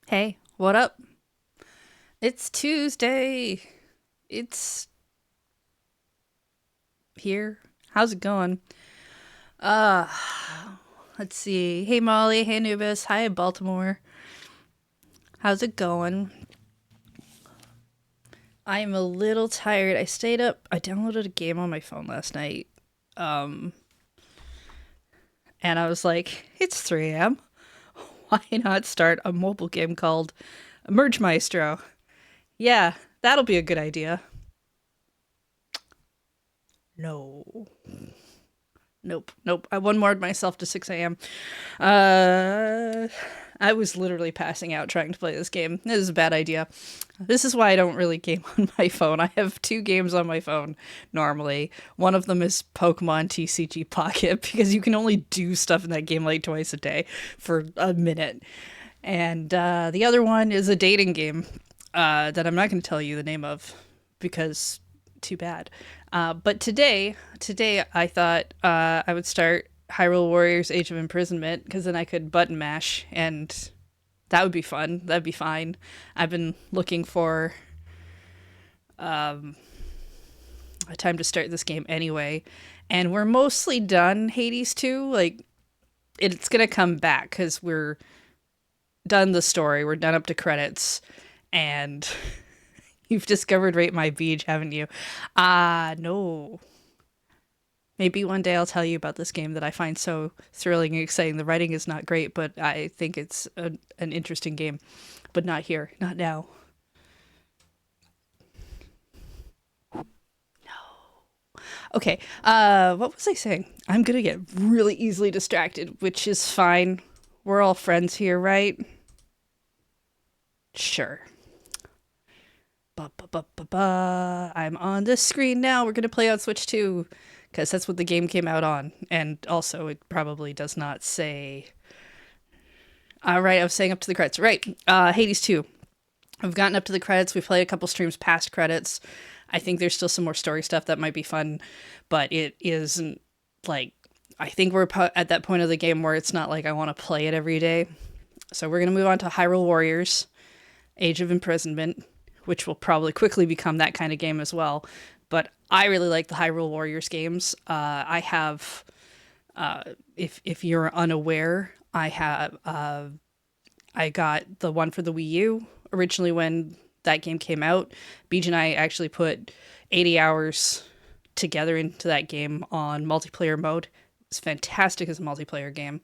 Hey, what up? It's Tuesday. It's here. How's it going? Uh, let's see. Hey Molly, hey Nubis, hi Baltimore. How's it going? I am a little tired. I stayed up. I downloaded a game on my phone last night. Um, and I was like, it's 3 a.m. Why not start a mobile game called Merge Maestro? Yeah, that'll be a good idea. No. Nope. I one moored myself to 6 a.m. Uh, I was literally passing out trying to play this game. This is a bad idea. This is why I don't really game on my phone. I have two games on my phone normally. One of them is Pokemon TCG Pocket because you can only do stuff in that game like twice a day for a minute. And the other one is a dating game that I'm not going to tell you the name of because too bad. But today I thought I would start Hyrule Warriors Age of Imprisonment because then I could button mash and that would be fun. That'd be fine. I've been looking for a time to start this game anyway, and we're mostly done Hades 2. Like it's gonna come back because we're done the story. We're done up to credits, and you've discovered Rate My Beach, haven't you? No. Maybe one day I'll tell you about this game that I find so thrilling and exciting. The writing is not great, but I think it's an interesting game. But not here, not now. Okay, what was I saying? I'm gonna get really easily distracted, which is fine. We're all friends here, right? Sure. Ba. I'm on the screen now. We're gonna play on Switch 2 because that's what the game came out on, and also it probably does not say. All right, I was saying up to the credits. Right, Hades 2. We've gotten up to the credits. We played a couple streams past credits. I think there's still some more story stuff that might be fun, but it isn't like I think we're at that point of the game where it's not like I want to play it every day. So we're gonna move on to Hyrule Warriors, Age of Imprisonment, which will probably quickly become that kind of game as well. But I really like the Hyrule Warriors games. I have, if you're unaware, I got the one for the Wii U originally when that game came out. Beej and I actually put 80 hours together into that game on multiplayer mode. It's fantastic as a multiplayer game.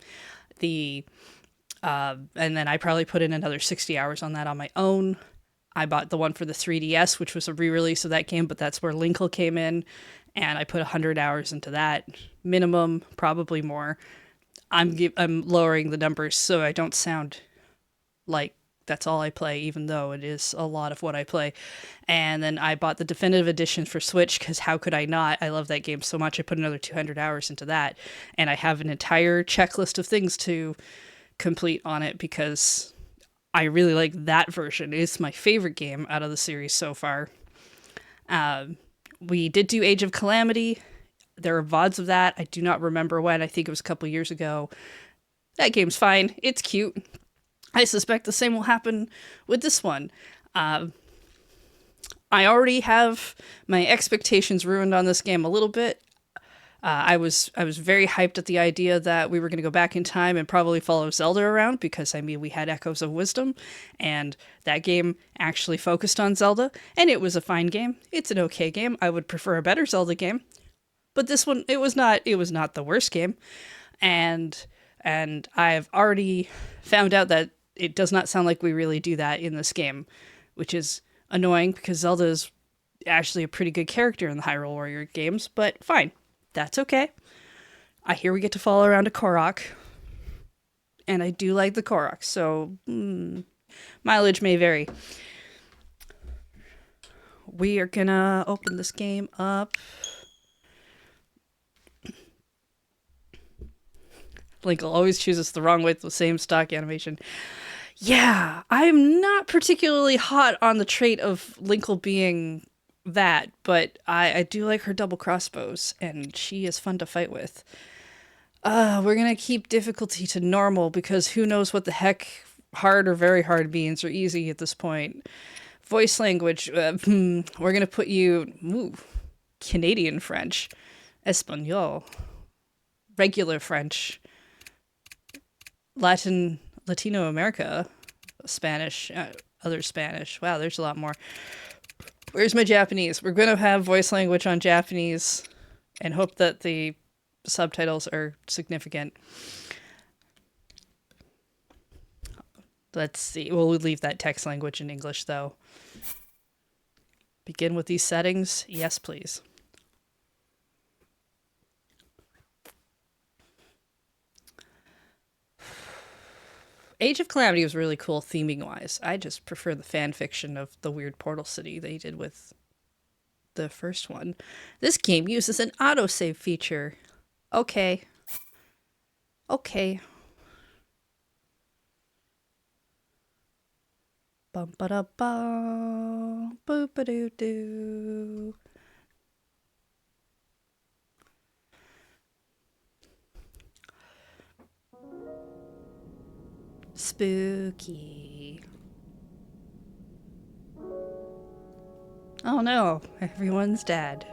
The and then I probably put in another 60 hours on that on my own. I bought the one for the 3DS, which was a re-release of that game, but that's where Linkle came in, and I put 100 hours into that minimum, probably more. I'm lowering the numbers so I don't sound like that's all I play, even though it is a lot of what I play. And then I bought the definitive edition for Switch because how could I not? I love that game so much. I put another 200 hours into that, and I have an entire checklist of things to complete on it because I really like that version. It's my favorite game out of the series so far. We did do Age of Calamity. There are VODs of that. I do not remember when. I think it was a couple years ago. That game's fine. It's cute. I suspect the same will happen with this one. I already have my expectations ruined on this game a little bit. I was very hyped at the idea that we were going to go back in time and probably follow Zelda around because I mean we had Echoes of Wisdom, and that game actually focused on Zelda, and it was a fine game. It's an okay game. I would prefer a better Zelda game, but this one it was not the worst game, and I've already found out that it does not sound like we really do that in this game, which is annoying because Zelda is actually a pretty good character in the Hyrule Warrior games, but fine. That's okay. I hear we get to follow around a Korok, and I do like the Korok, so mileage may vary. We are gonna open this game up. Linkle always chooses the wrong way with the same stock animation. Yeah, I'm not particularly hot on the trait of Linkle being that, but I do like her double crossbows, and she is fun to fight with. We're gonna keep difficulty to normal because who knows what the heck hard or very hard means or easy at this point. Voice language, we're going to put you Canadian French, Espanol, regular French, Latino America, Spanish, other Spanish. Wow, there's a lot more. Where's my Japanese? We're going to have voice language on Japanese and hope that the subtitles are significant. Let's see. We'll leave that text language in English, though. Begin with these settings. Yes, please. Age of Calamity was really cool theming-wise. I just prefer the fan fiction of the weird portal city they did with the first one. This game uses an autosave feature. Okay. Okay. Bum ba da ba, boop a doo doo. Spooky. Oh no, everyone's dead.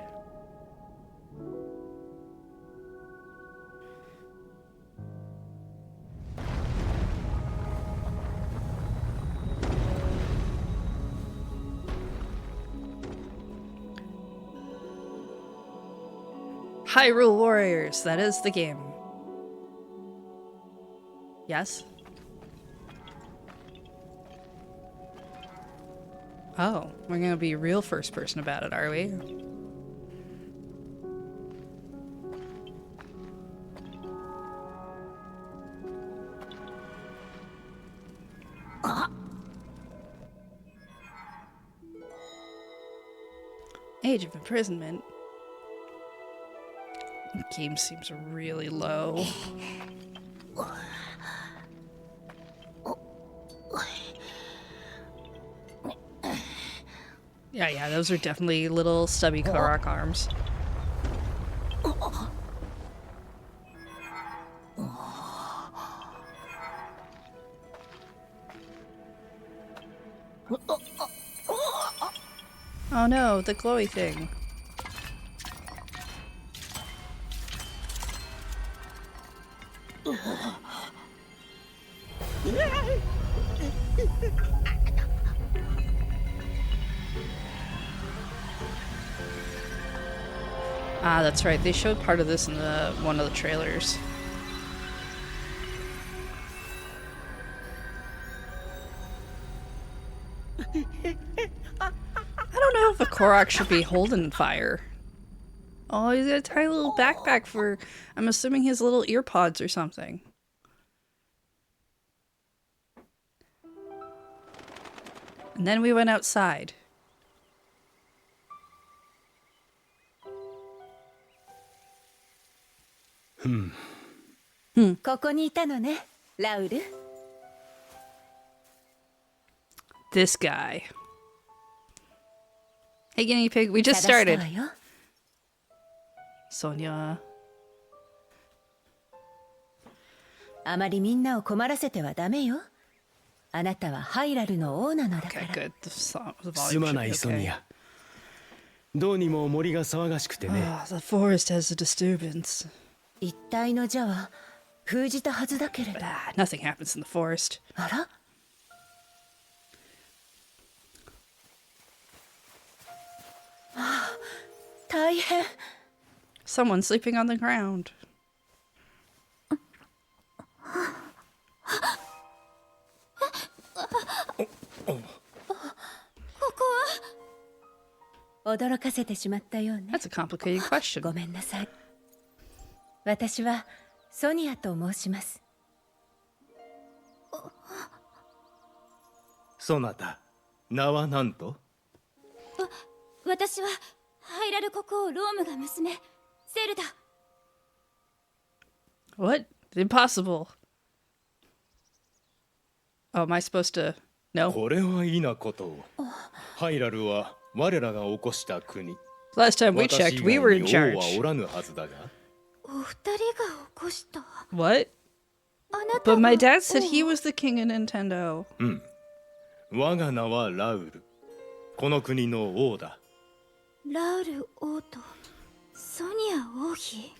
Hyrule Warriors, that is the game. Yes? Oh, we're gonna be real first person about it, are we? Age of Imprisonment. The game seems really low. Yeah, those are definitely little stubby Korok arms. Oh no, the glowy thing. Ah, that's right. They showed part of this in one of the trailers. I don't know if a Korok should be holding fire. Oh, he's got a tiny little backpack for, I'm assuming his little ear pods or something. And then we went outside. This guy. Hey, guinea pig, we just started. Sonia. Okay, good. The volume should be okay. The forest has a disturbance. Nothing happens in the forest. Someone's sleeping on the ground. That's a complicated question. Sonata, 名は何と? 私はハイラル国王ロームが娘、セルダ。What? Impossible. Oh, am I supposed to? No. これはいいなことを。ハイラルは我らが起こした国。 Last time we checked, we were in 私以外に王は charge. おらぬはずだが。お二人が起こした。 What? But my dad said he was the king of Nintendo. 我が名はラウル。この国の王だ。ラウル王とソニア王妃。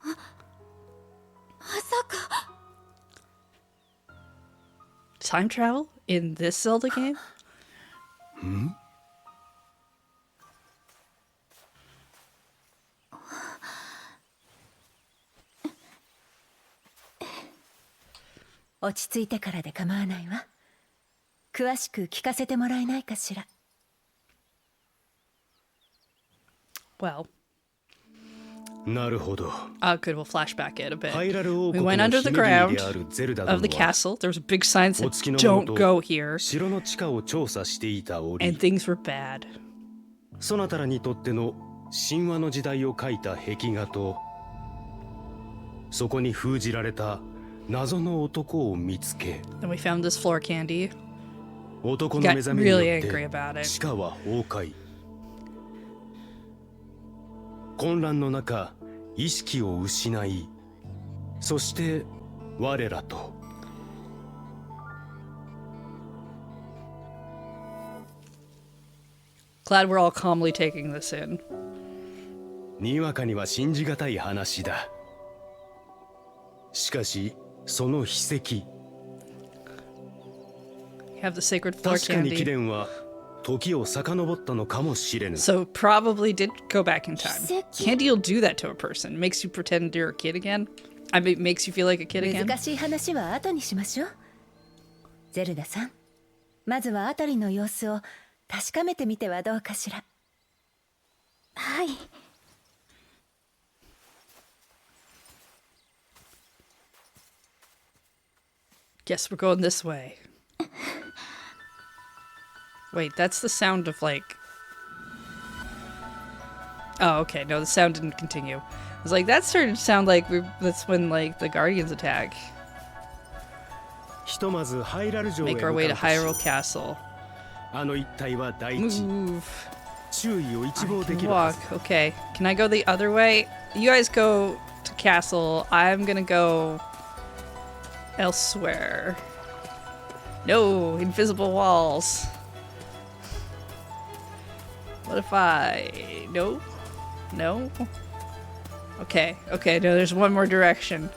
まさか。Time travel in this Zelda game? 落ち着いてからで構わないわ。詳しく聞かせてもらえないかしら。Well. なるほど。Good, we'll flashback it a bit. ハイラル王 We 国 went の under ひ the めり ground であるゼルダ of 殿 the は castle. There was a big sign お that 月 said, のも don't と go here. 城の地下を調査していた折 And things were bad. そなたらにとっての神話の時代を書いた壁画とそこに封じられた謎の男を見つけ Then we found this floor candy. 男の目覚めによ Got really って angry about it. 地下は崩壊混乱の中意識を失いそして我らと Glad we're all calmly taking this in. にわかには信じがたい話だしかしその秘跡 You have the sacred floor 確かに貴 candy. 殿は時を遡ったのかもしれぬ So probably did go back in time. Kiseki. Candy will do that to a person. Makes you pretend you're a kid again. I mean, makes you feel like a kid again. 難しい話は後にしましょう。ゼルダさん、まずはあたりの様子を確かめてみてはどうかしら。はい。Guess we're going this way. Wait, that's the sound of like... Oh, okay. No, the sound didn't continue. I was like, that started to sound like that's when like the Guardians attack. ひとまずハイラル城へ Make 向 our か way う to とし Hyrule Castle. あの一帯は大地 Move. 注意を一望 I で can きるは walk. ず Okay. Can I go the other way? You guys go to castle. I'm gonna go elsewhere. No, invisible walls. What if I... No? No? Okay, okay, no, there's one more direction.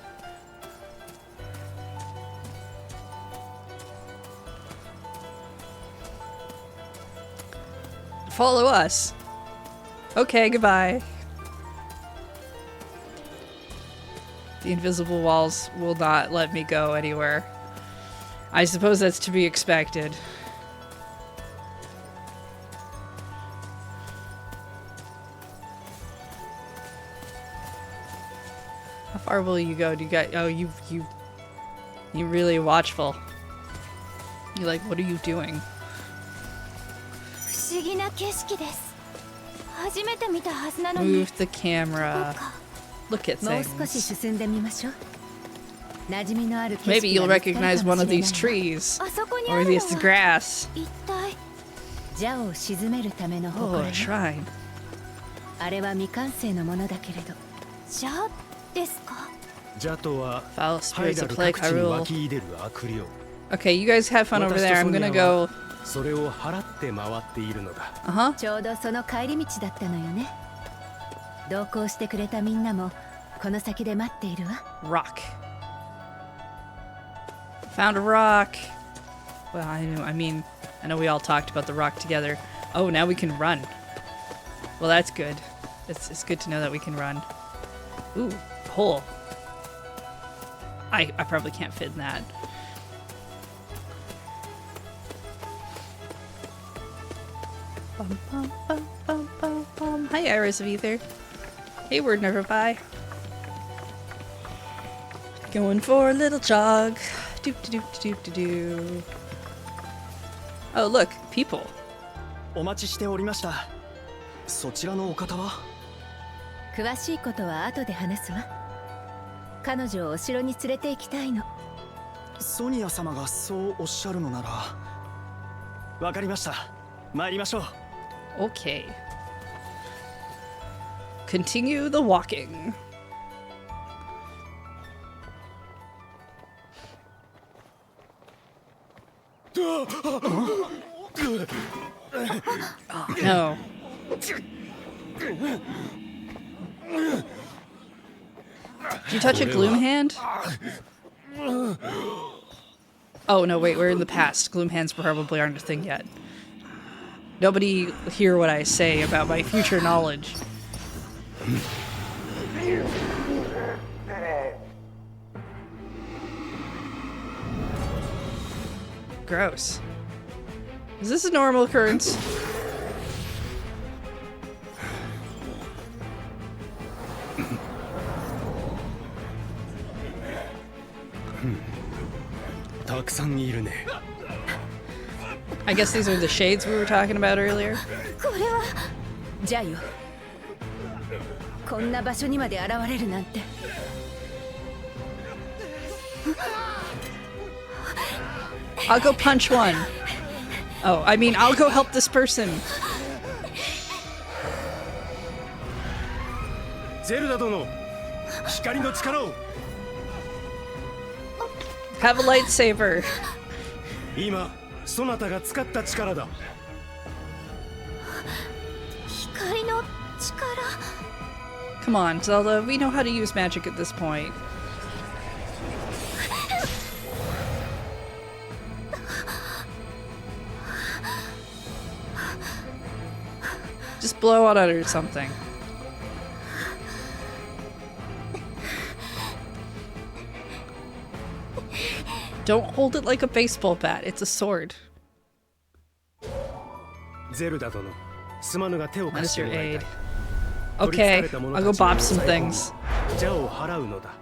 Follow us. Okay, goodbye. The invisible walls will not let me go anywhere. I suppose that's to be expected. How far will you go? Do you got... Oh, you really watchful. You like, what are you doing? 不思議な景色です。初めて見たはずなのに。 Move the camera. Look at もう少し things. 進んでみましょう。馴染みのある景 Maybe 色 you'll が見つかる recognize かも one し of れない these わ。 trees. あそこにあ Or るの this は grass. 一体。蛇を鎮めるための Oh, 祠 a ね。 shrine. あれは未完成のものだけれど。じゃあですか。ジャトは Foul ハイ spirits ラ of ル plague 各地に湧 Hyrule. き出る悪霊 Okay, you guys have fun over 私 there. と I'm ソニ gonna ア go. はそれを払って回っているのだ Uh huh. ちょうどその帰り道だったのよね。同行してくれたみんなもこの先で待っているわ。 Rock. Found a rock. Well, I know we all talked about the rock together. Oh, now we can run. Well, that's good. It's good to know that we can run. Ooh, hole. I probably can't fit in that. Bum, bum, bum, bum, bum, bum. Hi, Iris of Ether. Hey, Word Never Bye. Going for a little jog. Doop doop doop doop doop. Oh, look, people. お待ちしておりました。そちらのお方は？詳しいことは後で話すわ。彼女をお城に連れて行きたいの。ソニア様がそうおっしゃるのなら、わかりました。参りましょう。Okay. Continue the walking. No. Did you touch a gloom hand? Oh no, wait, we're in the past. Gloom hands probably aren't a thing yet. Nobody hear what I say about my future knowledge. Gross. Is this a normal occurrence? I guess these are the shades we were talking about earlier. これはじゃあよ、こんな場所にまで現れるなんて。I'll go punch one. Oh, I mean, I'll go help this person. ゼルダ殿、光の力を。 Have a lightsaber. 今そなたが使った力だ。光の力。 Come on, Zelda. We know how to use magic at this point. Just blow on it or something. Don't hold it like a baseball bat. It's a sword. ゼルダ殿、すまぬが手を That 貸し is て your もらいた aid. い。 Okay, I'll go bob some things. ジャを払うのだ。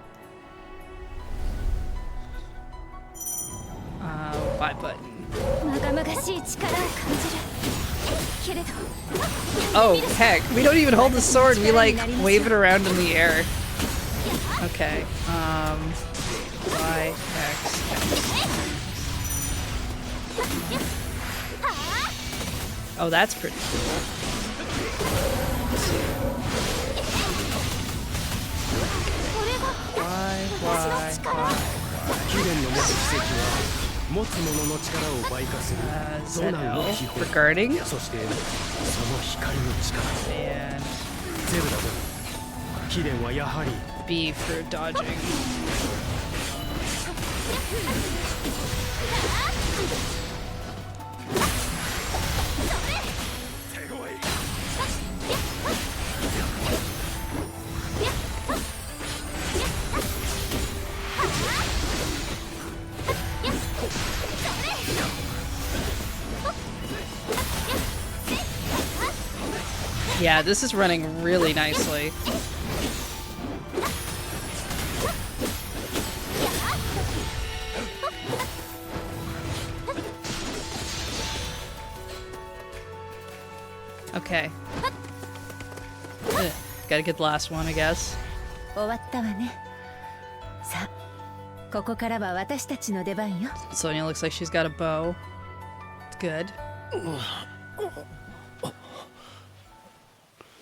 Buy button. まがまがしい力を感じるけれど Oh, heck. We don't even hold the sword. We, like, wave it around in the air. Okay. Y, X, X. Oh, that's pretty cool. Y. 貴殿の持つ奇跡は持つ者の力を倍化するゾナンの秘宝。 Regarding そしてその光の力。 and ゼルダ殿、貴殿はやはり B for dodging. Yeah, this is running really nicely. Okay. Gotta get the last one, I guess. 終わったわね。さあ、ここからは私たちの出番よ。 Sonya looks like she's got a bow. It's good.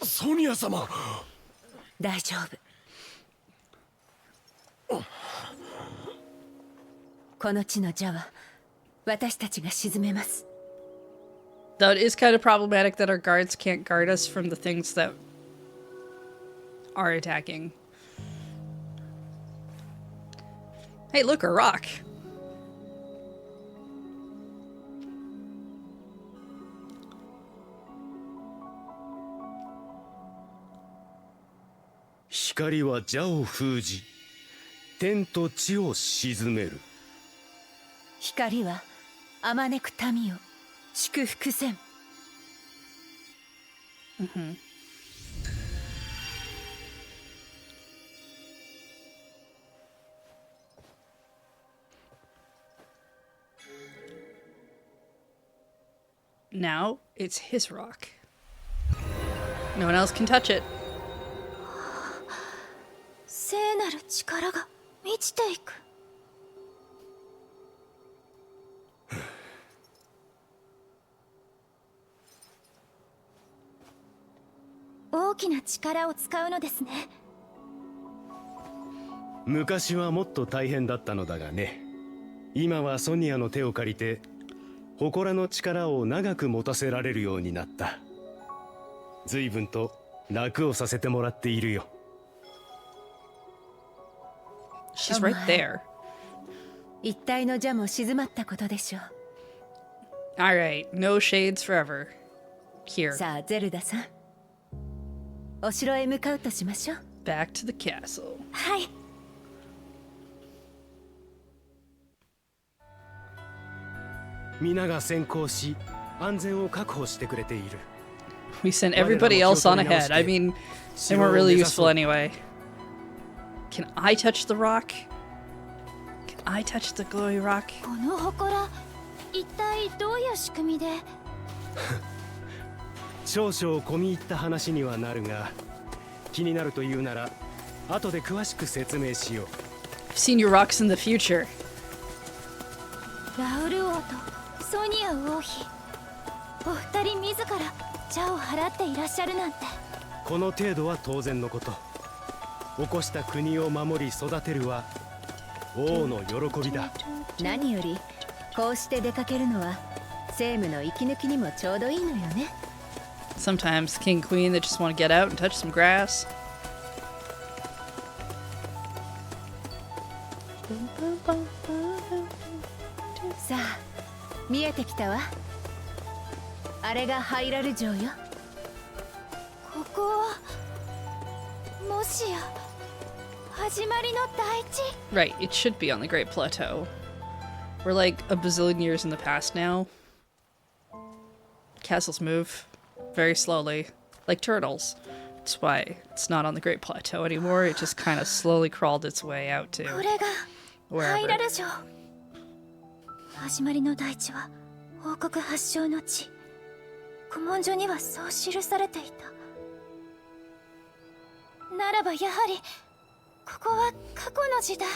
ソニア様。大丈夫。この地の蛇は私たちが沈めます。 Though it is kind of problematic that our guards can't guard us from the things that are attacking. Hey, look, a rock. Hikari wa jaを封じ、天と地を鎮める。光はあまねく民を祝福せん。Now it's his rock. No one else can touch it. 聖なる力が満ちていく。大きな力を使うのですね。昔はもっと大変だったのだがね。今はソニアの手を借りて祠の力を長く持たせられるようになった。随分と楽をさせてもらっているよ。She's right there. 一体の邪も静まったことでしょう。Alright, no shades forever. Here. さあゼルダさん、お城へ向かうとしましょう。 Back to the castle. はい。皆が先行し安全を確保してくれている。 We sent everybody else on ahead. I mean, they weren't really useful anyway. Can I touch the rock? Can I touch the glowy rock? この祠、一体どういう仕組みで？少々込み入った話にはなるが、気になるというなら後で詳しく説明しよう。 I've seen your rocks in the future. ラウル王とソニア王妃、お二人自ら邪を払っていらっしゃるなんて。この程度は当然のこと。起こした国を守り育てるは王の喜びだ。何よりこうして出かけるのは政務の息抜きにもちょうどいいのよね。 Sometimes king queen that just want to get out and touch some grass. さあ見えてきたわ。あれがハイラル城よ。ここはもしや始まりの大地。 Right, it should be on the Great Plateau. We're like a bazillion years in the past now. Castles move very slowly, like turtles. That's why it's not on the Great Plateau anymore. It just kind of slowly crawled its way out こ to れがハイラ wherever. ル城。始まりの大地は王国発祥の地。古文書にはそう記されていた。ならばやはりここは過去の時代。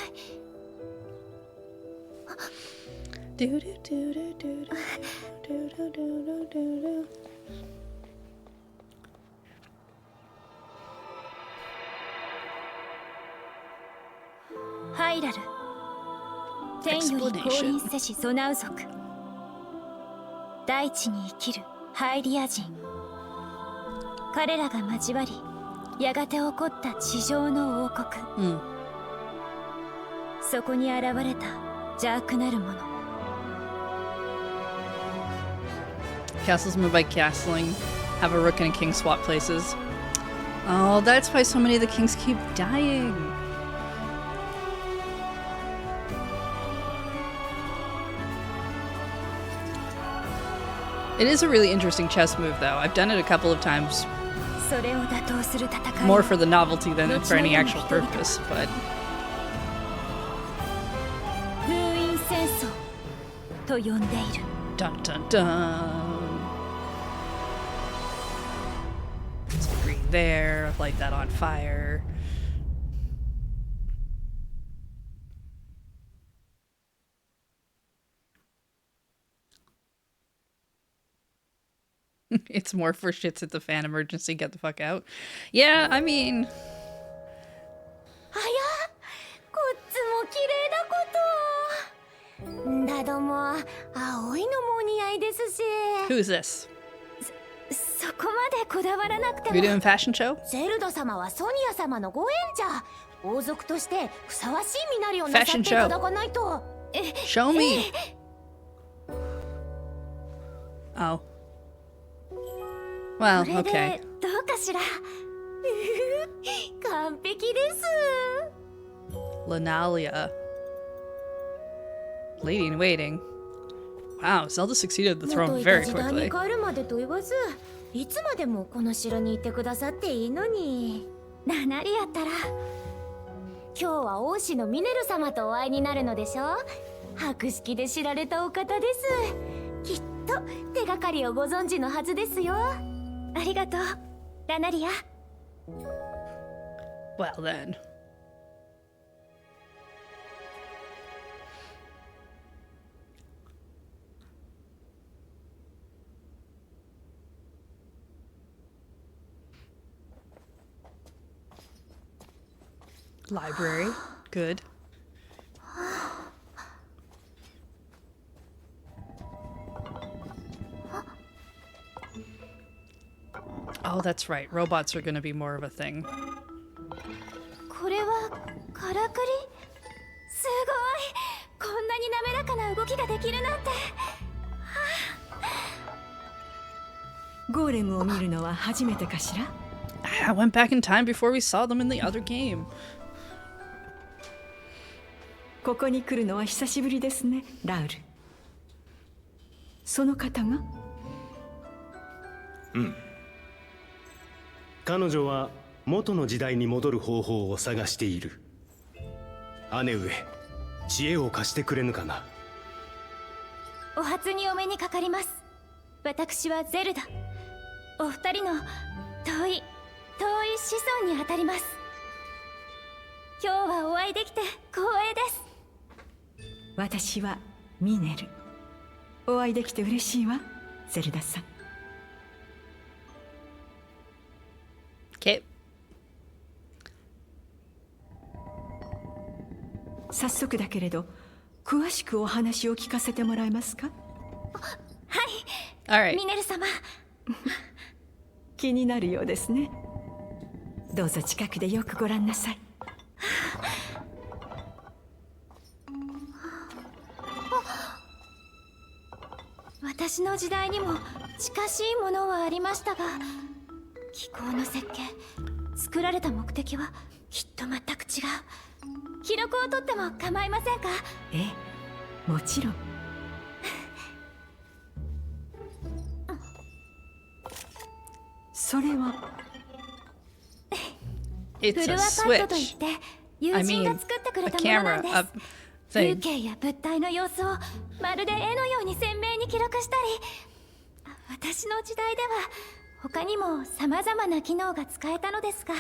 ハイラル、天より降臨せし備う族、大地に生きるハイリア人。彼らが交わりやがて起こった地上の王国、そこに現れた邪悪なる者。 Castles move by castling. Have a rook and a king swap places. Oh, that's why so many of the kings keep dying. It is a really interesting chess move, though. I've done it a couple of times, それを打倒する戦いを more for the novelty than for any actual purpose, but 封印戦争と呼んでいる。 dun dun dun. Some green there, light that on fire. It's more for shits at the fan emergency, get the fuck out. Yeah, I mean, はや、こっちも綺麗だこと。んだども、青いのもお似合いですし。 who's this? そこまでこだわらなくて We も。 doing fashion show? ゼルダ様はソニア様のご縁じゃ。王族としてふさわしい身なりをなさっていただかないと。Show me! Oh. Well, これ okay. でどうかしら。完璧です。 Lunalia. Lady in waiting. Wow, Zelda succeeded the 元 throne いた very 時代に quickly. 帰るまでと言わず、いつまでもこの城にいてくださっていいのに。なりやったら今日は王子のミネル様とお会いになるのでしょ。博識で知られたお方です。きっと手がかりをご存知のはずですよ。ありがとう、ラナリア。 Well then. Library. Good. Oh, that's right. Robots are going to be more of a thing. これはからくり？すごい！こんなに滑らかな動きができるなんて。ゴーレムを見るのは初めてかしら？ I went back in time before we saw them in the other game. ここに来るのは久しぶりですね、ラウル。その方が？彼女は元の時代に戻る方法を探している。姉上、知恵を貸してくれぬかな。お初にお目にかかります。私はゼルダ。お二人の遠い子孫にあたります。今日はお会いできて光栄です。私はミネル。お会いできて嬉しいわ、ゼルダさん。Okay. 早速だけれど、詳しくお話を聞かせてもらえますか？はい。 All right. ミネル様。気になるようですね。どうぞ近くでよくご覧なさい。私の時代にも近しいものはありましたが、気候の設計、作られた目的はきっと全く違う。記録を取っても構いませんか？ええ、もちろん。それは It's フ a ルアパッドといっ switch. て友 I 人 mean, が作ってくれ a たものな camera, んで a す。風 thing. 景や物体の様子をまるで絵のように鮮明に記録したり、私の時代では他にも様々な機能が使えたのですが。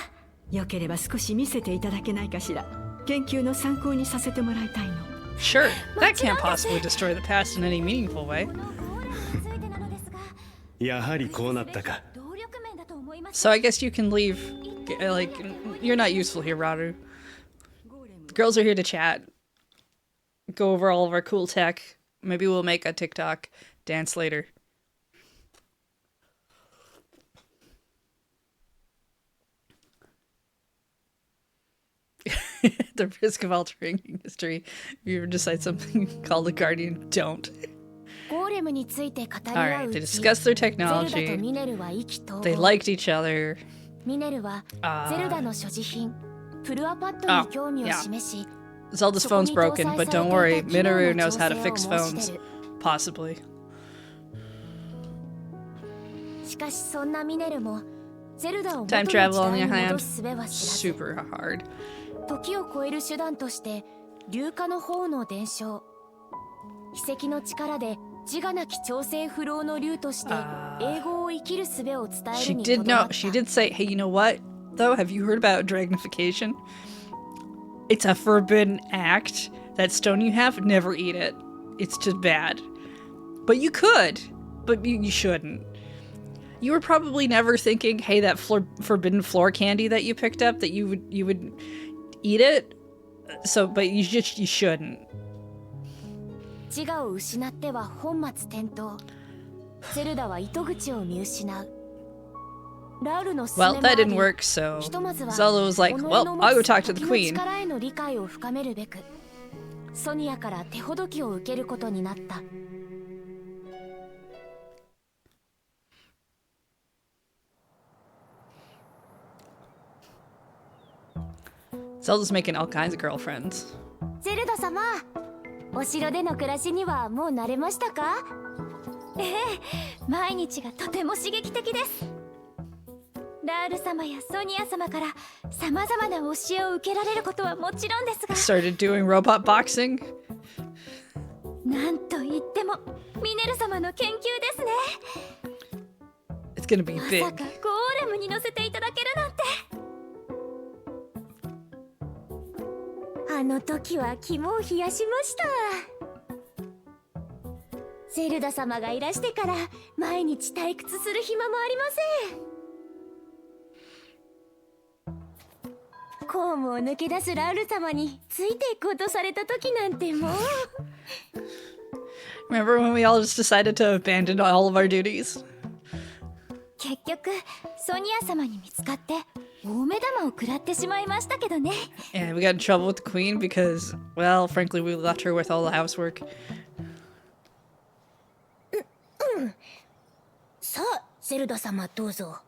よければ少し見せていただけないかしら。研究の参考にさせてもらいたいの。 Sure, that can't possibly destroy the past in any meaningful way. このゴーレムについてなのですが、やはりこうなったか。動力面だと思います。 So I guess you can leave. Like, you're not useful here, Raru. The girls are here to chat. Go over all of our cool tech. Maybe we'll make a TikTok dance later. At the risk of altering history, if you ever decide something called a guardian, don't. ゴーレムについて語り All 合 right, う they うち、 discussed their ゼルダと technology. ミネルは意気投合。 They liked each other. ミネルはゼルダの所持品プルアパッド Oh, に興味を yeah. 示し、 Zelda's そこ phone's に搭載 broken, さ but れてい don't た worry, 機能の Minoru 調 knows how to 整を fix 申し phones. 出る。 Possibly. しかしそんなミネルもゼルダを元 Time の時 travel 代 on に the 戻 hand. す術は知らず、 Super hard. 時を超える手段として硫化の方の伝承、秘跡の力で自我なき調整不能の竜として英語を生きる術を伝え She るにとど did ま know. った。 She did say, "Hey, you know what? Though, have you heard about dragnification? It's a forbidden act. That stone you have, never eat it. It's just bad. But you could, but you shouldn't. You were probably never thinking, hey, that forbidden floor candy that you picked up, that you would eat it. So, but you shouldn't." 自我を失っては本末転倒。ゼルダは糸口を見失う。ラウルの勧め Well, もあ that り、 didn't work, so ひとまずは Zelda was like, 己 well, の I'll 持 go つ talk to the 時の queen. 力への理解を深めるべく、ソニアから手ほどきを受けることになった。 Zelda's making all kinds of girlfriends. ゼルダ様、お城での暮らしにはもう慣れましたか？ええ、毎日がとても刺激的です。ラール様やソニア様から様々な教えを受けられることはもちろんですが、 Started doing robot boxing. なんといってもミネル様の研究ですね。 It's gonna be まさ big. かゴーレムに乗せていただけるなんて。あの時は肝を冷やしました。ゼルダ様がいらしてから毎日退屈する暇もありません。公務を抜け出すラウル様についていこうとされた時なんてもう。 Remember when we all just decided to abandon all of our duties? 結局ソニア様に見つかって大目玉を食らってしまいましたけどね。 And we got in trouble with the queen because, well, frankly, we left her with all the housework. さあゼルダ様どうぞ。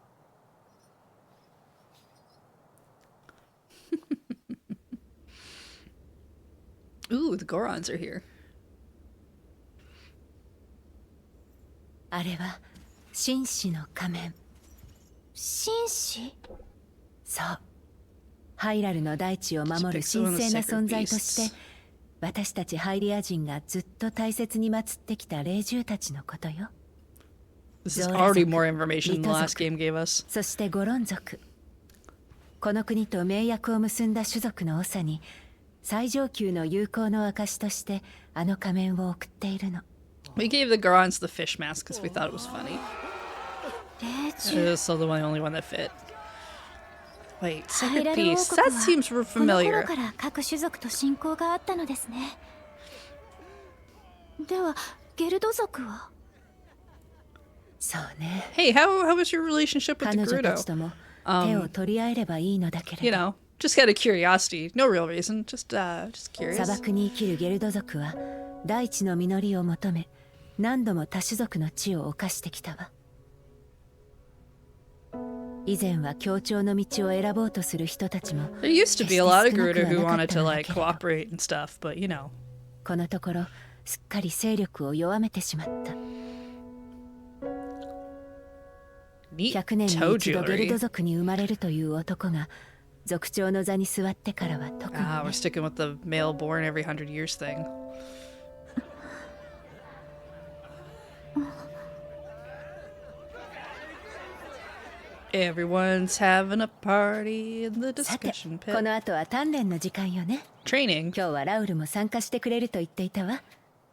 Ooh, the Gorons are here. あれは紳士の仮面。紳士？そう、ハイラルの大地を守る神聖な存在として私たちハイリア人がずっと大切に祀ってきた霊獣たちのことよ。 This is already more information than the last game gave us. そしてゴロン族、この国と盟約を結んだ種族の長に最上級の友好の証としてあの仮面を送っているの。 We gave the Gorons the fish mask because we thought it was funny. 霊 It 獣。 was still the only one that fit. Wait, ハイ Sacred ラル王 Peace. 国 That は seems この頃 familiar. から各種族と親交があったのですね。ではゲルド族は？そうね。 Hey, how was your relationship with 彼 the 女たち Gerudo? とも手を取り合えればいいのだけ You れど、 know, just out of curiosity. No real reason. Just 砂 curious. 漠に生きるゲルド族は大地の実りを求め何度も多種族の地を侵してきたわ。以前は協調の道を選ぼうとする人たちも There used to be a lot of 決して少なく Gerudo は who なか wanted った to のだ like けれど、 cooperate and stuff, but you know. このところすっかり勢力を弱めてしまった。 Neat 100年に toe 一度ゲルド jewelry. 族に生まれるという男が族長の座に座ってからは特にね、 Ah, we're sticking with the male born every 100 years thing. Everyone's having a party in the さて discussion こ pit. の後は鍛錬の時間よね。 Training. 今日はラウルも参加してくれると言っていたわ。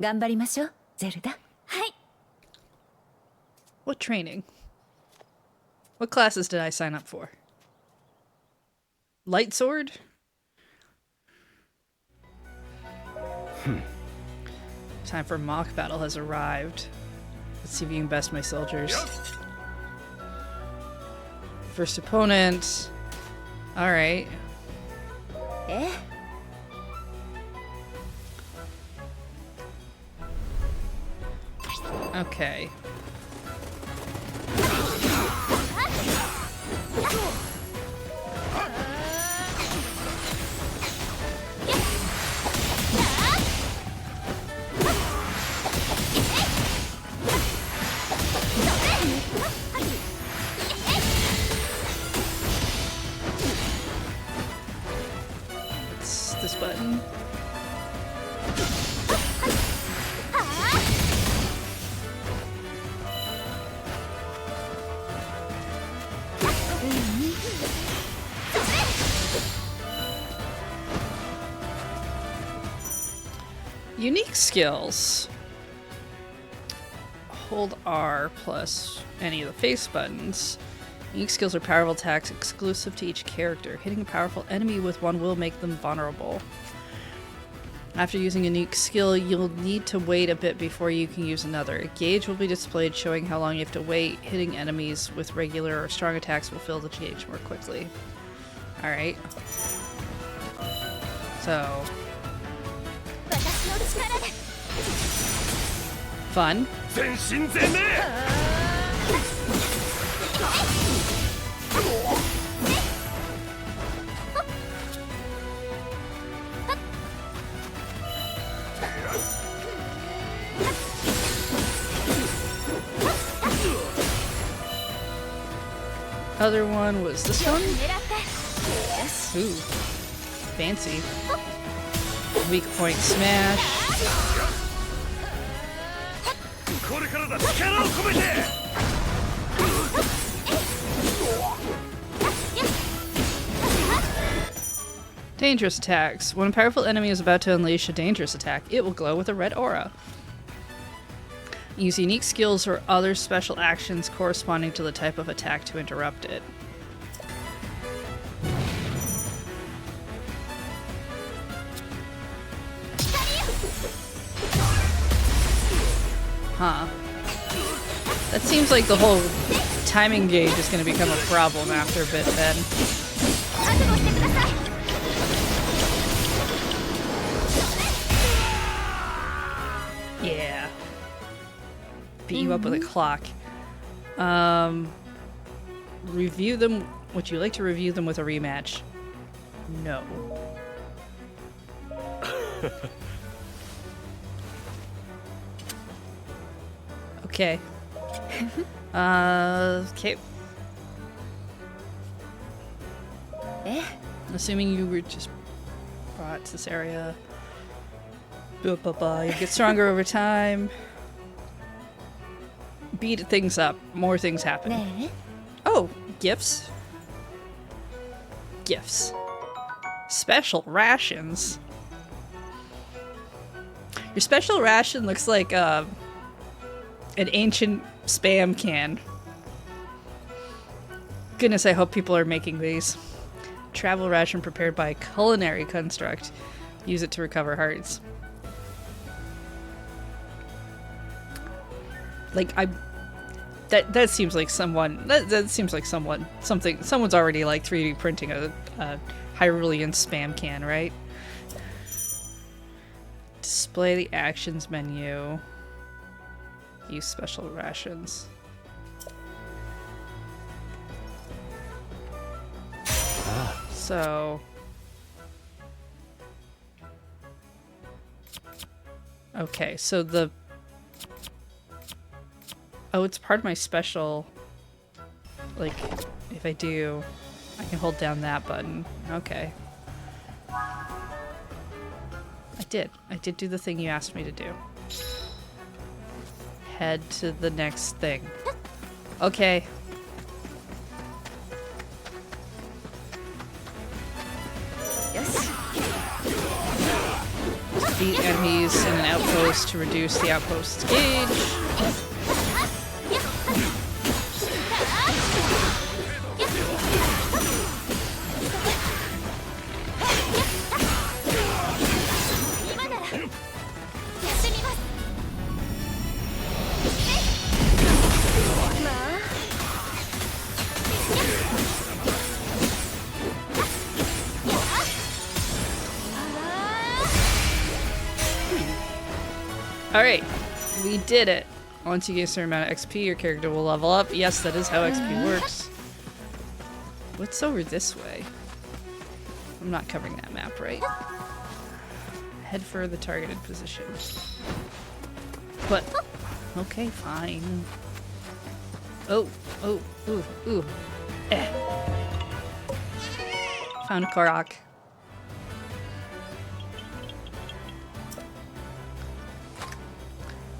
頑張りましょうゼルダ。はい。 What training? What classes did I sign up for? Light sword? Time for mock battle has arrived. Let's see if you can best my soldiers. First opponent. Alright. え、 Okay. It's this button. Unique skills. Hold R plus any of the face buttons. Unique skills are powerful attacks exclusive to each character. Hitting a powerful enemy with one will make them vulnerable. After using a unique skill, you'll need to wait a bit before you can use another. A gauge will be displayed showing how long you have to wait. Hitting enemies with regular or strong attacks will fill the gauge more quickly. Alright. So, 私の力で。 fun. 全身全霊。 Other one was this one. 狙って。 Ooh, fancy. Weak point smash. これからだ、力を込めて。 Dangerous attacks. When a powerful enemy is about to unleash a dangerous attack, it will glow with a red aura. Use unique skills or other special actions corresponding to the type of attack to interrupt it. Huh. That seems like the whole timing gauge is going to become a problem after a bit then. Yeah. Beat you up with a clock. Review them. Would you like to review them with a rematch? No. Okay. Okay. Assuming you were just brought to this area. You get stronger over time. Beat things up. More things happen. Oh, gifts. Gifts. Special rations. Your special ration looks like an ancient spam can. Goodness, I hope people are making these. Travel ration prepared by Culinary Construct. Use it to recover hearts. Like that seems like someone's already like 3D printing a Hyrulean spam can, right? Display the actions menu. Use special rations. So okay, so the it's part of my special, like, if I do, I can hold down that button. Okay. I did do the thing you asked me to do. Head to the next thing. Okay. Yes. Beat enemies in an outpost to reduce the outpost's gauge. Alright, we did it. Once you get a certain amount of XP, your character will level up. Yes, that is how XP works. What's over this way? I'm not covering that map, right? Head for the targeted position. But, okay, fine. Oh, ooh. Found a Korok.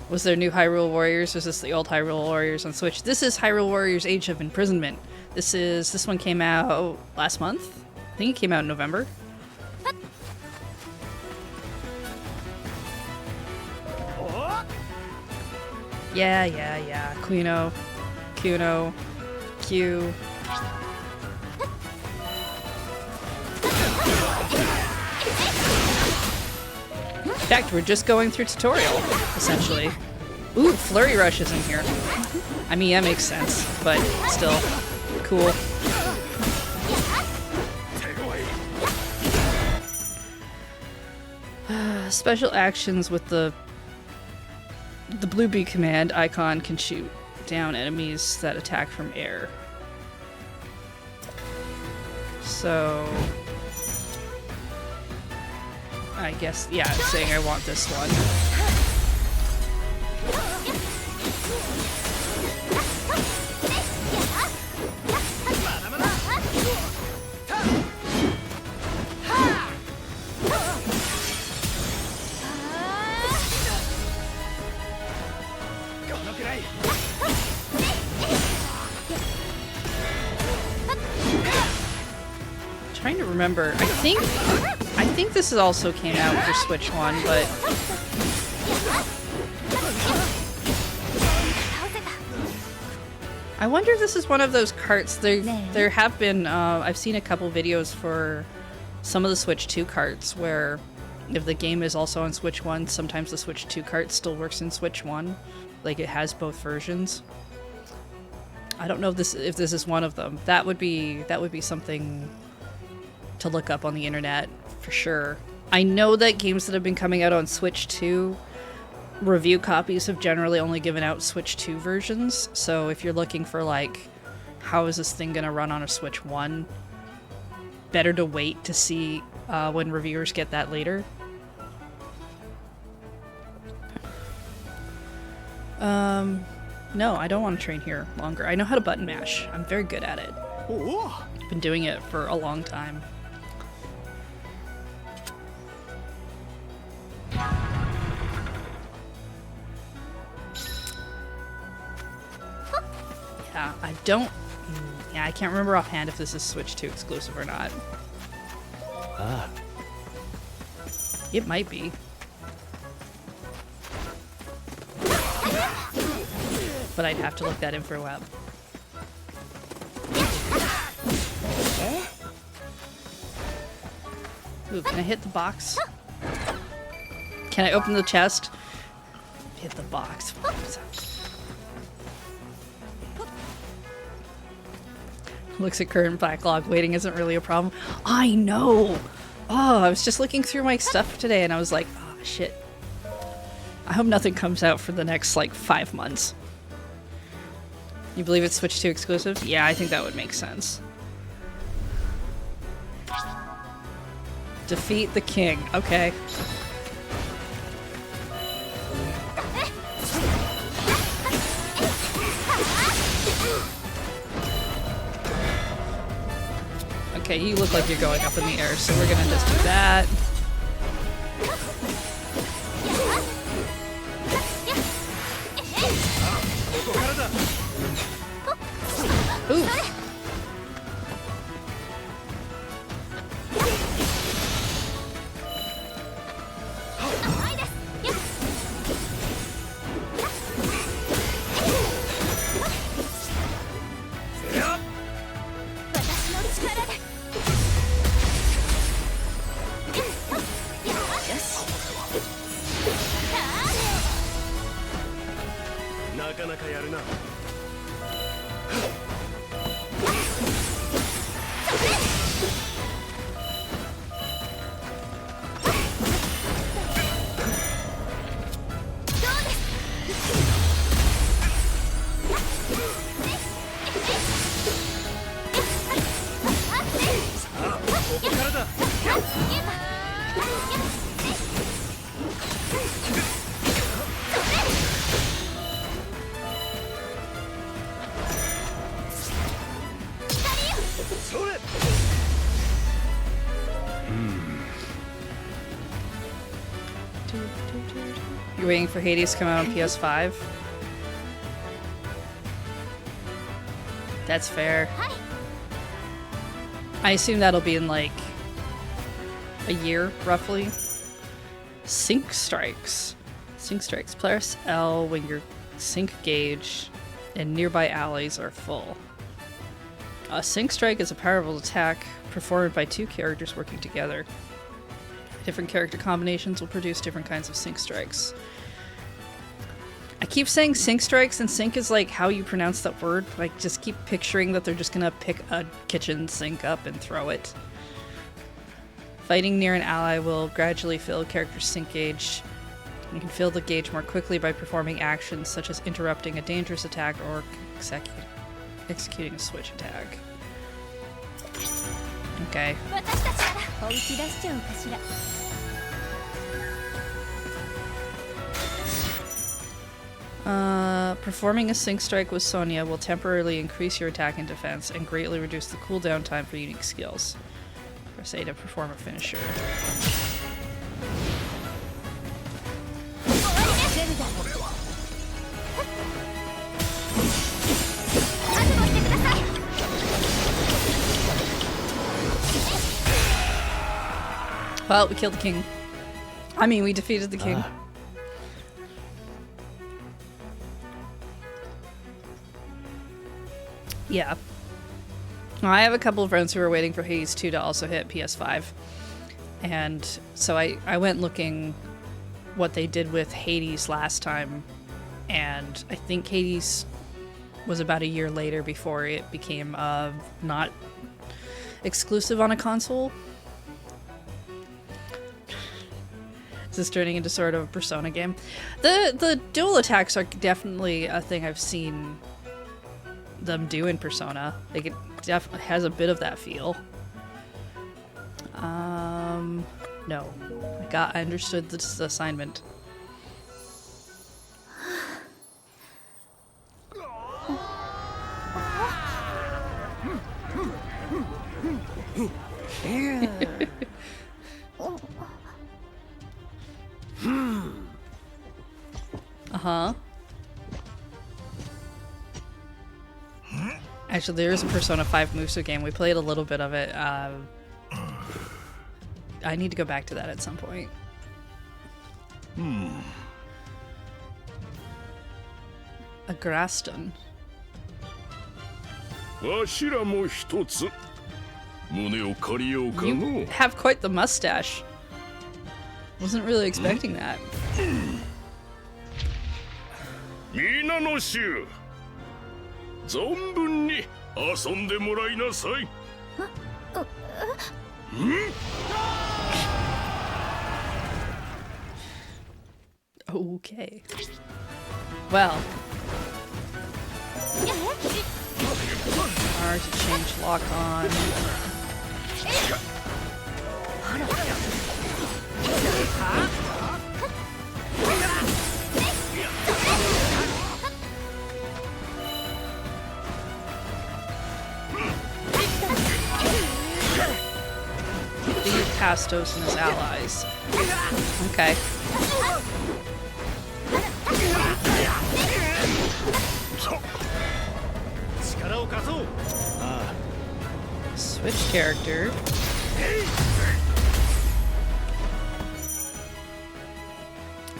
Was there new Hyrule Warriors? Or is this the old Hyrule Warriors on Switch? This is Hyrule Warriors Age of Imprisonment. This one came out last month? I think it came out in November. Yeah. Kuno, Q. In fact, we're just going through tutorial, essentially. Ooh, Flurry Rush is in here. I mean, that makes sense, but still, cool. Special actions with the blue B command icon can shoot down enemies that attack from air. So I guess, yeah, I'm saying I want this one. Trying to remember. I think this also came out for Switch 1, but I wonder if this is one of those carts. There have been I've seen a couple videos for some of the Switch 2 carts where if the game is also on Switch 1, sometimes the Switch 2 cart still works in Switch 1. Like, it has both versions. I don't know if this is one of them. That would be something to look up on the internet for sure. I know that games that have been coming out on Switch 2, review copies have generally only given out Switch 2 versions. So if you're looking for like, how is this thing gonna run on a Switch 1, better to wait to see when reviewers get that later. No, I don't want to train here longer. I know how to button mash. I'm very good at it. Been doing it for a long time. Yeah, I don't... Yeah, I can't remember offhand if this is Switch 2 exclusive or not. Ah. It might be. But I'd have to look that info up. Ooh, can I hit the box? Can I open the chest? Hit the box. Looks at current backlog. Waiting isn't really a problem. I know! Oh, I was just looking through my stuff today and I was like, oh shit. I hope nothing comes out for the next, like, 5 months. You believe it's Switch 2 exclusive? Yeah, I think that would make sense. Defeat the king. Okay. Okay, you look like you're going up in the air, so we're gonna just do that. Ooh. You're waiting for Hades to come out on PS5? That's fair. I assume that'll be in like a year, roughly. Sync strikes. Sync strikes. Press L when your sync gauge and nearby allies are full. A sync strike is a powerful attack performed by two characters working together. Different character combinations will produce different kinds of sync strikes. I keep saying sync strikes, and sync is like how you pronounce that word. Like, just keep picturing that they're just gonna pick a kitchen sink up and throw it. Fighting near an ally will gradually fill a character's sync gauge. You can fill the gauge more quickly by performing actions such as interrupting a dangerous attack or executing a switch attack. Okay. Performing a sync strike with Sonya will temporarily increase your attack and defense and greatly reduce the cooldown time for unique skills. Press A to perform a finisher. Well, we killed the king. I mean, we defeated the king. Yeah. Well, I have a couple of friends who are waiting for Hades 2 to also hit PS5. And so I went looking what they did with Hades last time. And I think Hades was about a year later before it became not exclusive on a console. This is turning into sort of a Persona game. The dual attacks are definitely a thing I've seen them do in Persona. Like, it definitely has a bit of that feel. No. I understood this assignment. Uh-huh. Actually, there is a Persona 5 Muso game. We played a little bit of it. I need to go back to that at some point. A Graston. わしらも一つ胸を借りようかの You have quite the mustache. Wasn't really expecting that. 皆の衆存分に遊んでもらいなさい。Okay. Well. R to change lock on. Defeat Castos and his allies. Okay. Switch character.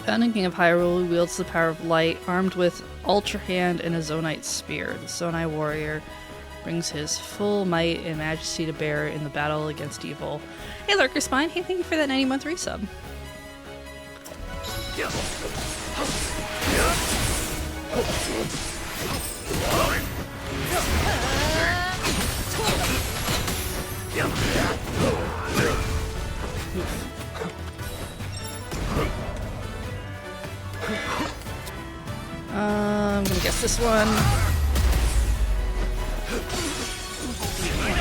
Founding King of Hyrule wields the power of light, armed with Ultra Hand and a Zonite Spear. The Zonai warrior brings his full might and majesty to bear in the battle against evil. Hey, Lurker Spine. Hey, thank you for that 90-month resub. I'm gonna guess this one.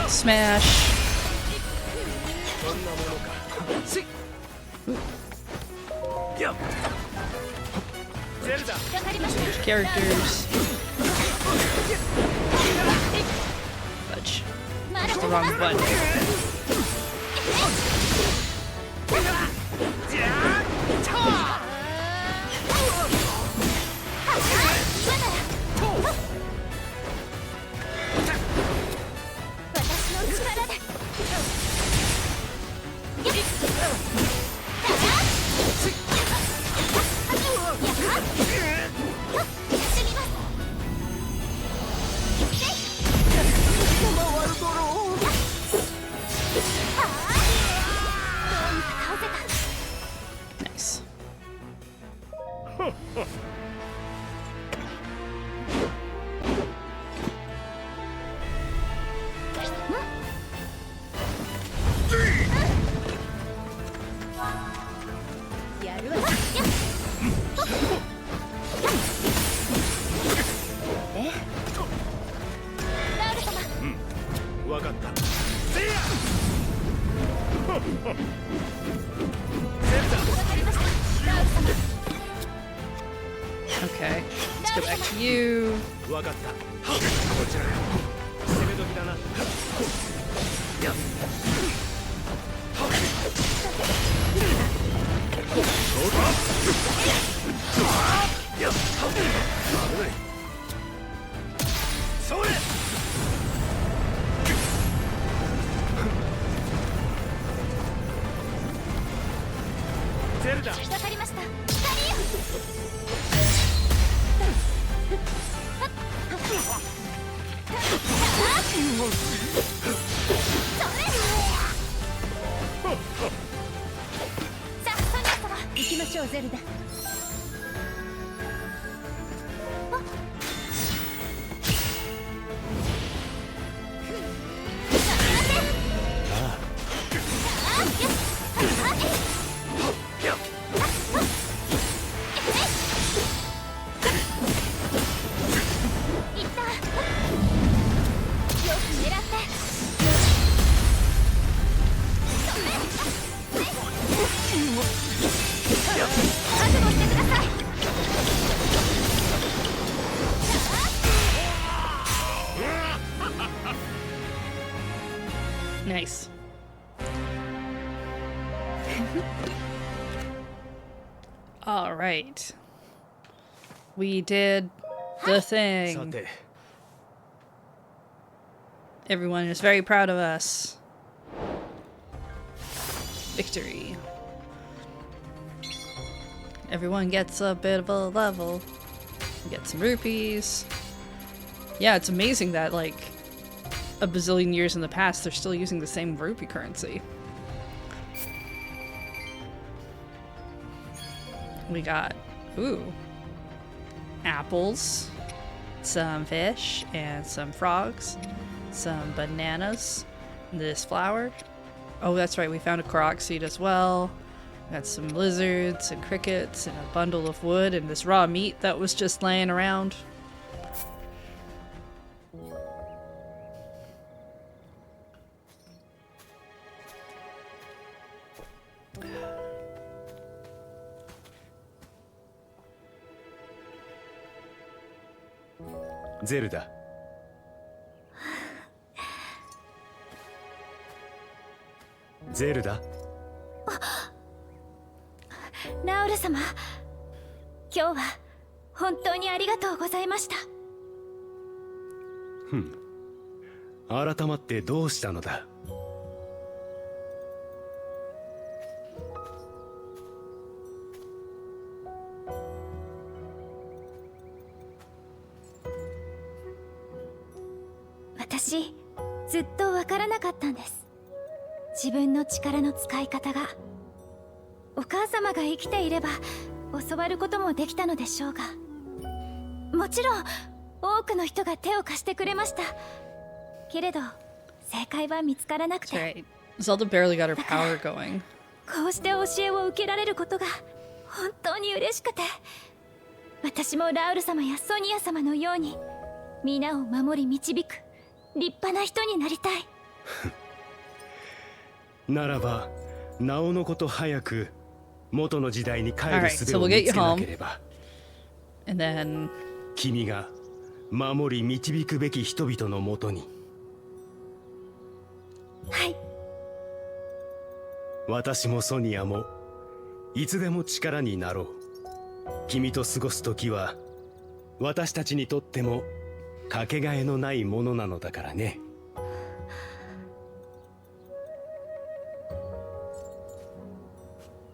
Smash. Switch characters. Fudge. That's the wrong button. Nice. Okay, let's go back to you. Nice. All right. We did the thing. さて Everyone is very proud of us. Victory. Everyone gets a bit of a level. Get some rupees. Yeah, it's amazing that, like, a bazillion years in the past, they're still using the same rupee currency. We got, ooh, apples, some fish, and some frogs, some bananas, this flower. Oh, that's right, we found a Korok seed as well. Got some lizards and crickets and a bundle of wood and this raw meat that was just laying around. Zelda. ゼルダ。ラウル様、今日は本当にありがとうございました。改まってどうしたのだ。私、ずっとわからなかったんです。自分の力の使い方が。お母様が生きていれば教わることもできたのでしょうが、もちろん多くの人が手を貸してくれましたけれど、正解は見つからなくて。 Right. Zelda barely got her power going. こうして教えを受けられることが本当に嬉しくて、私もラウル様やソニア様のように皆を守り導く立派な人になりたい。ならばなおのこと早く元の時代に帰る Alright, 術 so を we'll 見 get you つけな home. ければ。 And then 君が守り導くべき人々のもとに。はい。私もソニアもいつでも力になろう。君と過ごす時は私たちにとってもかけがえのないものなのだからね。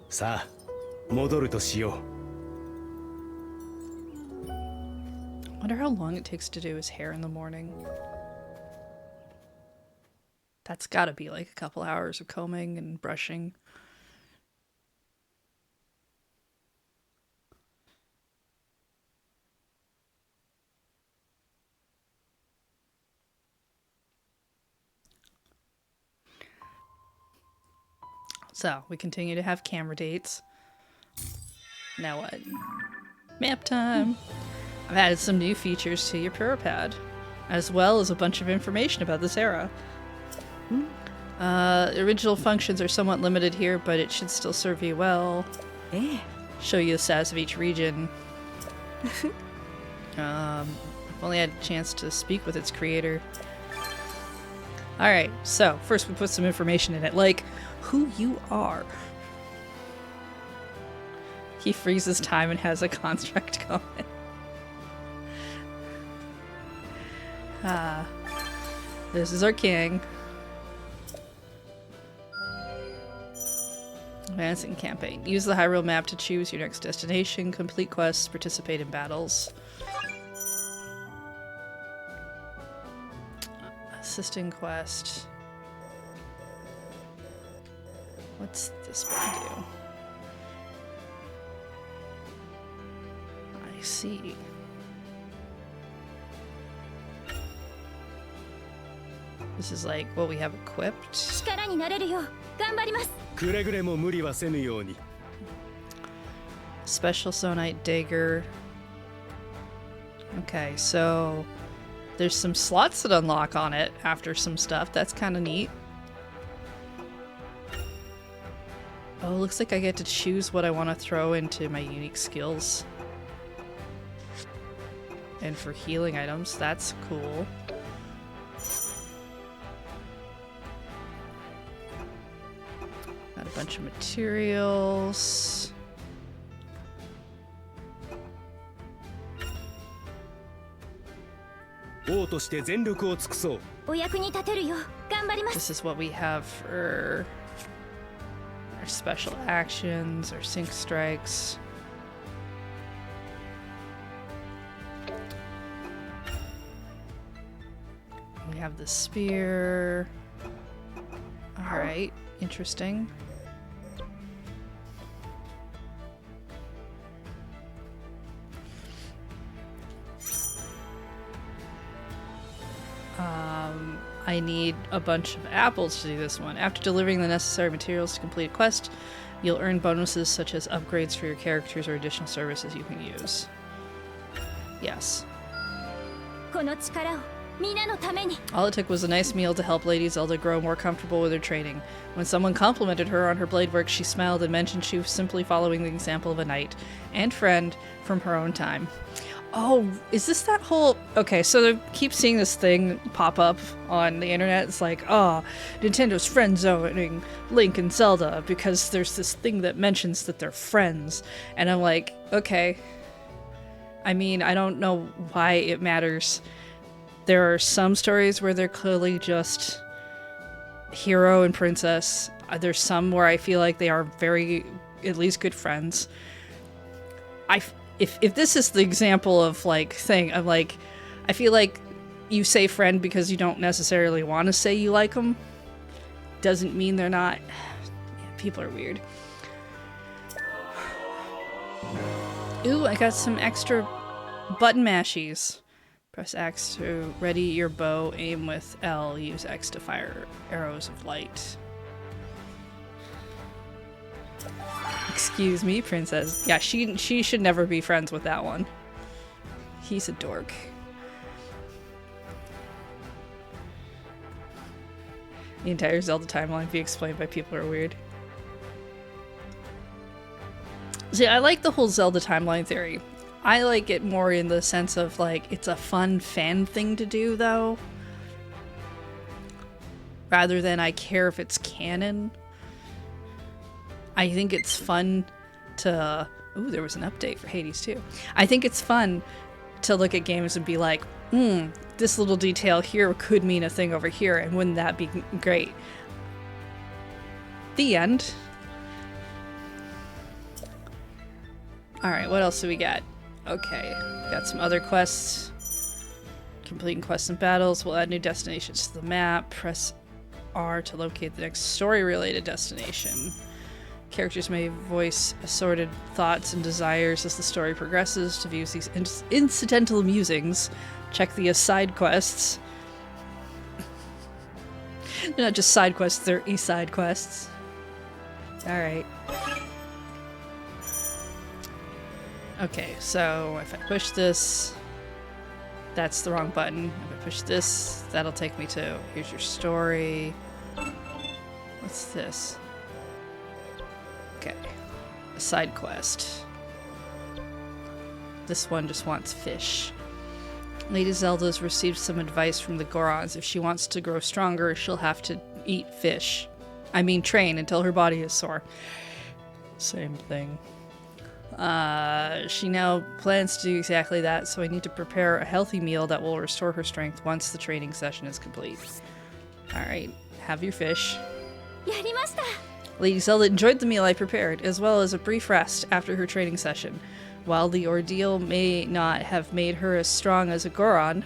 さあ戻るとしよう。 wonder how long it takes to do his hair in the morning. That's gotta be like a couple hours of combing and brushing. So, we continue to have camera dates. Now what? Map time! I've added some new features to your Puripad, as well as a bunch of information about this era. Original functions are somewhat limited here, but it should still serve you well. Show you the status of each region. I've only had a chance to speak with its creator. Alright, so first we put some information in it, like who you are. He freezes time and has a construct going. This is our king. Advancing campaign. Use the Hyrule map to choose your next destination, complete quests, participate in battles. Assisting quest. What's this one do? I see. This is like what we have equipped. 力になれるよう頑張ります。くれぐれも無理はせぬように。 Special Sonite Dagger. Okay, so there's some slots that unlock on it after some stuff. That's kind of neat. Oh, looks like I get to choose what I want to throw into my unique skills. And for healing items, that's cool. bunch of materials. This is what we have for our special actions, our sync strikes. We have the spear. Alright, interesting. I need a bunch of apples to do this one. After delivering the necessary materials to complete a quest, you'll earn bonuses such as upgrades for your characters or additional services you can use. Yes. All it took was a nice meal to help Lady Zelda grow more comfortable with her training. When someone complimented her on her blade work, she smiled and mentioned she was simply following the example of a knight and friend from her own time. Oh, is this that whole... Okay, so I keep seeing this thing pop up on the internet. It's like, oh, Nintendo's friend-zoning Link and Zelda because there's this thing that mentions that they're friends. And I'm like, okay. I mean, I don't know why it matters. There are some stories where they're clearly just hero and princess. There's some where I feel like they are very, at least good friends. If this is the example of like thing, I'm like, I feel like you say friend because you don't necessarily want to say you like them. Doesn't mean they're not. People are weird. Ooh, I got some extra button mashies. Press X to ready your bow, aim with L, use X to fire arrows of light. Excuse me, princess. Yeah, she should never be friends with that one. He's a dork. The entire Zelda timeline be explained by people who are weird. See, I like the whole Zelda timeline theory. I like it more in the sense of, like, it's a fun fan thing to do, though. Rather than I care if it's canon. I think it's fun to... Ooh, there was an update for Hades, too. I think it's fun to look at games and be like, this little detail here could mean a thing over here, and wouldn't that be great? The end. Alright, what else do we got? Okay, got some other quests. Completing quests and battles. We'll add new destinations to the map. Press R to locate the next story-related destination. Characters may voice assorted thoughts and desires as the story progresses. To view these incidental musings, check the side quests. They're not just side quests, they're e-side quests. Alright. Okay, so if I push this, that's the wrong button. If I push this, that'll take me to, here's your story. What's this? Okay, a side quest. This one just wants fish. Lady Zelda's received some advice from the Gorons. If she wants to grow stronger, she'll have to eat fish. I mean train until her body is sore. Same thing. She now plans to do exactly that, so I need to prepare a healthy meal that will restore her strength once the training session is complete. Alright, have your fish. Lady Zelda enjoyed the meal I prepared, as well as a brief rest after her training session. While the ordeal may not have made her as strong as a Goron,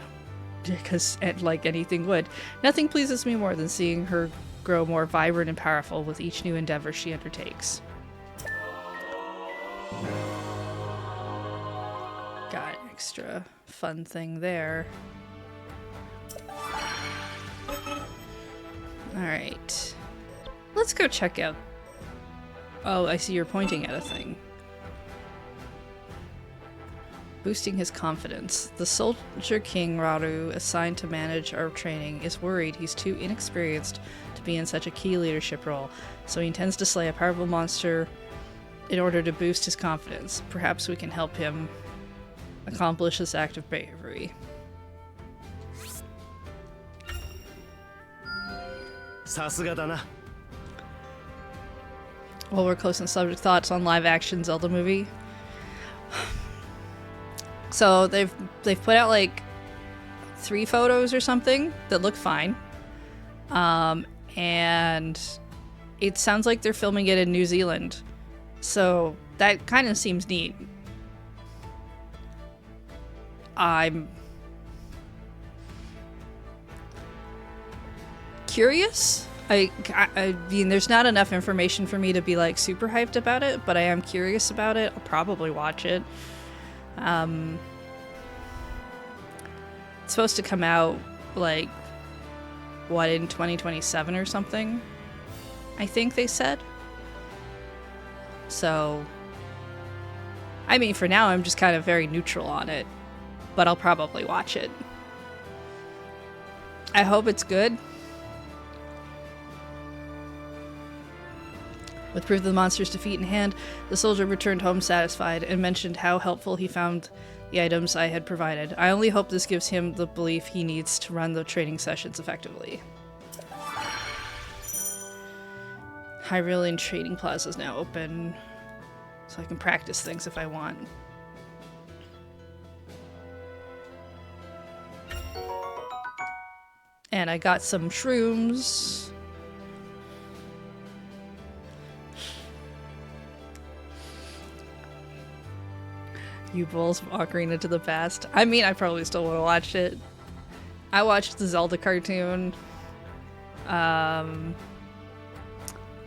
because like anything would, nothing pleases me more than seeing her grow more vibrant and powerful with each new endeavor she undertakes. Got an extra fun thing there. Alright. Let's go check out... Oh, I see you're pointing at a thing. Boosting his confidence. The Soldier King Rauru, assigned to manage our training, is worried he's too inexperienced to be in such a key leadership role, so he intends to slay a powerful monster in order to boost his confidence. Perhaps we can help him accomplish this act of bravery. While we're close on subject, thoughts on live action Zelda movie. So they've put out like 3 photos or something that look fine. And it sounds like they're filming it in New Zealand. So that kind of seems neat. I'm curious. I mean, there's not enough information for me to be like super hyped about it, but I am curious about it. I'll probably watch it. It's supposed to come out like what, in 2027 or something, I think they said. So I mean, for now I'm just kind of very neutral on it, but I'll probably watch it. I hope it's good. With proof of the monster's defeat in hand, the soldier returned home satisfied and mentioned how helpful he found the items I had provided. I only hope this gives him the belief he needs to run the training sessions effectively. Hyrule Trading Plaza is now open, so I can practice things if I want. And I got some shrooms. You Bulls from Ocarina to the Past. I mean, I probably still want to watch it. I watched the Zelda cartoon. I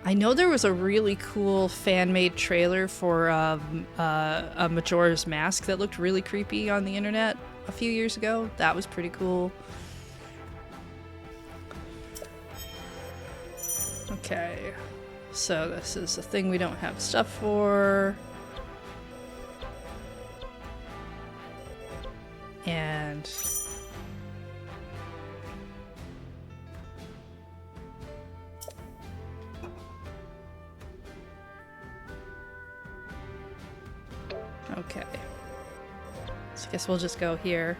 know there was a really cool fan-made trailer for a Majora's Mask that looked really creepy on the internet a few years ago. That was pretty cool. Okay, so this is a thing we don't have stuff for. And okay, so I guess we'll just go here.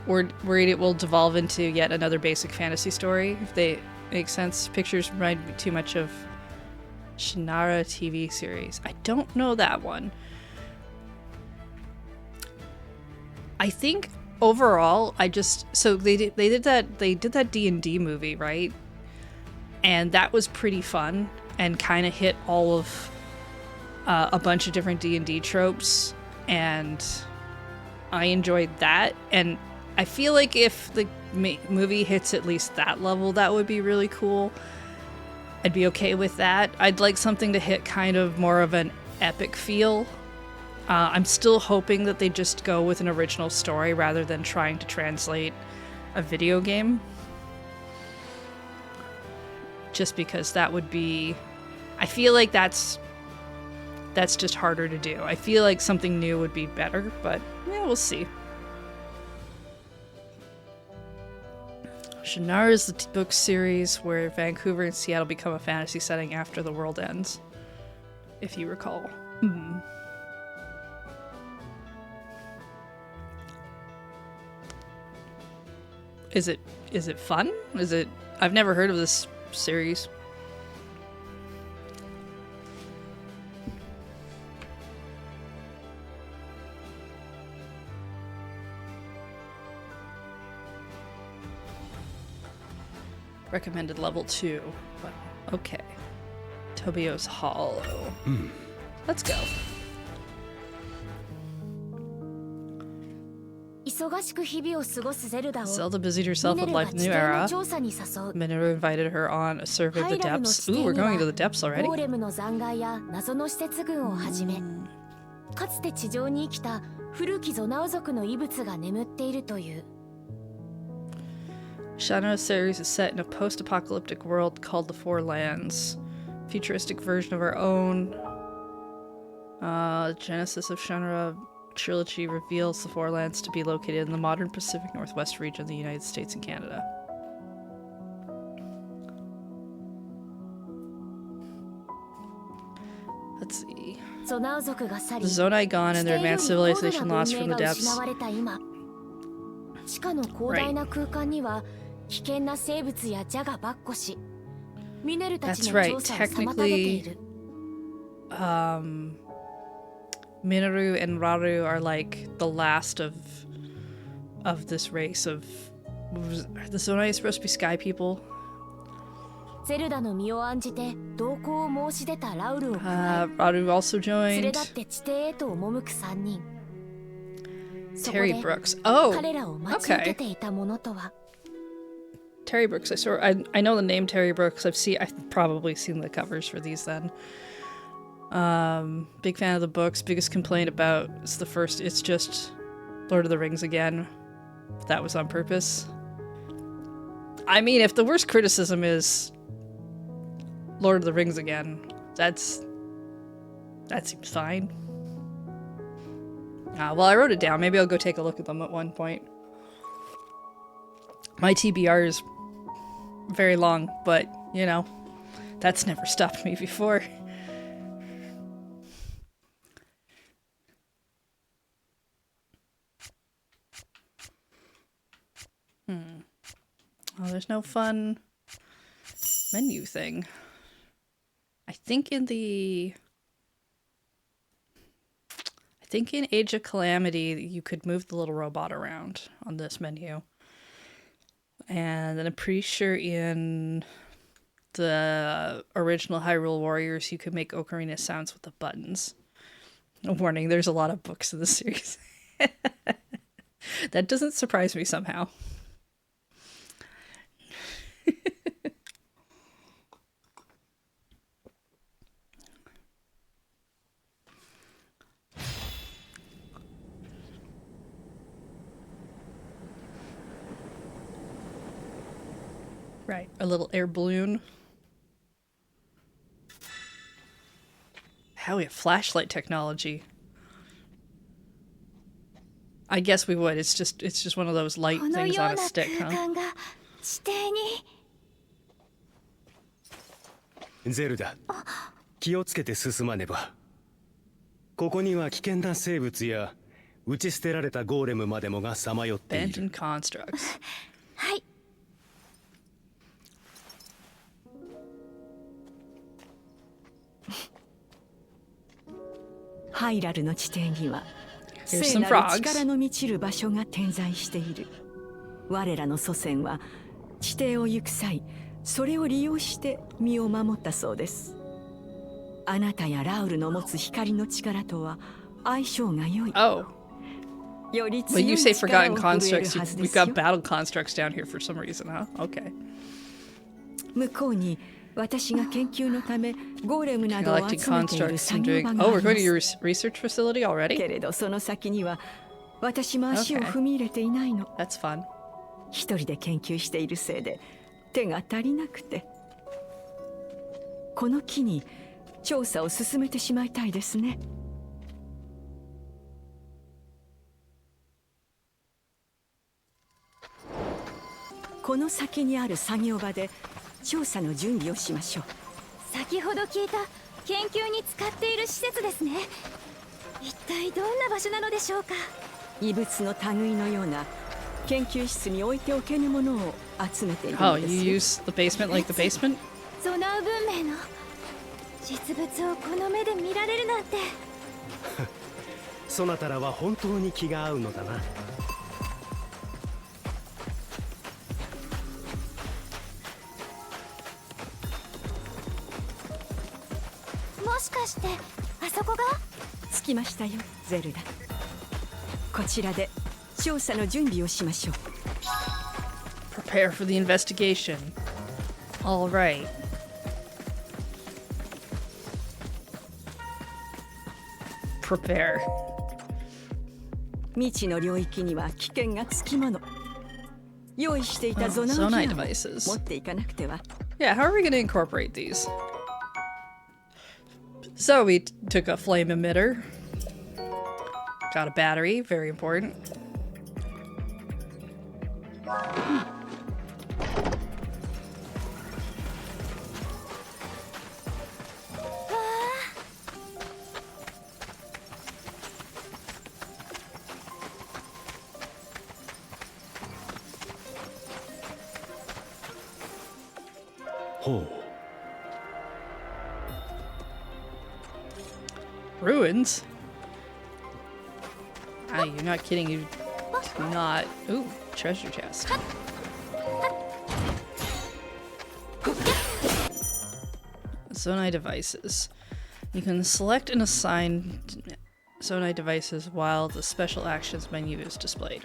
We're worried it will devolve into yet another basic fantasy story, if they make sense. Pictures remind me too much of Shannara TV series. I don't know that one. I think overall, so they did that D&D movie, right? And that was pretty fun and kind of hit all of a bunch of different D&D tropes, and I enjoyed that. And I feel like if the movie hits at least that level, that would be really cool. I'd be okay with that. I'd like something to hit kind of more of an epic feel. I'm still hoping that they just go with an original story rather than trying to translate a video game. Just because that would be... I feel like that's just harder to do. I feel like something new would be better, but yeah, we'll see. Shannara is the book series where Vancouver and Seattle become a fantasy setting after the world ends, if you recall. Is it fun? I've never heard of this series. Recommended level 2. Wow. Okay. Tobio's Hollow. Let's go. Zelda busied herself with life in the new era. Mineru invited her on a survey of the depths. Ooh, we're going into the depths already. Shannara series is set in a post-apocalyptic world called the Four Lands. Futuristic version of our own. Genesis of Shannara trilogy reveals the Four Lands to be located in the modern Pacific Northwest region of the United States and Canada. Let's see. The Zonai gone and their advanced civilization lost from the depths. Right. That's right. Technically, Minoru and Raru are like the last of this race of. Are the Zonai supposed to be sky people? ゼルダの身を案じて同行を申し出たラウルを加え Raru also 連れ joined. 立って地底へと赴く3人そこ Terry で Brooks. Oh, 彼らを待ち受けていたものとは Terry Brooks. I know the name Terry Brooks. I've probably seen the covers for these then. Big fan of the books. Biggest complaint about it's just Lord of the Rings again. That was on purpose. I mean, if the worst criticism is Lord of the Rings again, that seems fine. Well, I wrote it down. Maybe I'll go take a look at them at one point. My TBR is very long, but, you know, that's never stopped me before. Oh, there's no fun menu thing. I think in Age of Calamity, you could move the little robot around on this menu. And then I'm pretty sure in the original Hyrule Warriors, you could make ocarina sounds with the buttons. A warning, there's a lot of books in the series. That doesn't surprise me somehow. Right, a little air balloon. How we have flashlight technology. I guess we would. It's just one of those light この things よう on a な stick, 空 huh? 間が地底にゼルダ、気をつけて進まねば。ここには危険な生物や打ち捨てられたゴーレムまでもがさまよってい Bent る。 and constructs. はいハイラルの地底には Here's 聖 some なる frogs. 力の満ちる場所が点在している。我らの祖先は地底を行く際、それを利用して身を守ったそうです。あなたやラウルの持つ光の力とは相性が良い。 Oh. より When 強 you い say 力 forgotten を震える constructs, はずで we've すよ got。battle constructs down here for some reason, huh? Okay. 向こうに私が研究のためゴーレムなどを Collecting 集めている constructs 作 and 業 doing. 場が Oh, あ we're り going ま to your す。 research facility already? けれどその先には私も足を踏み入れていないの。 That's fun. 一人で研究しているせいで手が足りなくて、この機に調査を進めてしまいたいですね。この先にある作業場で調査の準備をしましょう。先ほど聞いた研究に使っている施設ですね。一体どんな場所なのでしょうか。異物の類のような研究室に置いておけぬものを集めている Oh, のです you よ。 use the basement like the basement? ゾナウ文明の実物をこの目で見られるなんて。そなたらは本当に気が合うのだな。もしかしてあそこが。着きましたよ、ゼルダ。こちらで調査の準備をしましょう。 Prepare for the investigation. All right. Prepare. 未知の領域には危険がつきもの。用意していたゾナー Zonai 機能を devices. 持っていかなくては。 Yeah, how are we going to incorporate these? So we took a flame emitter. Got a battery, very important. ruins? Ah, you're not kidding. You do not. Ooh, treasure chest. Zonai devices. You can select and assign Zonai devices while the special actions menu is displayed.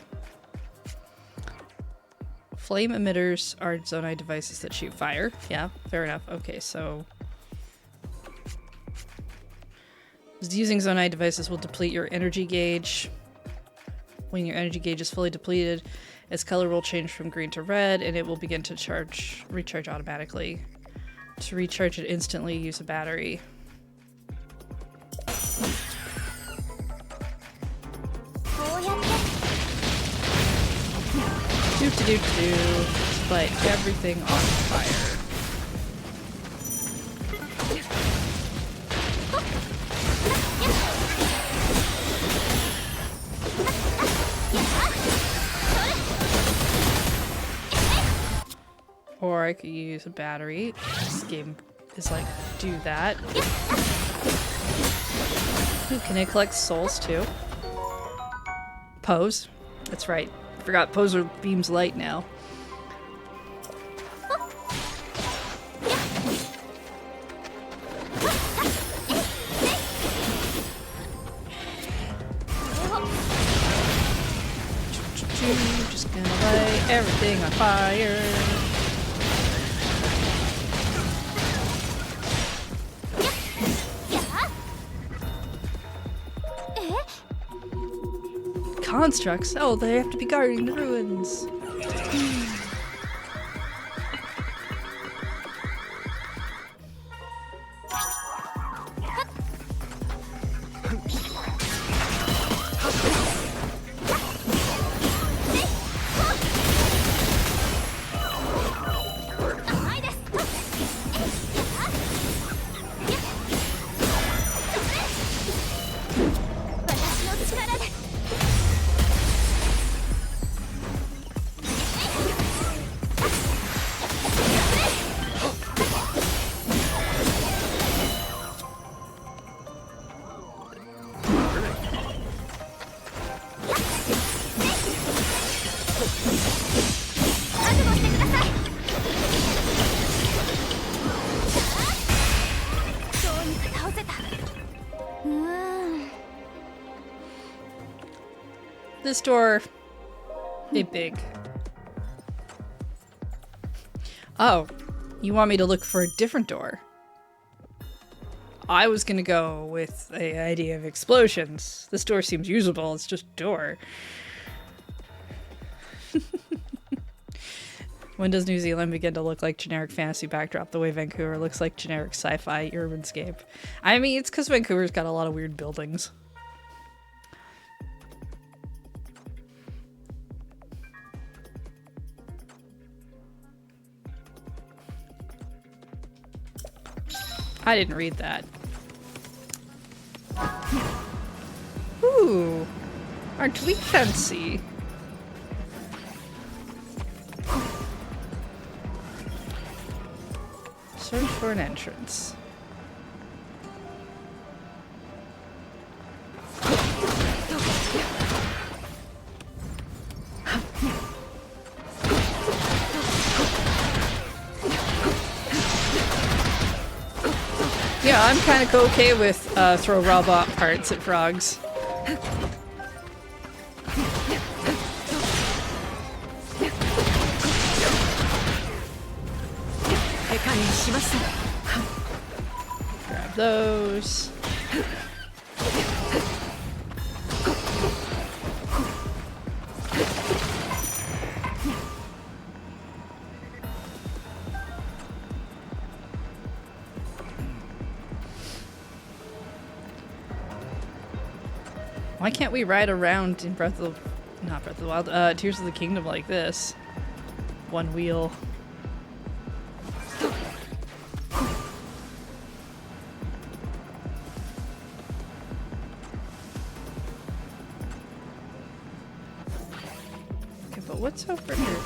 Flame emitters are Zonai devices that shoot fire. Yeah, fair enough. Okay, so using Zonai devices will deplete your energy gauge. When your energy gauge is fully depleted, its color will change from green to red, and it will begin to recharge automatically. To recharge it instantly, use a battery. Light everything on fire. Or I could use a battery. This game is like, do that. Ooh, can it collect souls too? Pose. That's right. I forgot Poser beams light now. Just gonna light everything on fire. Constructs? Oh, they have to be guarding the ruins. This door is big. Oh, you want me to look for a different door? I was gonna go with the idea of explosions. This door seems usable, it's just a door. When does New Zealand begin to look like generic fantasy backdrop the way Vancouver looks like generic sci-fi urbanscape? I mean, it's because Vancouver's got a lot of weird buildings. I didn't read that. Ooh, aren't we fancy? Search for an entrance. Yeah, I'm kind of okay with throw robot parts at frogs. Grab those. Why can't we ride around in Breath of the... not Breath of the Wild, Tears of the Kingdom like this? One wheel. Okay, but what's over here?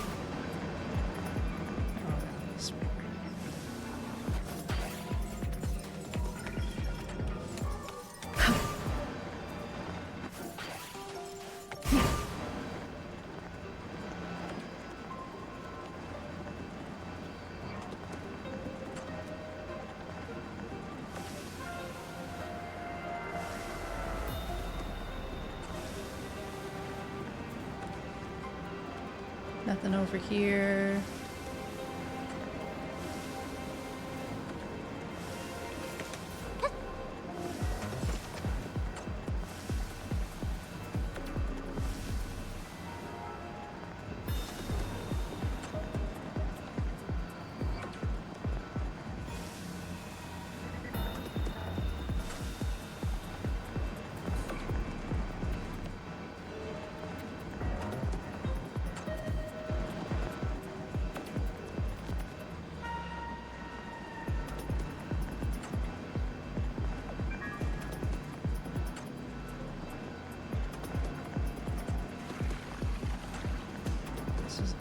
Nothing over here.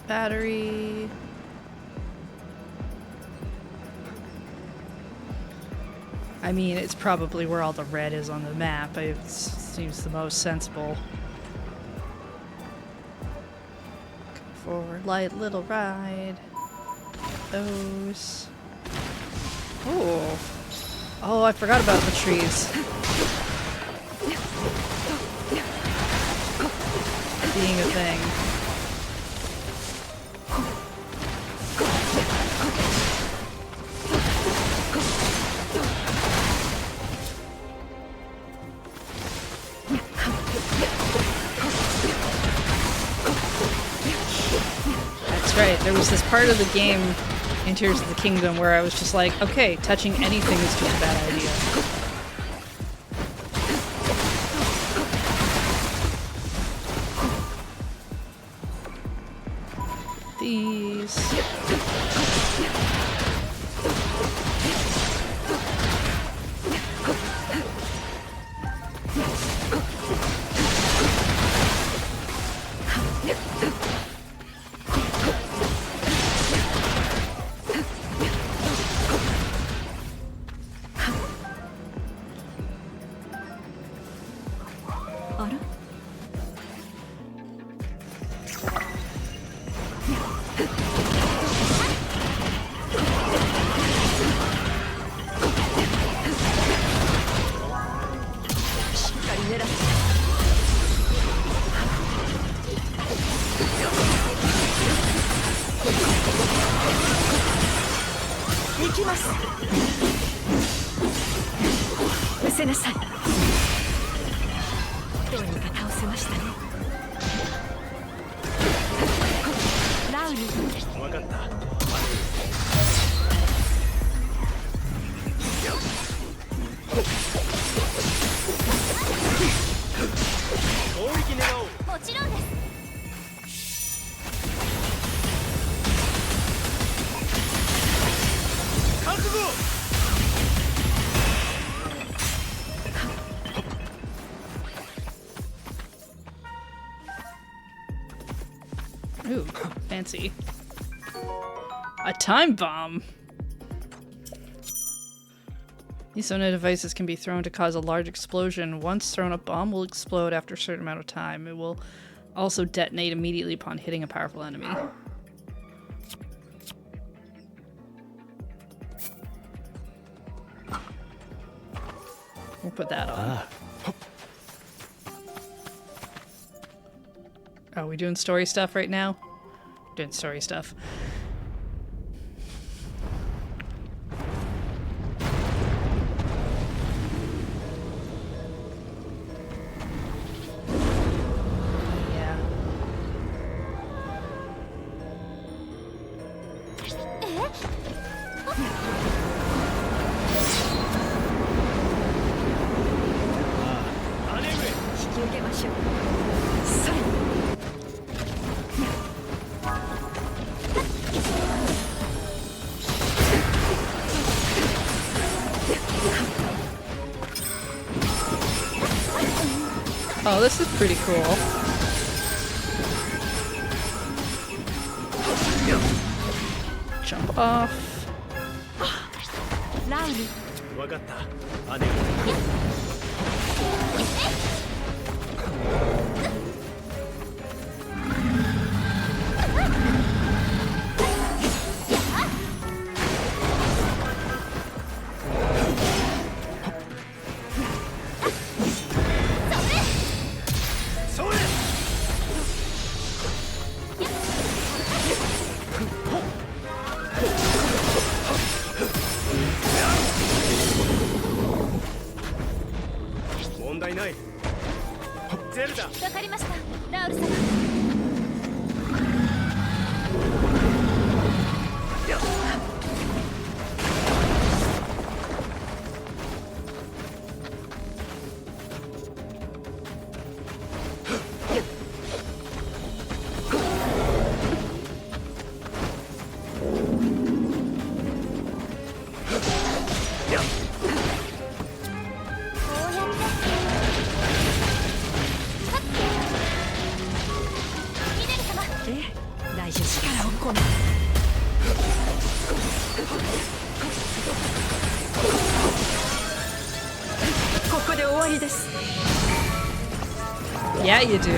Battery. I mean, it's probably where all the red is on the map. It seems the most sensible. Forward light, little ride. Those. Oh. Oh, I forgot about the trees. Being a thing. Right, there was this part of the game in Tears of the Kingdom where I was just like, okay, touching anything is just a bad idea. These. Ooh, fancy. A time bomb! These Sona devices can be thrown to cause a large explosion. Once thrown, a bomb will explode after a certain amount of time. It will also detonate immediately upon hitting a powerful enemy. We'll put that on. Are we doing story stuff right now? Doing story stuff. Yeah. Oh, this is pretty cool. Jump off. 大丈夫。力を込め。ここで終わりです。 Yeah, you do.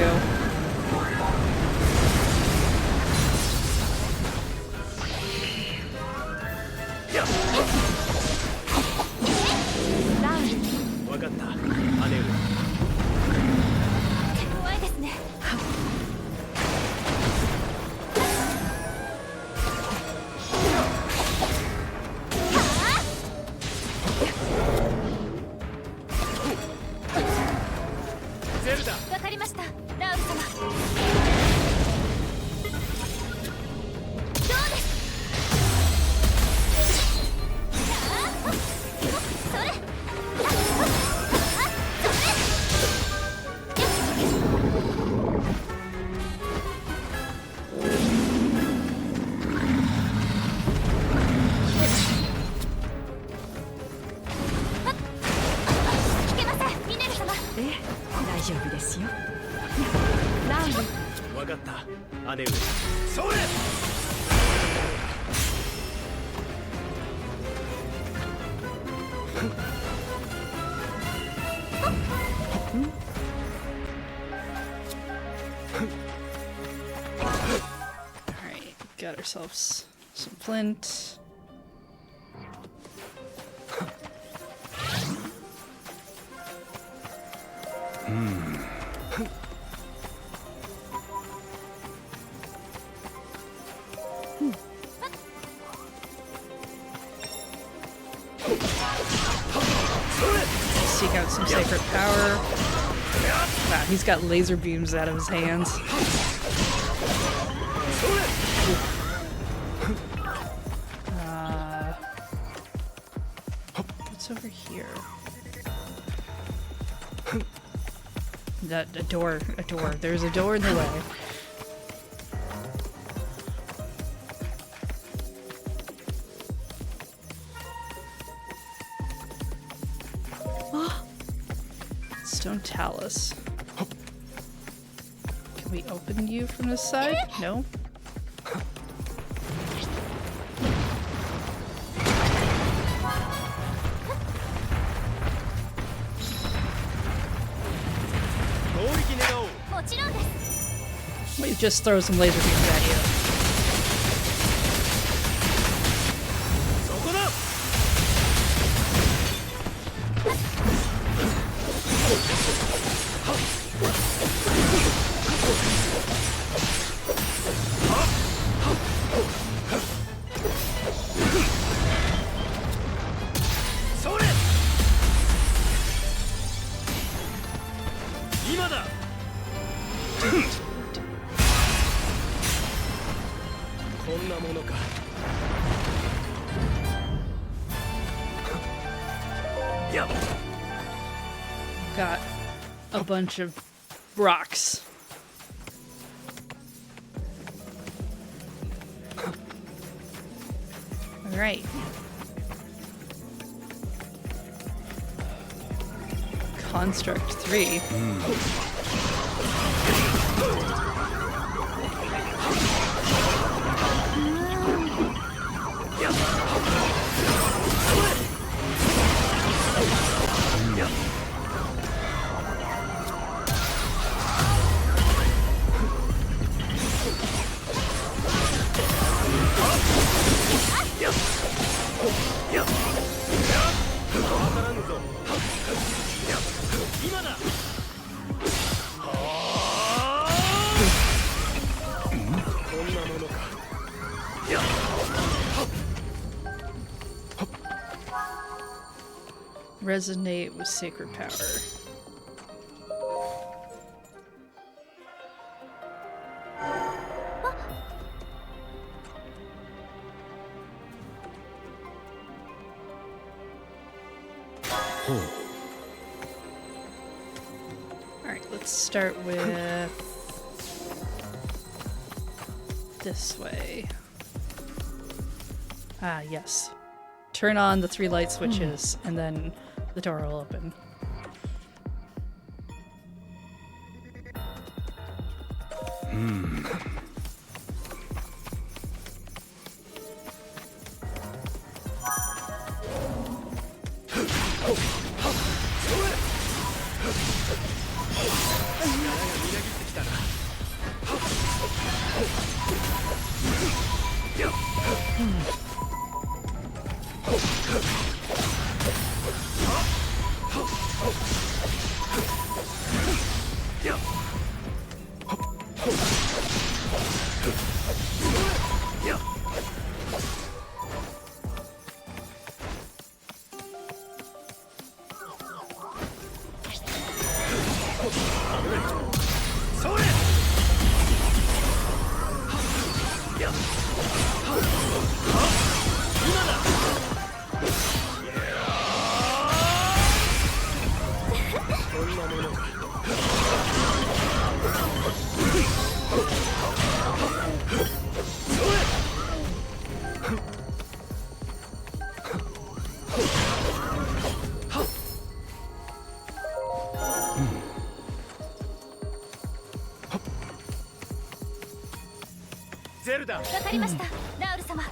Alright, got ourselves some flint. Seek out some sacred power. Wow, he's got laser beams out of his hands. What's over here? A door. There's a door in the way. Stone talus. Can we open you from this side? No? We just throw some laser beams at you. Got a bunch of rocks. All right. Construct 3. Resonate with sacred power. Alright, let's start with this way. Ah, yes. Turn on the 3 light switches, and then the door will open. ゼルダ。わかりました、ラウル様。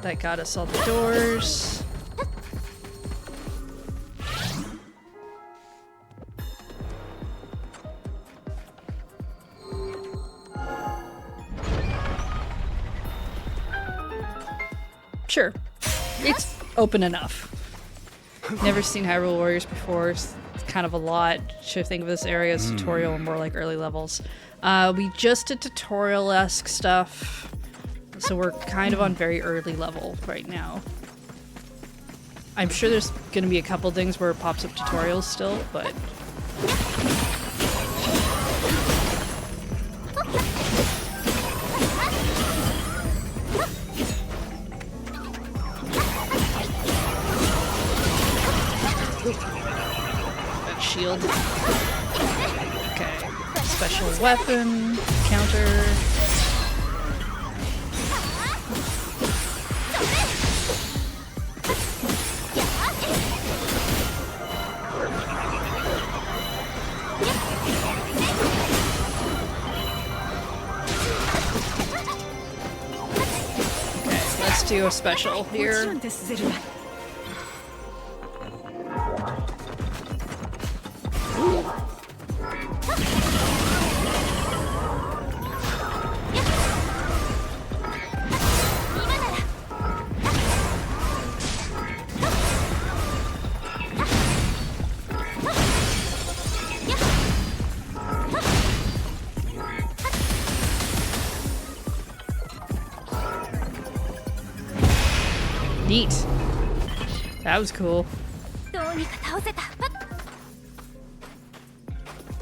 That got us all the doors. Sure. It's open enough. Never seen Hyrule Warriors before. It's kind of a lot. Should think of this area as tutorial and more like early levels. We just did tutorial-esque stuff. So we're kind of on very early level right now. I'm sure there's going to be a couple things where it pops up tutorials still, but... That shield. Okay. Special weapon. Counter. Do a special here. Neat. That was cool.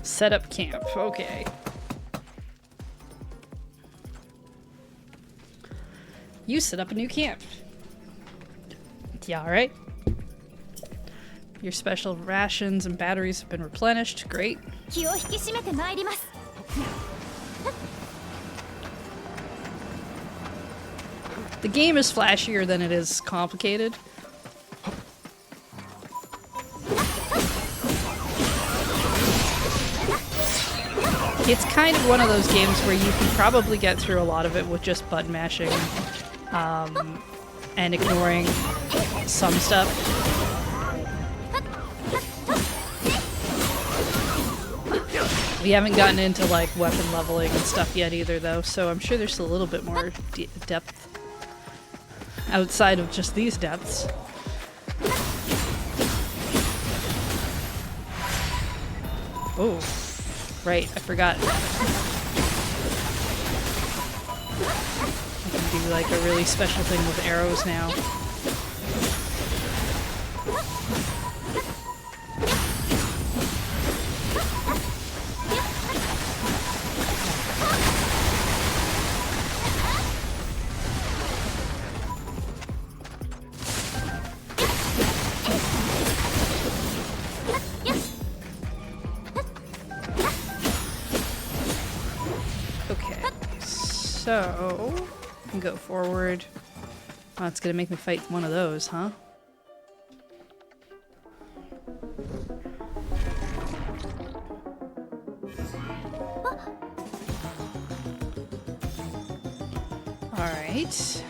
Set up camp. Okay. You set up a new camp. Yeah, alright. Your special rations and batteries have been replenished. Great. The game is flashier than it is complicated. It's kind of one of those games where you can probably get through a lot of it with just button mashing and ignoring some stuff. We haven't gotten into like weapon leveling and stuff yet either though, so I'm sure there's a little bit more depth outside of just these depths. Oh, right, I forgot. I can do like a really special thing with arrows now. So, go forward. Oh, it's gonna make me fight one of those, huh? Alright.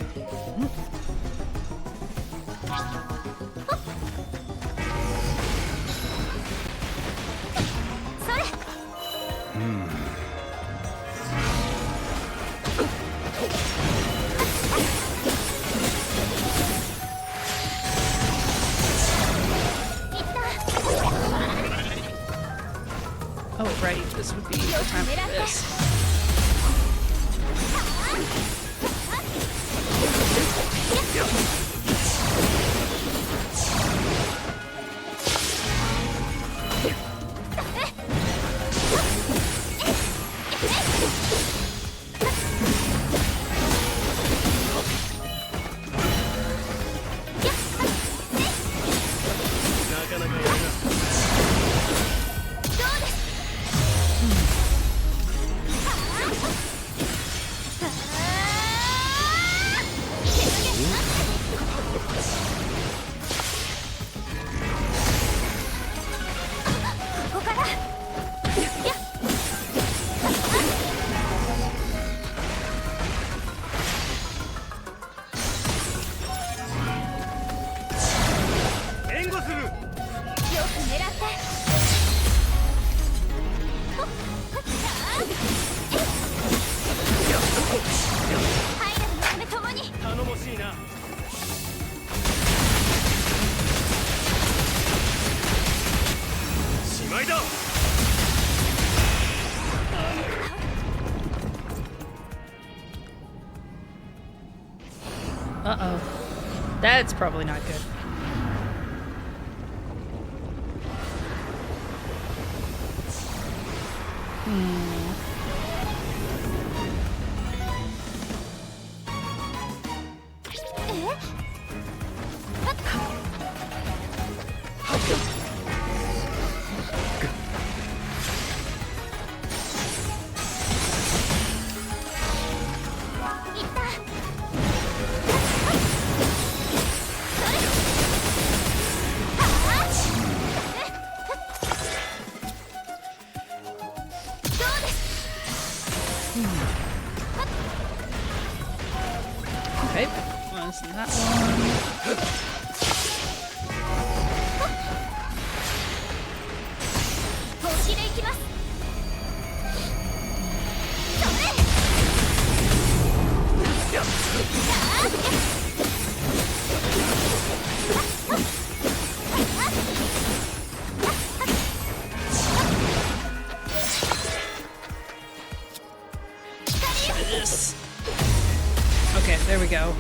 Oh, right. This would be the time for this. Uh-oh. That's probably not good. Okay, was that one? This. Okay, there we go.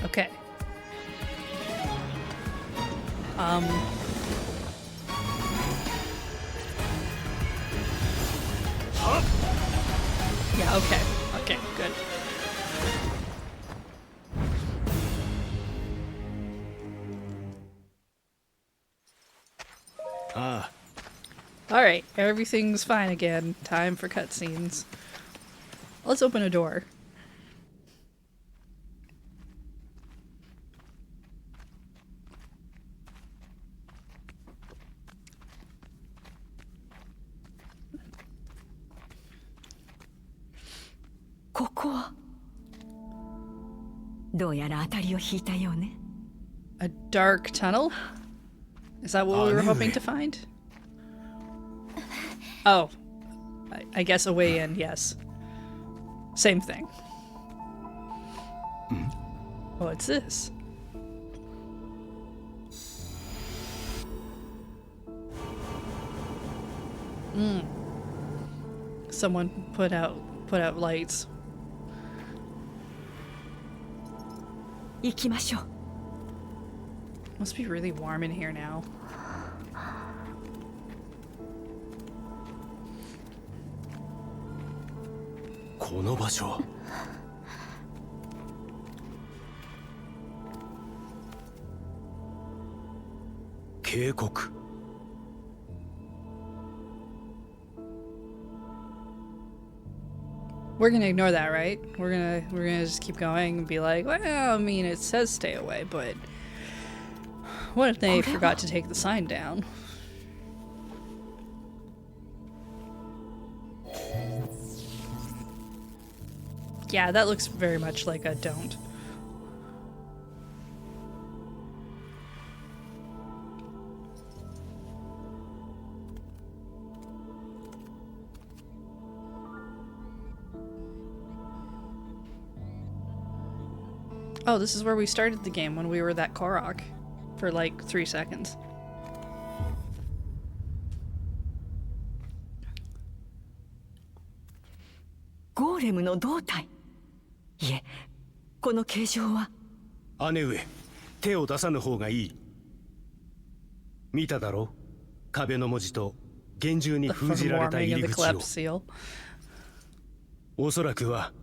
Okay. Yeah, okay. Okay, good. Alright, everything's fine again. Time for cutscenes. Let's open a door. A dark tunnel? Is that what we were hoping to find? Oh. I guess a way in, yes. Same thing. What's this? Someone put out lights. 行きましょう。 Must be really warm in here now. We're gonna ignore that, right? We're gonna just keep going and be like, well, I mean, it says stay away, but what if they forgot to take the sign down? Yeah, that looks very much like a don't. Oh, this is where we started the game when we were that Korok for like 3 seconds. Golem の胴体。いえ、この形状は。姉上、手を出さぬ方がいい。見ただろ？壁の文字と厳重に封じられた入り口を。おそらくは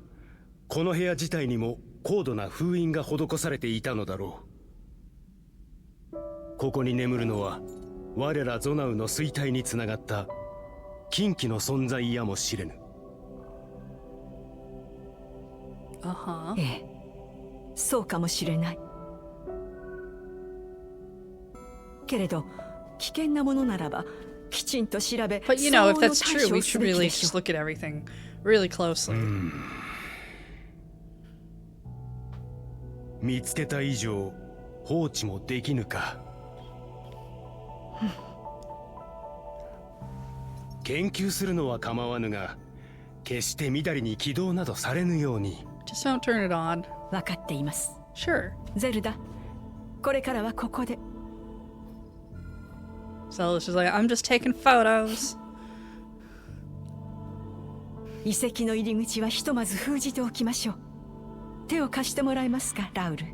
この部屋自体にも高度な封印が施されていたのだろう。ここに眠るのは我らゾナウの衰退につながった禁忌の存在やもしれぬ。ええ、そうかもしれない。けれど危険なものならばきちんと調べ、But you know, if that's true, we should really just look at everything really closely. 見つけた以上放置もできぬか。研究するのは構わぬが、決してみだりに起動などされぬように。Just don't turn it on. わかっています。Sure. ゼルダ、これからはここで。So she's like, I'm just taking photos. 遺跡の入り口はひとまず封じておきましょう。手を貸してもらえますか、ラウル。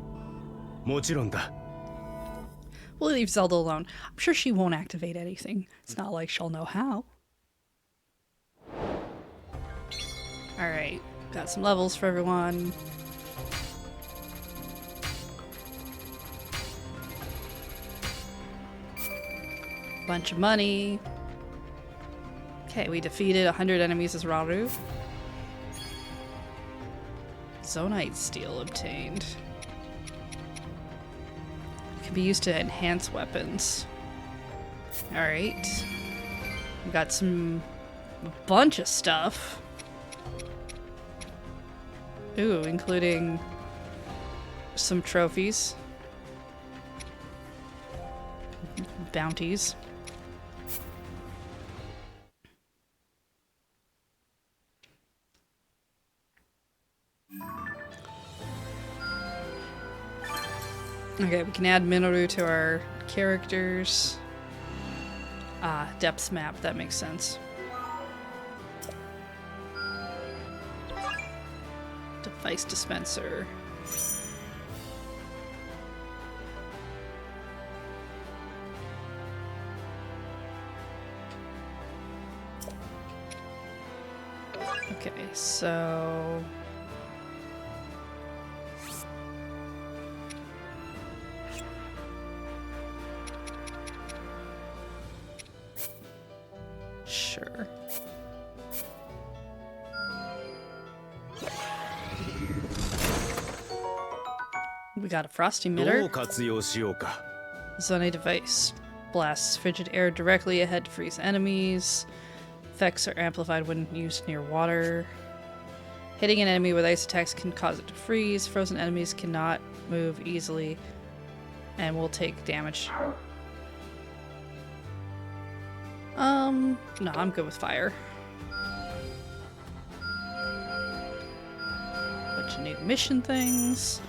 もちろんだ。We'll leave Zelda alone. I'm sure she won't activate anything. It's not like she'll know how. Alright, got some levels for everyone. Bunch of money. Okay, we defeated 100 enemies as Rauru. Zonite steel obtained. Can be used to enhance weapons. Alright. We got a bunch of stuff. Ooh, including some trophies. Bounties. Okay, we can add Minoru to our characters. Ah, depth map, that makes sense. Device dispenser. Okay, so... Sure. We got a frost emitter. Zonai device. Blasts frigid air directly ahead to freeze enemies. Effects are amplified when used near water. Hitting an enemy with ice attacks can cause it to freeze. Frozen enemies cannot move easily and will take damage. No, I'm good with fire. Bunch of new mission things.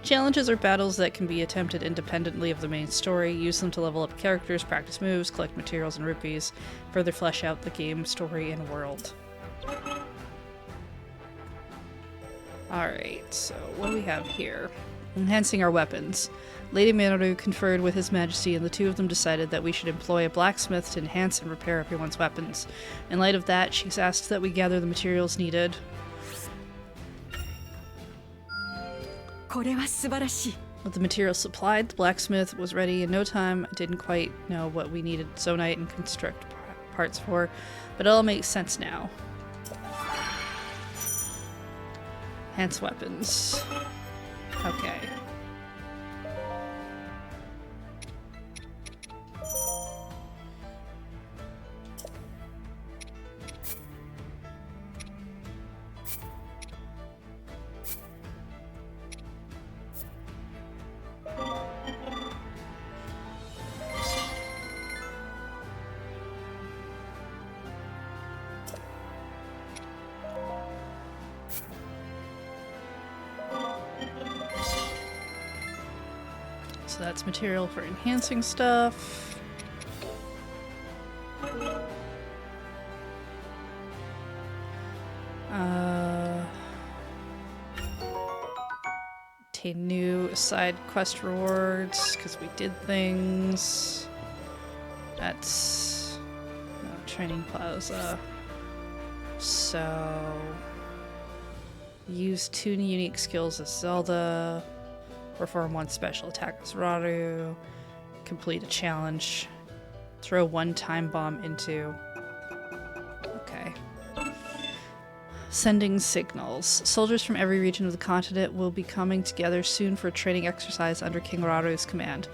Challenges are battles that can be attempted independently of the main story. Use them to level up characters, practice moves, collect materials and rupees, further flesh out the game story and world. Alright, so what do we have here? Enhancing our weapons. Lady Minoru conferred with His Majesty, and the two of them decided that we should employ a blacksmith to enhance and repair everyone's weapons. In light of that, she's asked that we gather the materials needed. With the materials supplied, the blacksmith was ready in no time. I didn't quite know what we needed zonite and construct parts for, but it all makes sense now. Enhance weapons. Okay. So that's material for enhancing stuff. Obtain new side quest rewards because we did things. That's no, training plaza. So use 2 unique skills as Zelda. Perform 1 special attack as Raru. Complete a challenge. Throw 1 time bomb into. Okay. Sending signals. Soldiers from every region of the continent will be coming together soon for a training exercise under King Raru's command.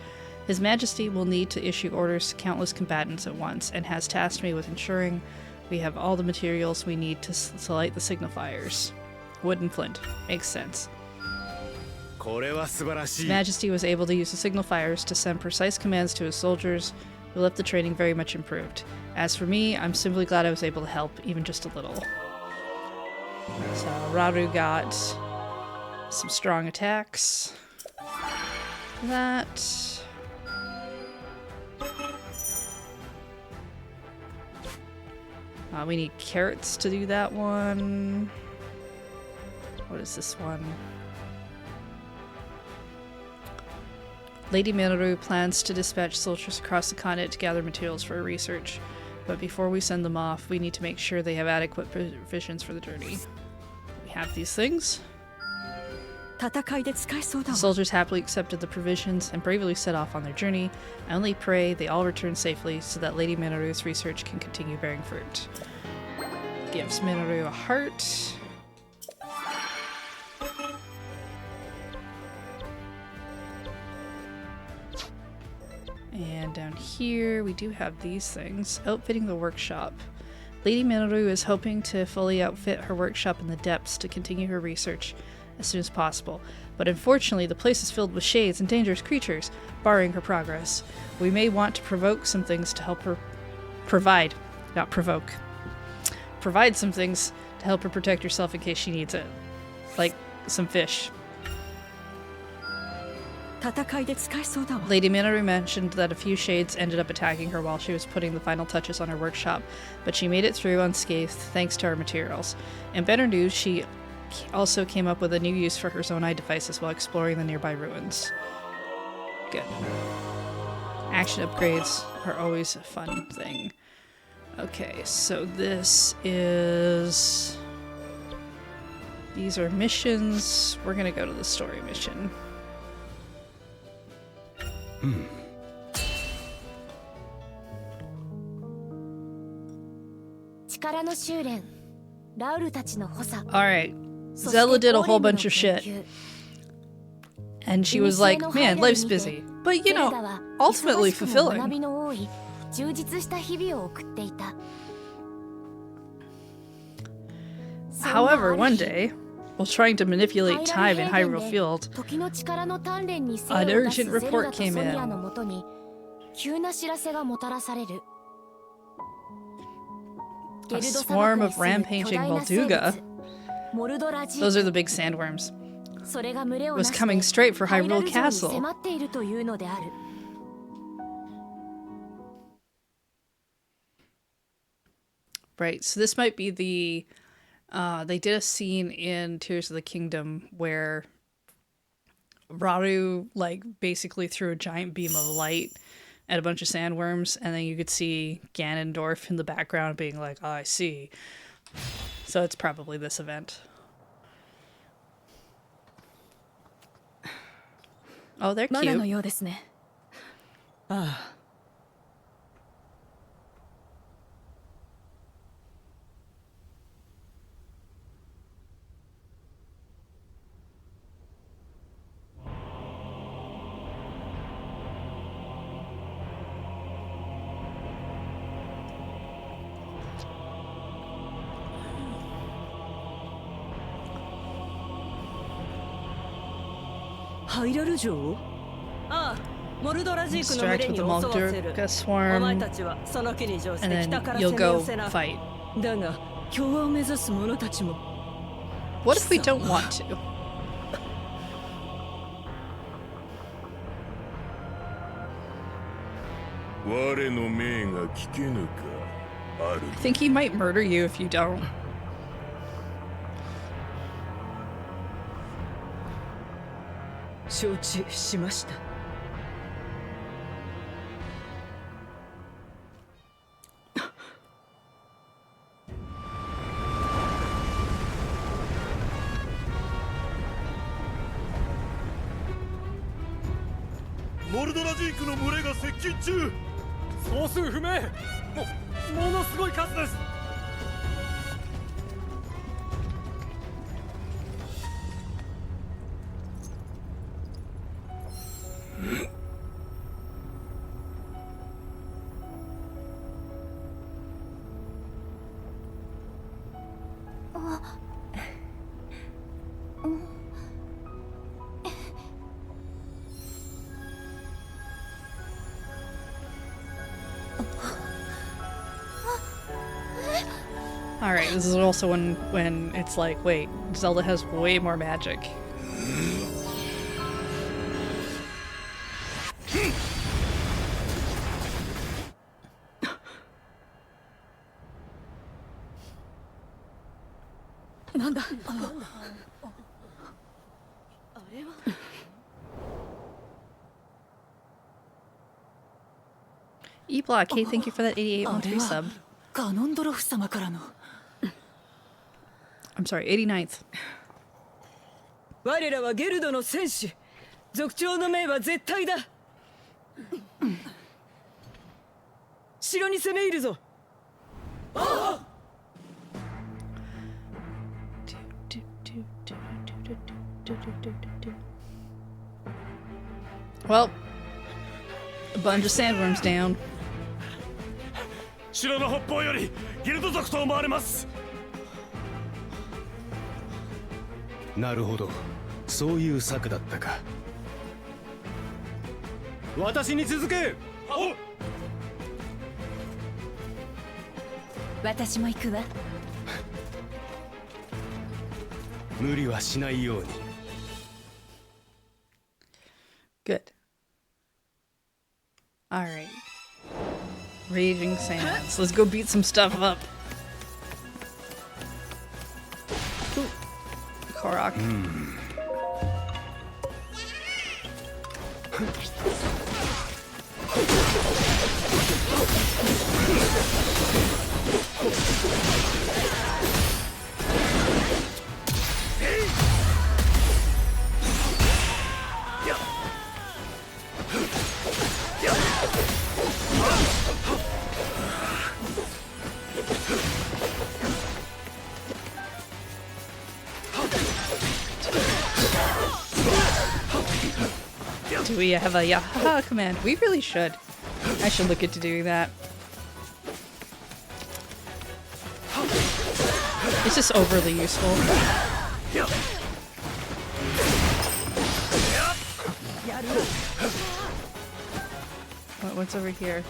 His Majesty will need to issue orders to countless combatants at once and has tasked me with ensuring we have all the materials we need to light the signifiers. Wood and flint. Makes sense. His Majesty was able to use the signifiers to send precise commands to his soldiers, who left the training very much improved. As for me, I'm simply glad I was able to help, even just a little. So Raru got some strong attacks. That. We need carrots to do that one. What is this one? Lady Minoru plans to dispatch soldiers across the continent to gather materials for her research. But before we send them off, we need to make sure they have adequate provisions for the journey. We have these things. The soldiers happily accepted the provisions and bravely set off on their journey. I only pray they all return safely so that Lady Minoru's research can continue bearing fruit. Gives Minoru a heart. And down here, we do have these things. Outfitting the workshop. Lady Minoru is hoping to fully outfit her workshop in the depths to continue her research as soon as possible. But unfortunately, the place is filled with shades and dangerous creatures, barring her progress. We may want to provoke some things to help her provide, not provoke. Provide some things to help her protect herself in case she needs it. Like some fish. Lady Minoru mentioned that a few shades ended up attacking her while she was putting the final touches on her workshop, but she made it through unscathed thanks to our materials. In better news, she also came up with a new use for her Zonai devices while exploring the nearby ruins. Good. Action upgrades are always a fun thing. Okay, so this is... These are missions. We're gonna go to the story mission. Alright, Zelda did a whole bunch of shit. And she was like, man, life's busy. But, you know, ultimately fulfilling. However, one day, while trying to manipulate time in Hyrule Field, an urgent report came in. A swarm of rampaging Molduga, those are the big sandworms, was coming straight for Hyrule Castle. Right, so this might be the... they did a scene in Tears of the Kingdom where Rauru, like, basically threw a giant beam of light at a bunch of sandworms, and then you could see Ganondorf in the background being like, oh, I see. So it's probably this event. Oh, they're cute. Distract with the Molduga swarm, and then you'll go fight. What if we don't want to? I think he might murder you if you don't. Alright, this is also when it's like, wait, Zelda has way more magic. E-Block, hey, thank you for that 88 monthly sub. I'm sorry, 89th. 我らはゲルドの戦士、族長の命は絶対だ。城に攻め入るぞ。Well, a bunch of sandworms down. 城の北方よりギルド族と思われます。なるほど、そういう策だったか。私に続け。私も行くわ。無理はしないように。Good. All right. Raging Sands. Let's go beat some stuff up. Ooh. Korok. Do we have a Yahaha command? We really should. I should look into doing that. It's just overly useful. What's over here?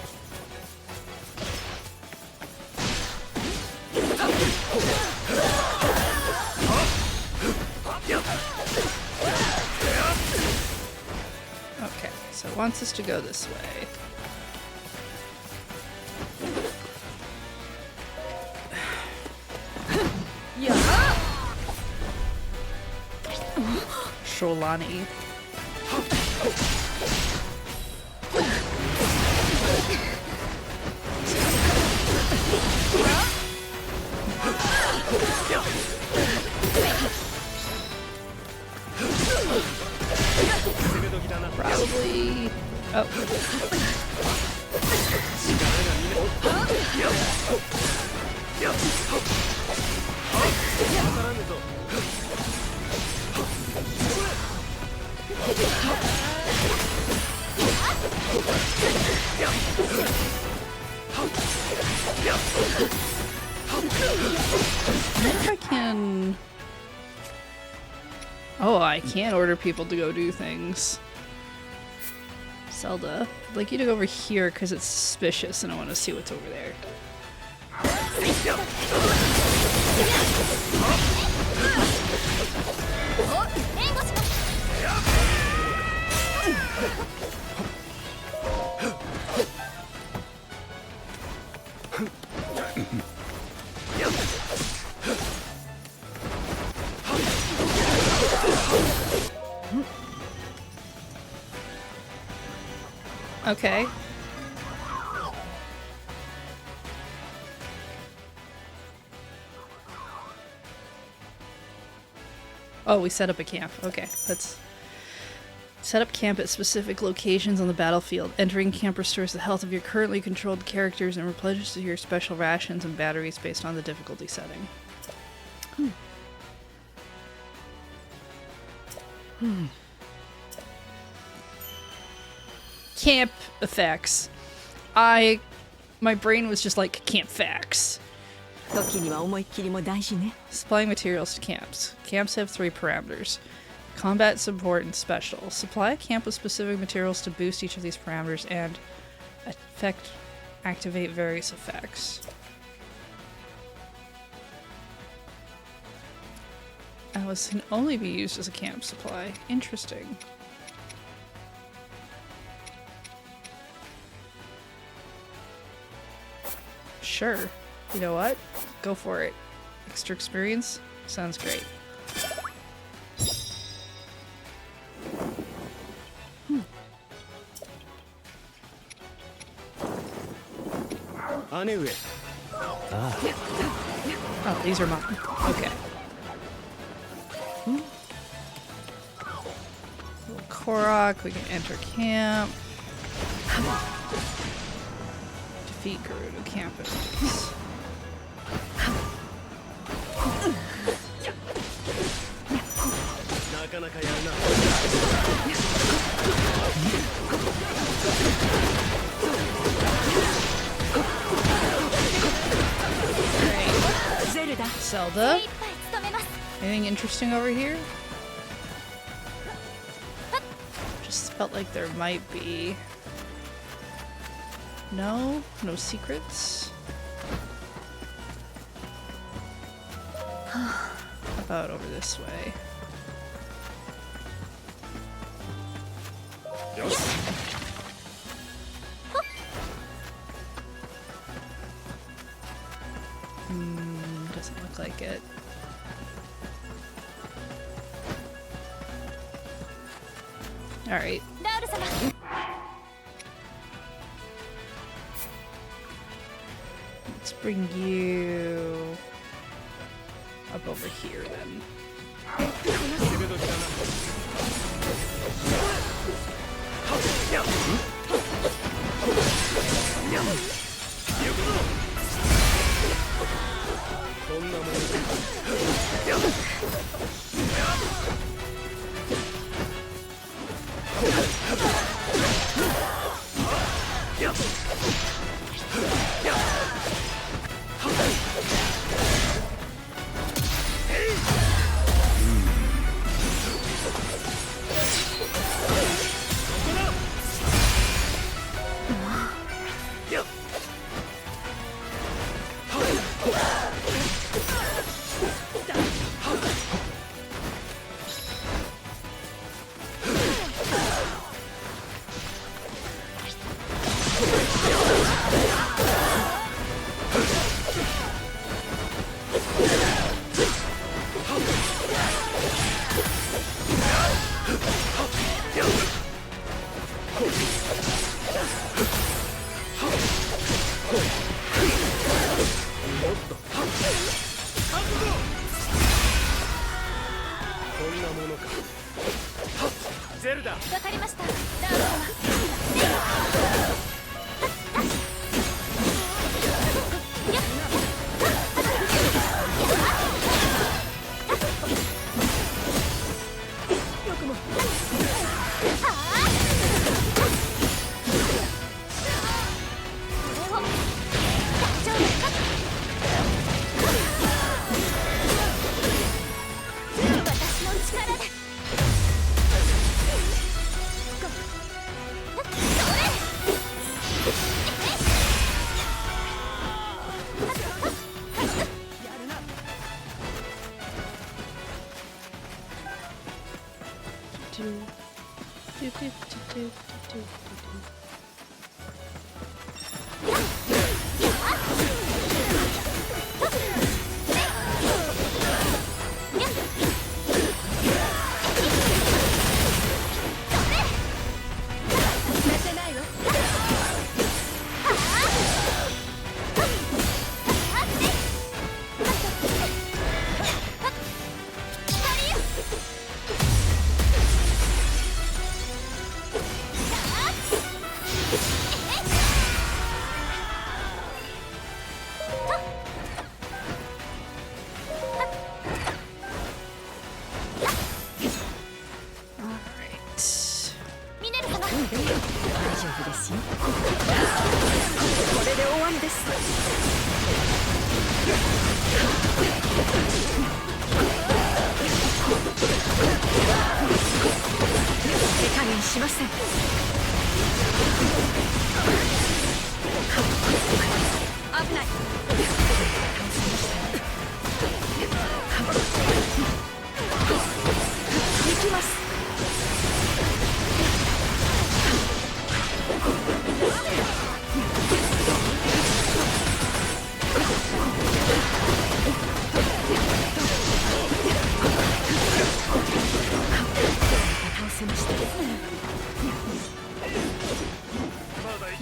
Okay, so it wants us to go this way. Sholani. Probably. Oh. I wonder if I can... Oh, I can order people to go do things. Zelda, I'd like you to go over here because it's suspicious and I want to see what's over there. Okay. Oh, we set up a camp. Okay, let's set up camp at specific locations on the battlefield. Entering camp restores the health of your currently controlled characters and replenishes your special rations and batteries based on the difficulty setting. Camp effects. My brain was just like, camp facts. Supplying materials to camps. Camps have 3 parameters: combat, support, and special. Supply a camp with specific materials to boost each of these parameters and activate various effects. Alice can only be used as a camp supply. Interesting. Sure. You know what? Go for it. Extra experience? Sounds great. Oh, these are mine. Okay. Little Korok, we can enter camp. Defeat Gerudo camp enemies. Zelda? Anything interesting over here? Just felt like there might be. No? No secrets? How about over this way? Doesn't look like it. Alright. Let's bring you up over here then. ゼルダ。わかりました。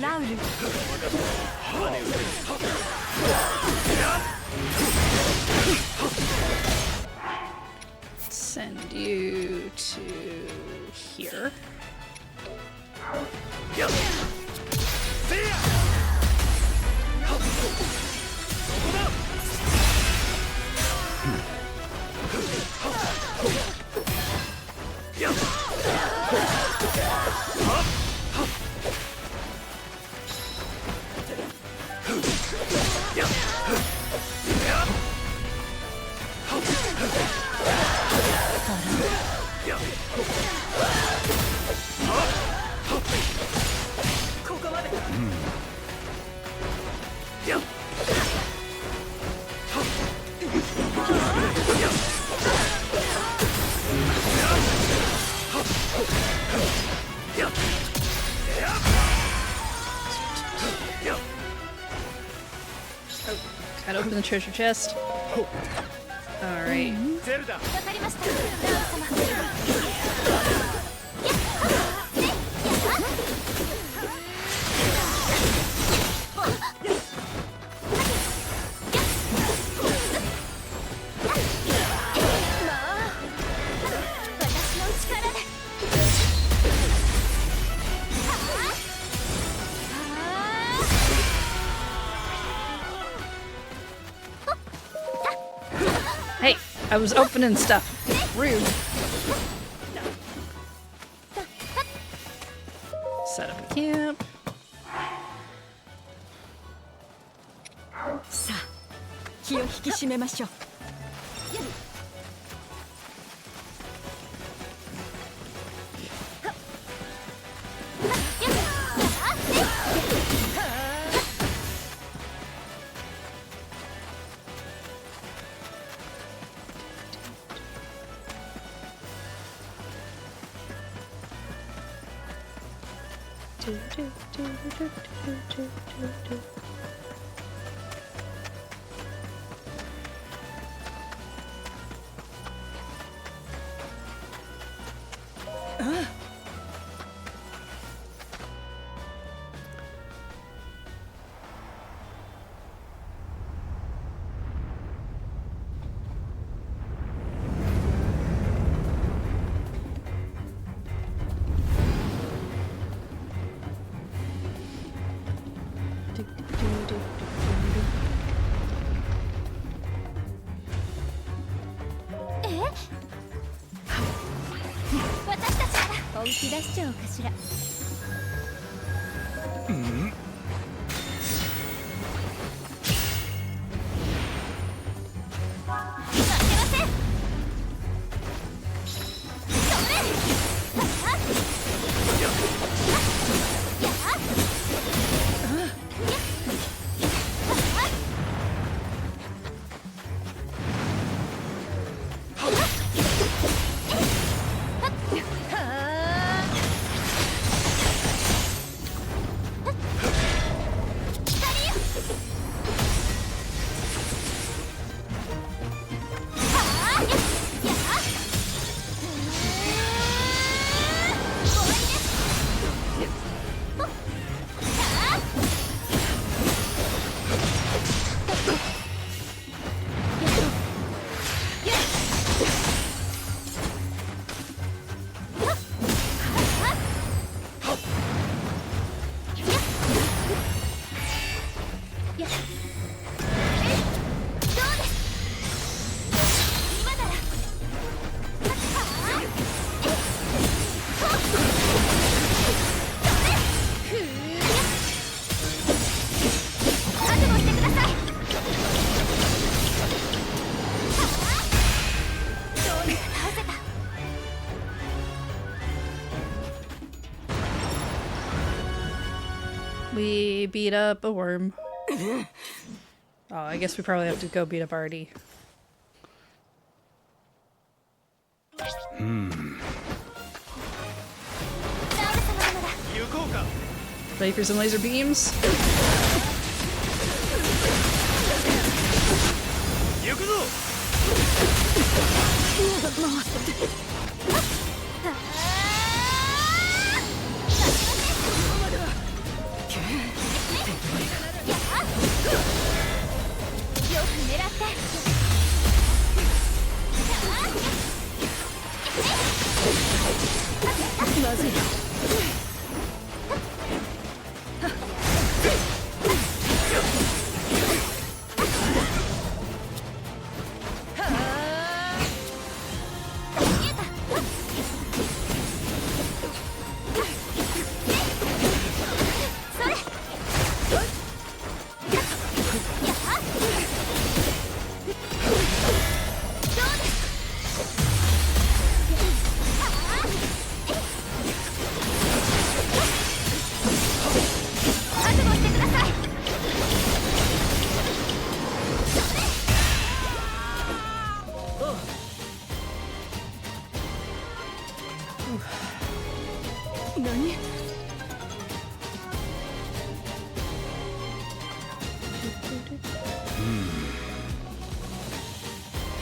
ラウ様。Send you to here. Gotta open the treasure chest. Alright. Hey, I was opening stuff. Rude. Set up a camp. さあ、気を引き締めましょう。本気出しちゃおうかしら。We beat up a worm. Oh, I guess we probably have to go beat up Artie. Ready for some laser beams?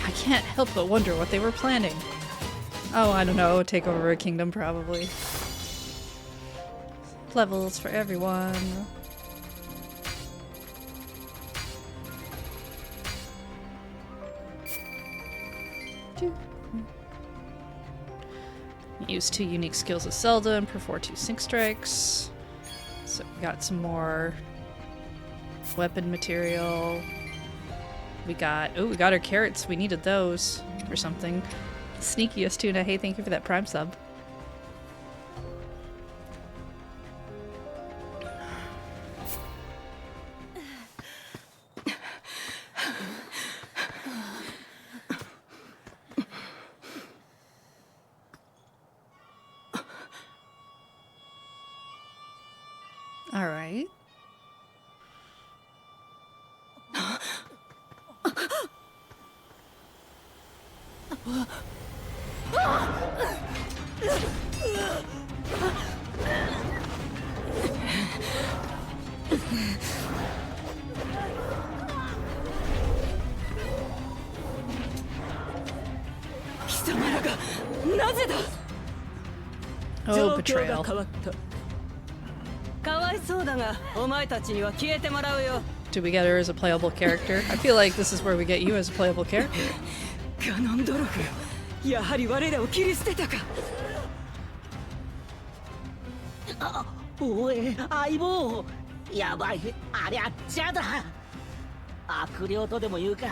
I can't help but wonder what they were planning. Oh, I don't know, take over a kingdom probably. Levels for everyone. Use 2 unique skills of Zelda and perform 2 sync strikes. So we got some more weapon material. We got our carrots. We needed those for something. Sneakiest tuna. Hey, thank you for that Prime sub. All right. Oh, betrayal. Do we get her as a playable character? I feel like this is where we get you as a playable character. やはり我らを切り捨てたか。おい、相棒。やばい、ありゃっちゃだ。悪霊とでも言うか。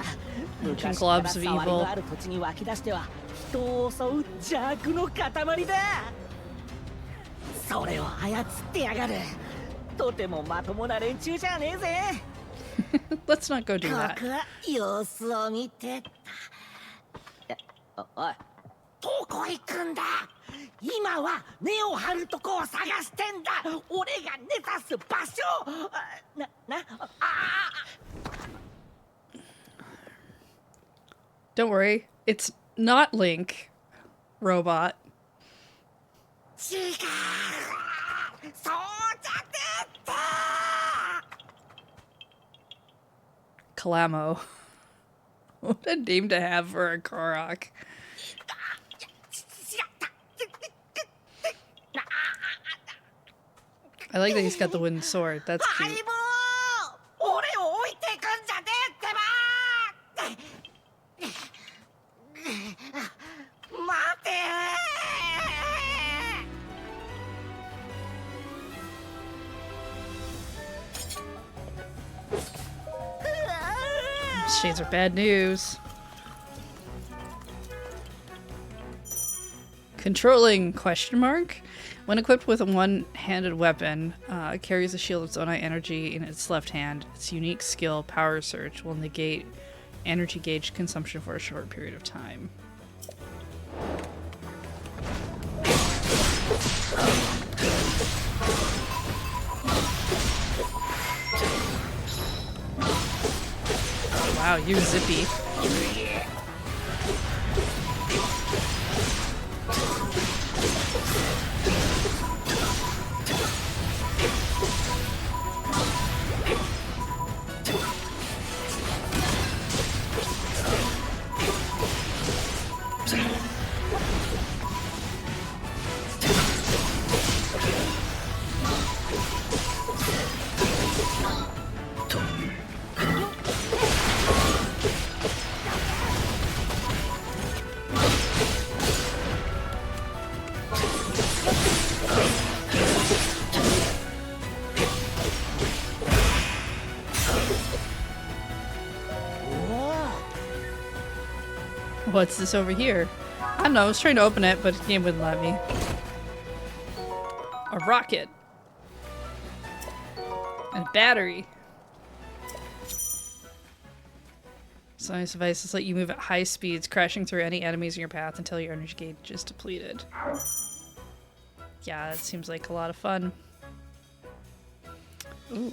昔から触りのある土地に湧き出しては人を襲う邪悪の塊だ。それを操ってやがる。とてもまともな連中じゃねえぜ。Let's not go do こ that. こは様子を見てた。おい、どこ行くんだ。今は根を張るとこを探してんだ。俺が根ざす場所。Don't worry, it's not Link, robot. 違う。そうじゃねえって。Kalamo. What a name to have for a Korok. I like that he's got the wooden sword. That's cute. 俺を置いてくんじゃねえってば。待て。Shades are bad news. Controlling ? When equipped with a one-handed weapon, it carries a shield of Zonai energy in its left hand. Its unique skill, Power Surge, will negate energy gauge consumption for a short period of time. Wow, you're zippy. What's this over here? I don't know, I was trying to open it, but the game wouldn't let me. A rocket. And a battery. Science devices let you move at high speeds, crashing through any enemies in your path until your energy gauge is depleted. Yeah, that seems like a lot of fun. Ooh.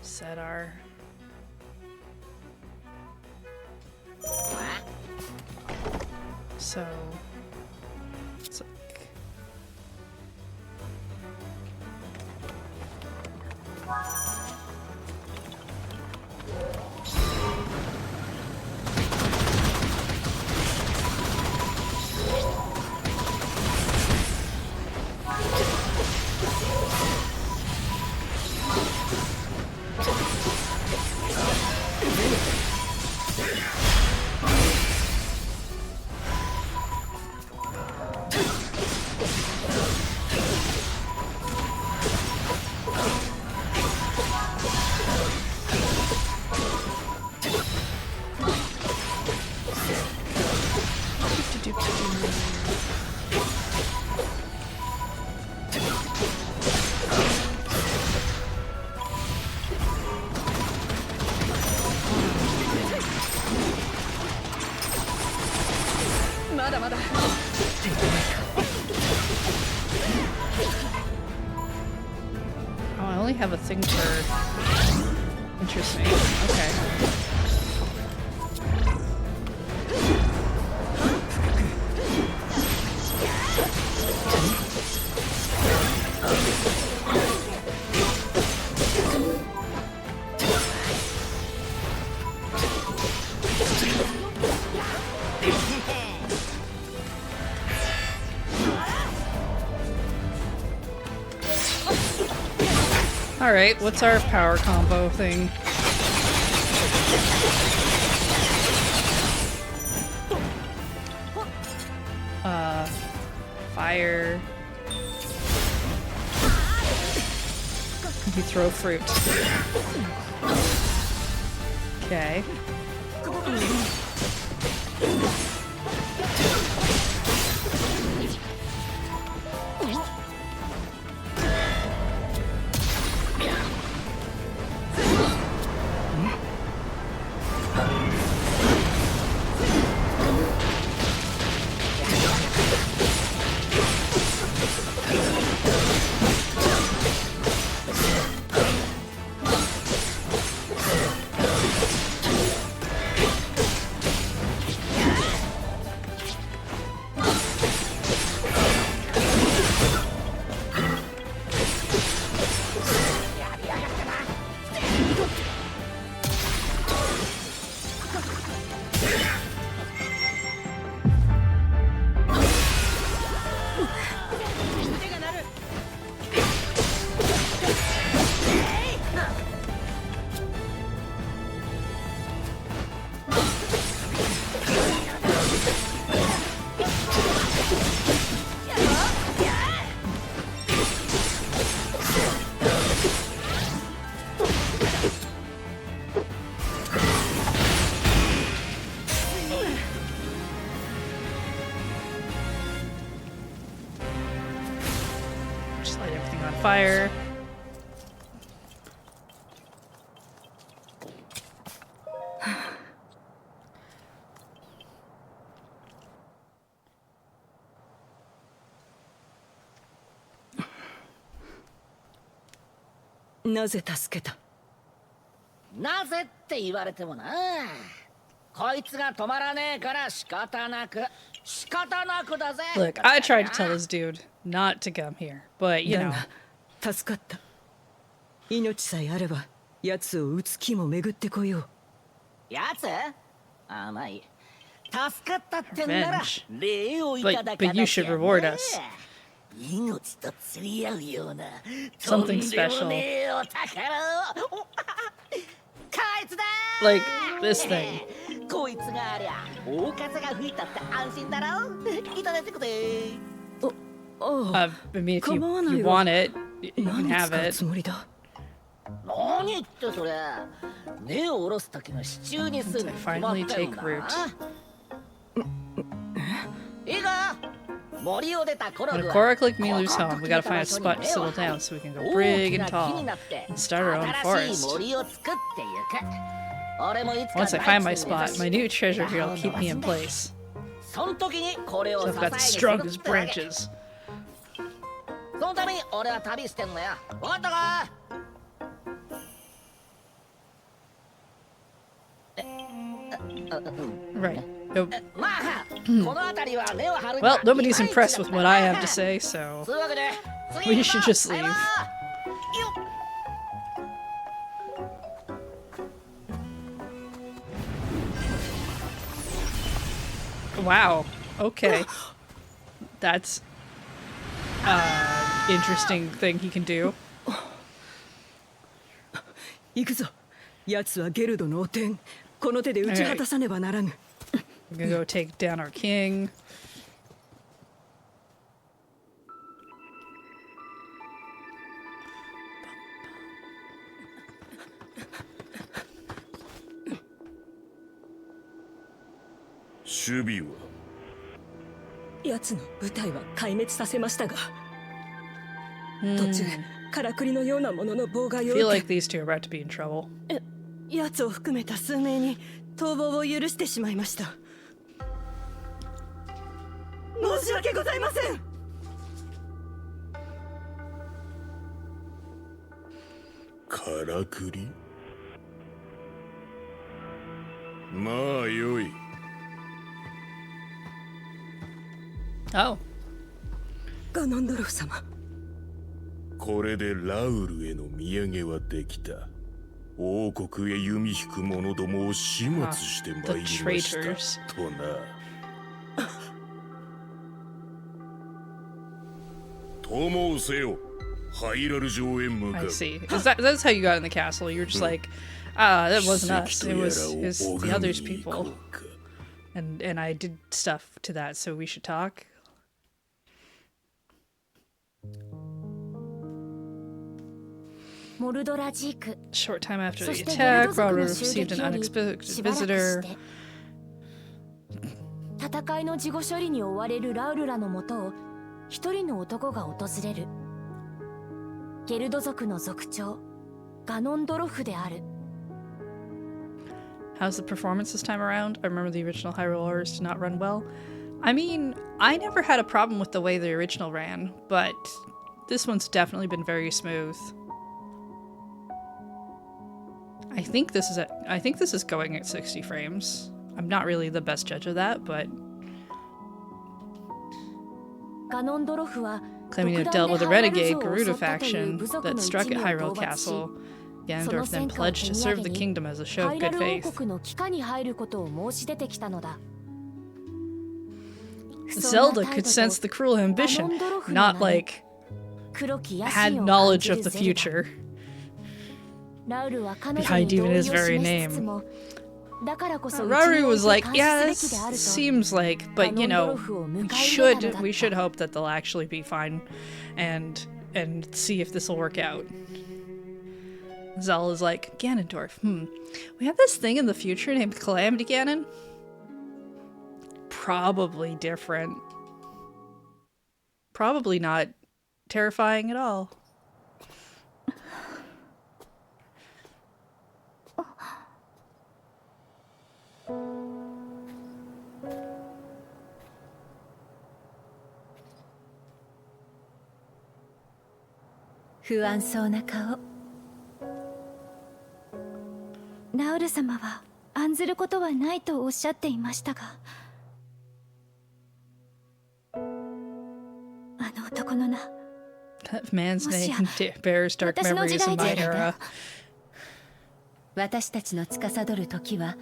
Set our... So... It's like... Oh, I only have a thing for... Interesting. Okay. Alright, what's our power combo thing? Fire. You throw fruit. Okay. Just light everything on fire.なぜ助けた？なぜって言われてもな。こいつが止まらねえから仕方なくだぜ。 Look, I tried to tell this dude not to come here, but you know. だが助かった。命さえあれば奴を撃つ気も巡ってこよう。やつ？甘い。助かったってんなら礼をいただかなきゃね。 But you should reward us. 命と釣り合うような Something special. お宝を。こいつだー。 Like this thing. こいつがありゃ大風が吹いたって安心だろ。いただいてくれ。I mean, if you want it, you can have it. 何言ってそれ。根を下ろす時の支柱にする。 Finally take root. いいか。森を出たコロ When グ a は Korok like me lose home, we gotta find a spot to settle down so we can go big and tall and start our own forest. Once I find my spot, my new treasure here will keep me in place. So I've got the strongest branches. そのために俺は旅してんのよ。わかったか？ Right. Nope. まあ、この辺りは根を張るに Well, は nobody's impressed with what I have to say, so そういうわけで we should just leave. Wow. Okay. That's interesting thing he can do. 行くぞ。奴はゲルドの汚点。この手で打ち果たさねばならぬ。 We're gonna go take down our king. Shubi wa? 奴の部隊は壊滅させましたが、途中からくりのようなものの妨害 I を feel 受 like these two are about to be in trouble. け、奴を含めた数名に逃亡を許してしまいました。申し訳ございません。からくり？まあよい。 Oh. ガノンドルフ様。これでラウルへの土産はできた。王国へ弓引く者どもを始末してまいりましたとな。ともせよ、ハイラル城へ向かう。 I see. That's how you got in the castle. You were just like, that wasn't us. It was the others people. And I did stuff to that, so we should talk. Short time after the attack, Rauru received an unexpected visitor. 戦いの事後処理に追われるラウルらのもとを一人の男が訪れる。ゲルド族の族長ガノンドロフである。 How's the performance this time around? I remember the original Hyrule Horrors did not run well. I mean, I never had a problem with the way the original ran, but this one's definitely been very smooth. I think this is going at 60 frames. I'm not really the best judge of that, but claiming to have dealt with a renegade Garuda faction that struck at Hyrule Castle, Ganondorf then pledged to serve the kingdom as a show of good faith. Zelda could sense the cruel ambition, not like had knowledge of the future behind even his very name. Rauru was like, yeah, this seems like, but you know, we should hope that they'll actually be fine and see if this will work out. Zelda's like, Ganondorf, we have this thing in the future named Calamity Ganon? Probably different. Probably not terrifying at all. Rauru ラウル様は案ずることはないとおっしゃっていましたが、あの男の名 That man's name bears dark memories of my era. 私たちの司る時は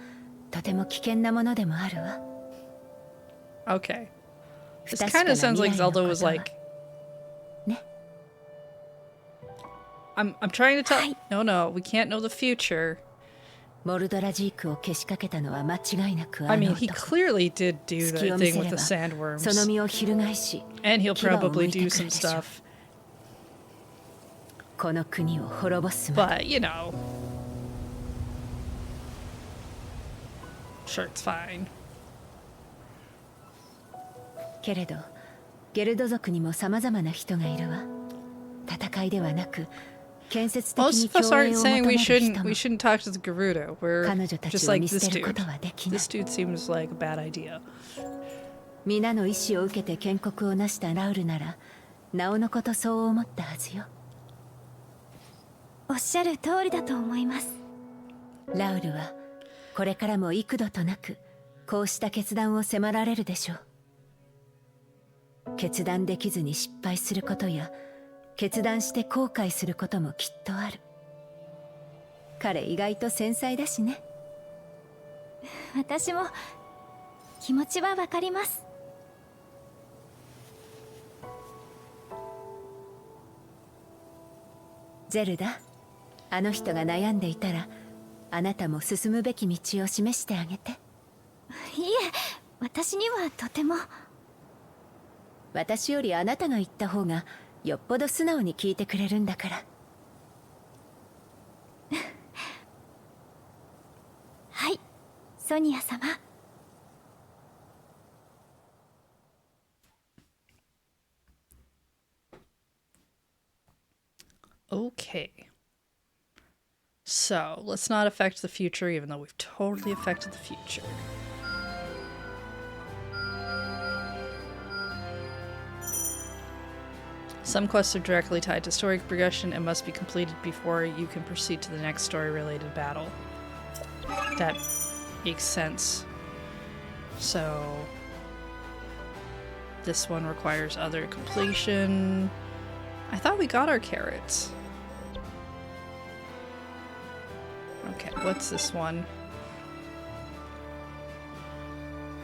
とても危険なものでもあるわ。 Okay. This kind of sounds like Zelda was like, I'm trying to tell. No, we can't know the future. I mean, he clearly did do that thing with the sandworms. And he'll probably do some stuff. But, you know. Sure, it's fine. けれど、ゲルド族にも様々な人がいるわ。戦いではなく、建設的に協力を求める人も。 We shouldn't talk to the Garuda. We're just like this dude. This dude seems like a bad idea. 皆の意思を受けて建国を成したラウルなら、なおのことそう思ったはずよ。おっしゃる通りだと思います。ラウルはこれからも幾度となくこうした決断を迫られるでしょう。決断できずに失敗することや決断して後悔することもきっとある。彼意外と繊細だしね。私も気持ちはわかります。ゼルダ、あの人が悩んでいたらあなたも進むべき道を示してあげて。いえ、私にはとても。私よりあなたが言った方がよっぽど素直に聞いてくれるんだから。はい、ソニア様。Okay. So, let's not affect the future, even though we've totally affected the future. Some quests are directly tied to story progression and must be completed before you can proceed to the next story-related battle. That makes sense. So, this one requires other completion. I thought we got our carrots. Okay, what's this one?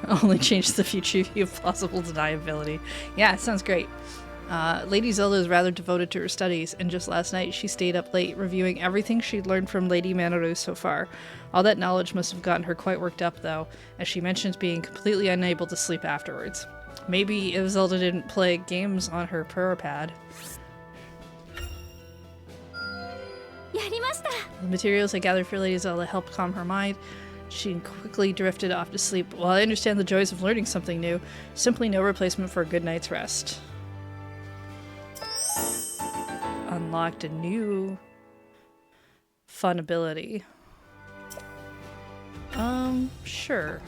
Only change the future if you have plausible deniability. Yeah, it sounds great. Lady Zelda is rather devoted to her studies, and just last night she stayed up late reviewing everything she'd learned from Lady Maneru so far. All that knowledge must have gotten her quite worked up, though, as she mentions being completely unable to sleep afterwards. Maybe if Zelda didn't play games on her Purapad. The materials I gathered for Lady Zelda helped calm her mind. She quickly drifted off to sleep. While I understand the joys of learning something new, simply no replacement for a good night's rest. Unlocked a new fun ability. Sure.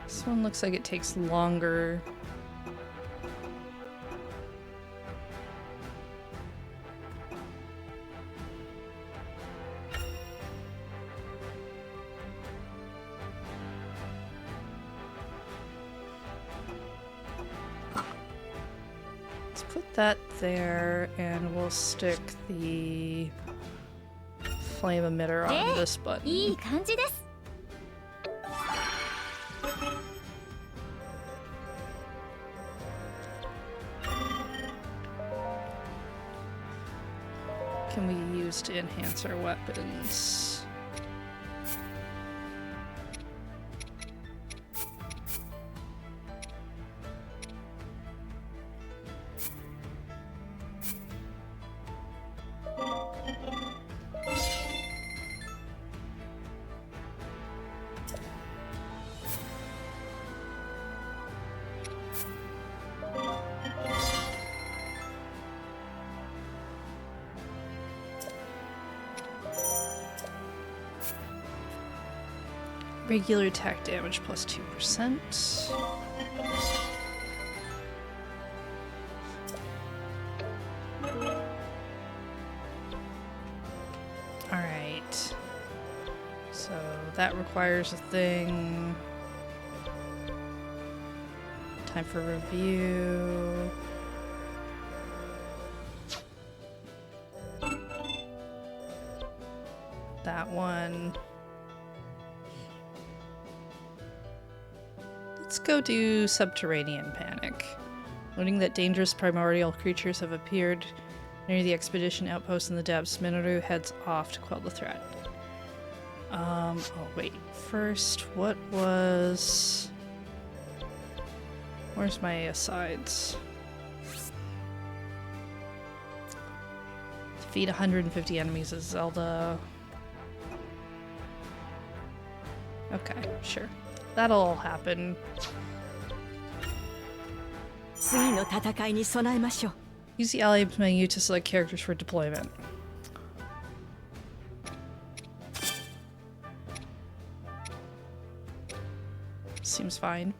This one looks like it takes longer. Let's put that there, and we'll stick the flame emitter on this button. Can we use to enhance our weapons? Regular attack damage plus 2%. Alright. So that requires a thing. Time for review. That one. Let's go do Subterranean Panic. Learning that dangerous primordial creatures have appeared near the expedition outpost in the depths, Minoru heads off to quell the threat. Oh wait, first, what was... Where's my asides? Defeat 150 enemies as Zelda. Okay, sure. That'll all happen. Use the allies menu to select characters for deployment. Seems fine.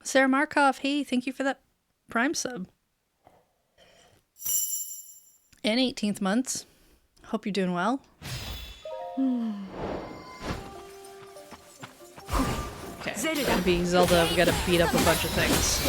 Sarah Markov, hey, thank you for that Prime sub. And 18th months. Hope you're doing well. Okay, it's gonna be Zelda. We gotta beat up a bunch of things.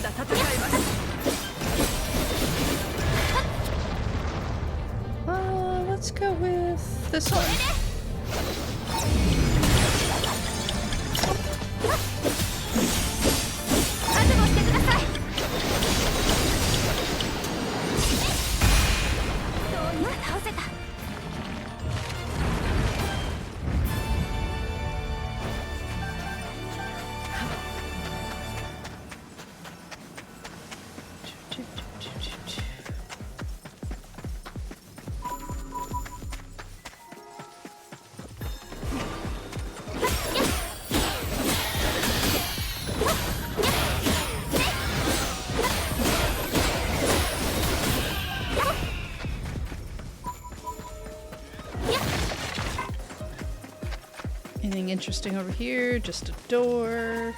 だ戦えます。Let's go with this one. 覚悟してください。どうにか倒せた。Anything interesting over here? Just a door.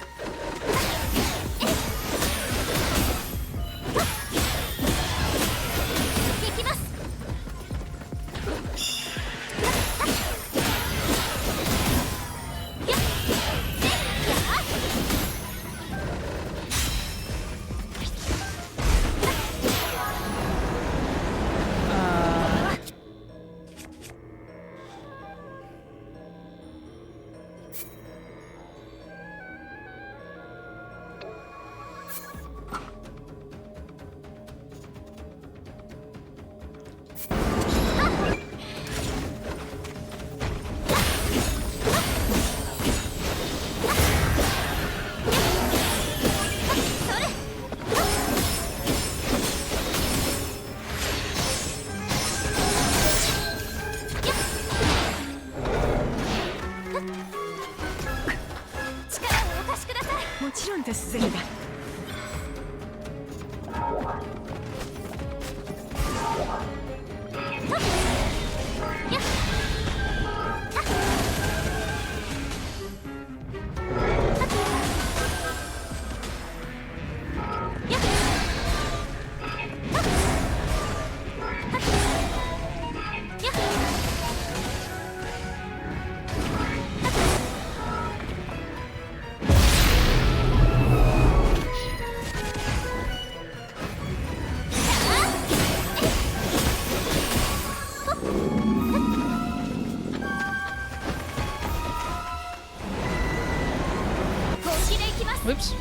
Whoops.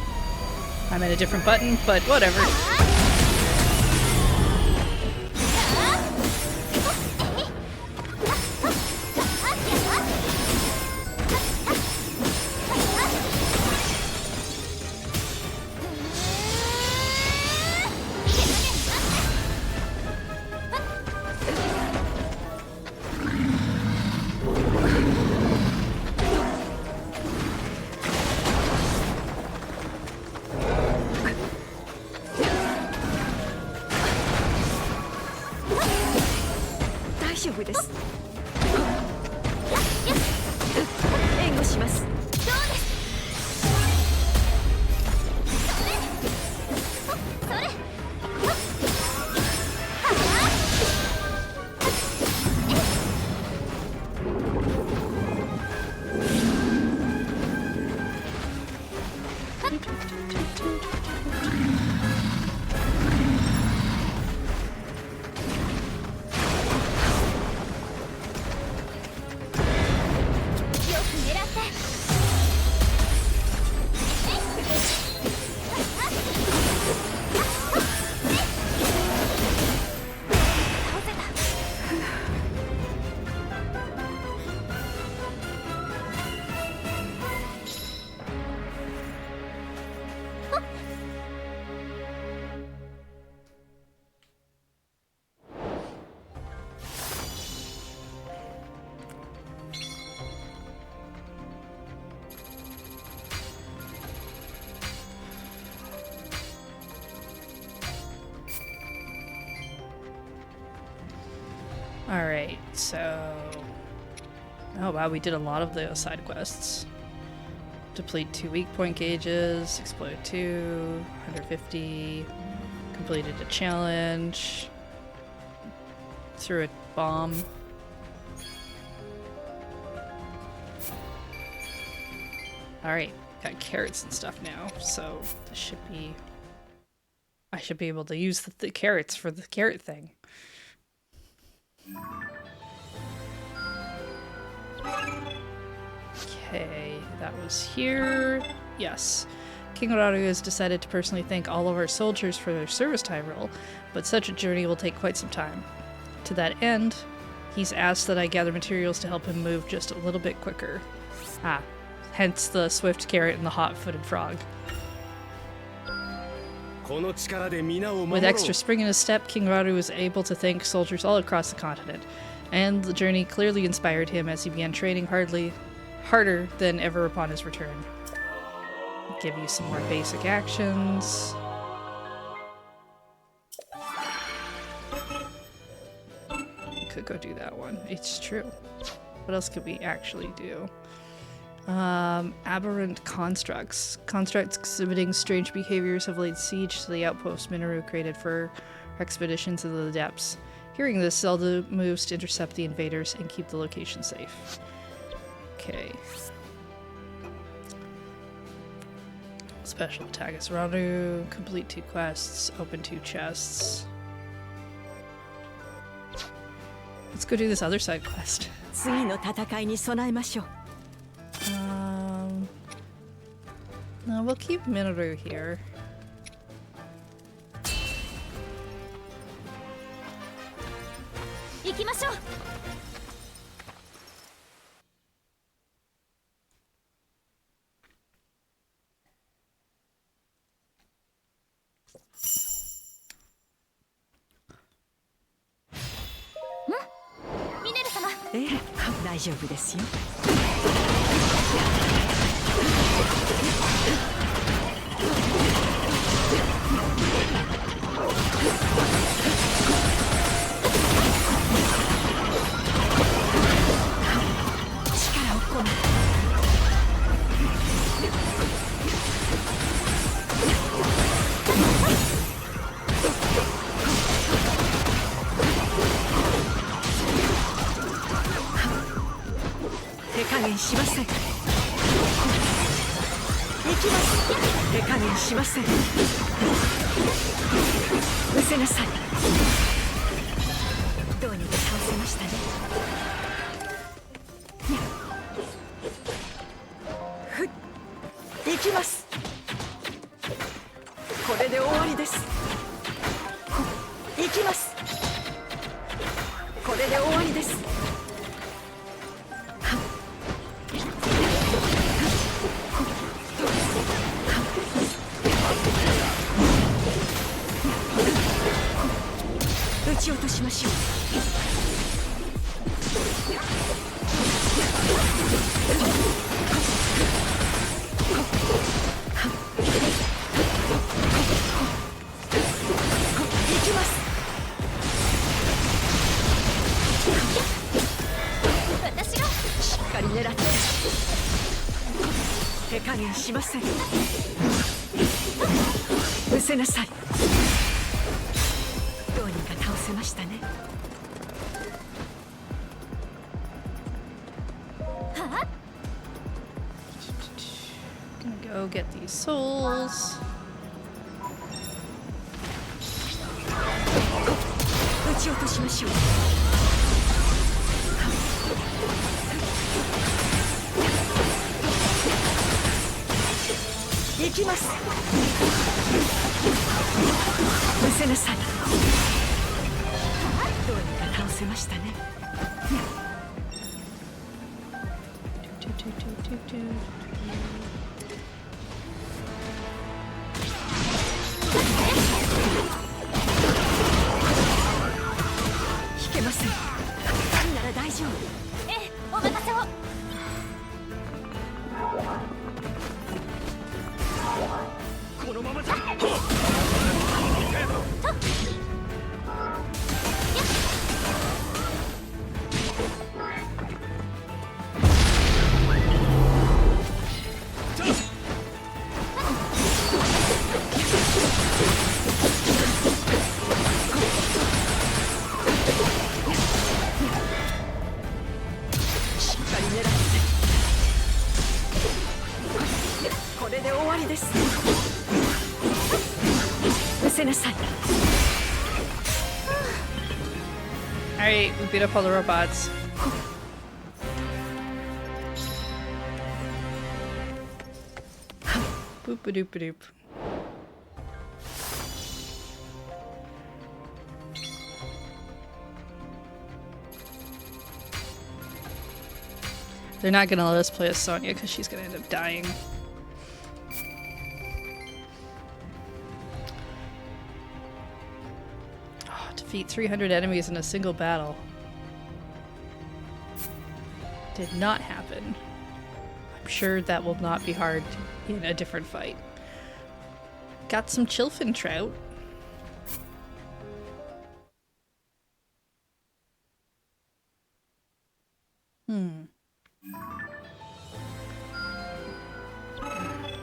I'm at a different button, but whatever. Alright, so... Oh wow, we did a lot of the side quests. Deplete 2 weak point gauges, explode 2, 150, completed a challenge, threw a bomb. Alright, got carrots and stuff now, so this should be I should be able to use the carrots for the carrot thing. Okay, that was here. Yes. King Rauru has decided to personally thank all of our soldiers for their service to Hyrule, but such a journey will take quite some time. To that end, he's asked that I gather materials to help him move just a little bit quicker. Ah, hence the swift carrot and the hot-footed frog. With extra spring in his step, King Rauru was able to thank soldiers all across the continent, and the journey clearly inspired him as he began training harder than ever upon his return. Give you some more basic actions. Could go do that one. It's true. What else could we actually do? Aberrant constructs. Constructs exhibiting strange behaviors have laid siege to the outpost Minoru created for expeditions into the depths. Hearing this, Zelda moves to intercept the invaders and keep the location safe. Okay. Special attack is Rauru. Complete 2 quests. Open 2 chests. Let's go do this other side quest. No, we'll keep Minoru here. Eh, 大丈夫ですよ。力を込め。手加減しません。行きます。手加減しません。失せなさい。どうにか倒せましたね。ふっ、行きます。これで終わりです。行きます。これで終わりです。撃ち落としましょう。行きます。私がしっかり狙って手加減しません。失せなさい。どうにか倒せましたね。Gonna go get these souls. 撃ち落としましょう。行きます。失せなさい。どうにか倒せましたね。引けません。なら大丈夫。ええ、お任せを。このままじゃ。せなさい。 Alright, we beat up all the robots. Boop a doop a doop. They're not gonna let us play as Sonya because she's gonna end up dying. Oh, defeat 300 enemies in a single battle. Did not happen. I'm sure that will not be hard in a different fight. Got some Chilfin trout.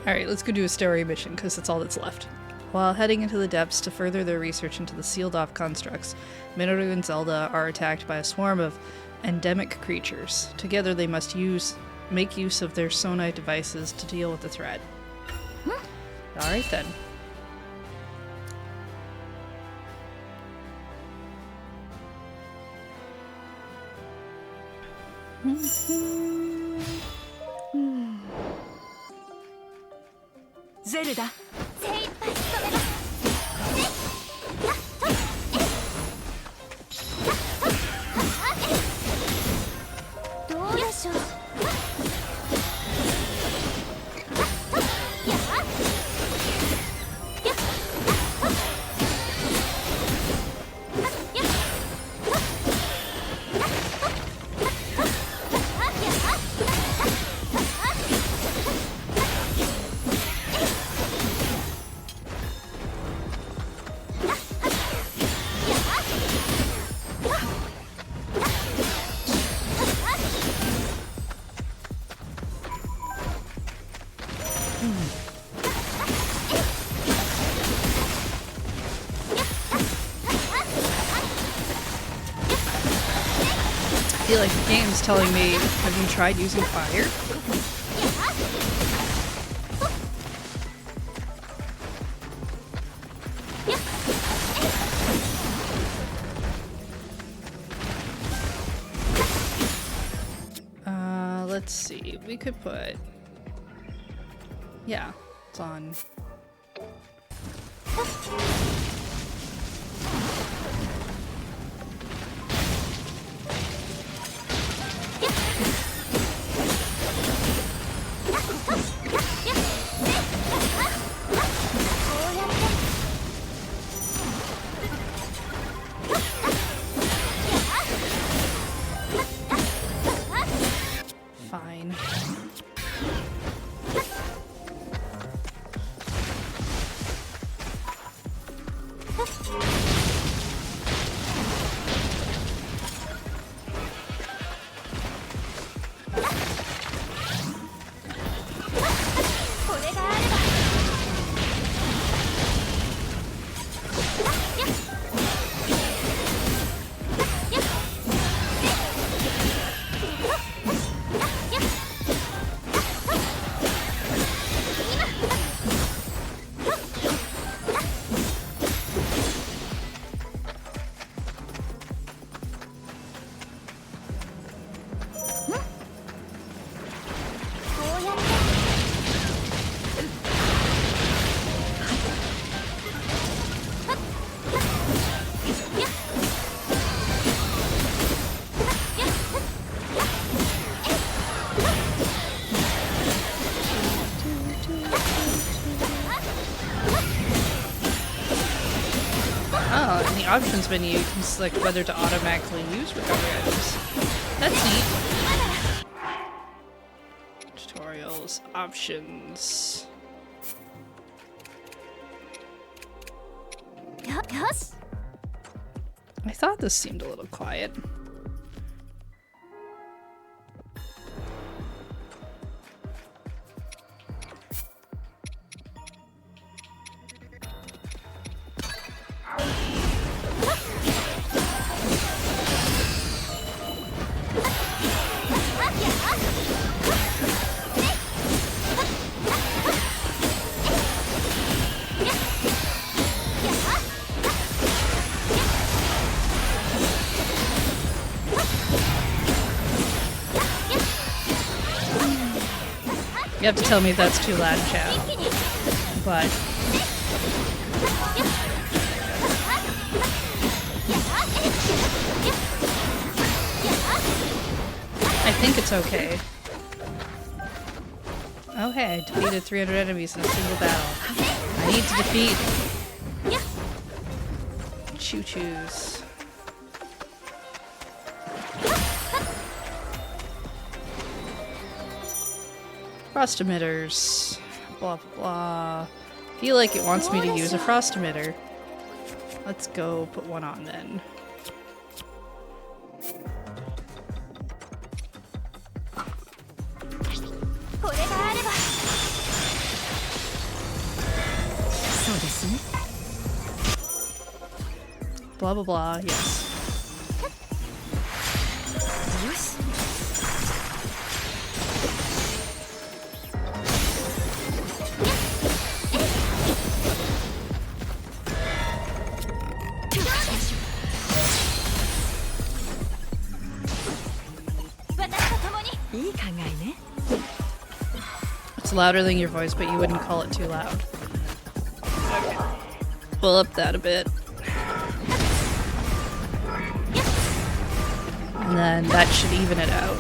Alright, let's go do a story mission, because that's all that's left. While heading into the depths to further their research into the sealed-off constructs, Minoru and Zelda are attacked by a swarm of endemic creatures. Together they must make use of their sonite devices to deal with the threat. Alright then. Zelda. 精一杯務めます。 どうでしょう。 I feel like the game's telling me, have you tried using fire? Let's see, we could put... Yeah, it's on... Fine. Oh, in the options menu, you can select whether to automatically use recovery items. That's neat. Tutorials, options. Yes. I thought this seemed a little quiet. You have to tell me if that's too loud, chat. But I think it's okay. Okay, defeated 300 enemies in a single battle. I need to defeat Choo-choos. Frost emitters. Blah blah blah. Feel like it wants me to use a frost emitter. Let's go put one on then. Blah blah blah, yes. It's louder than your voice, but you wouldn't call it too loud. Okay. We'll up that a bit. And then that should even it out.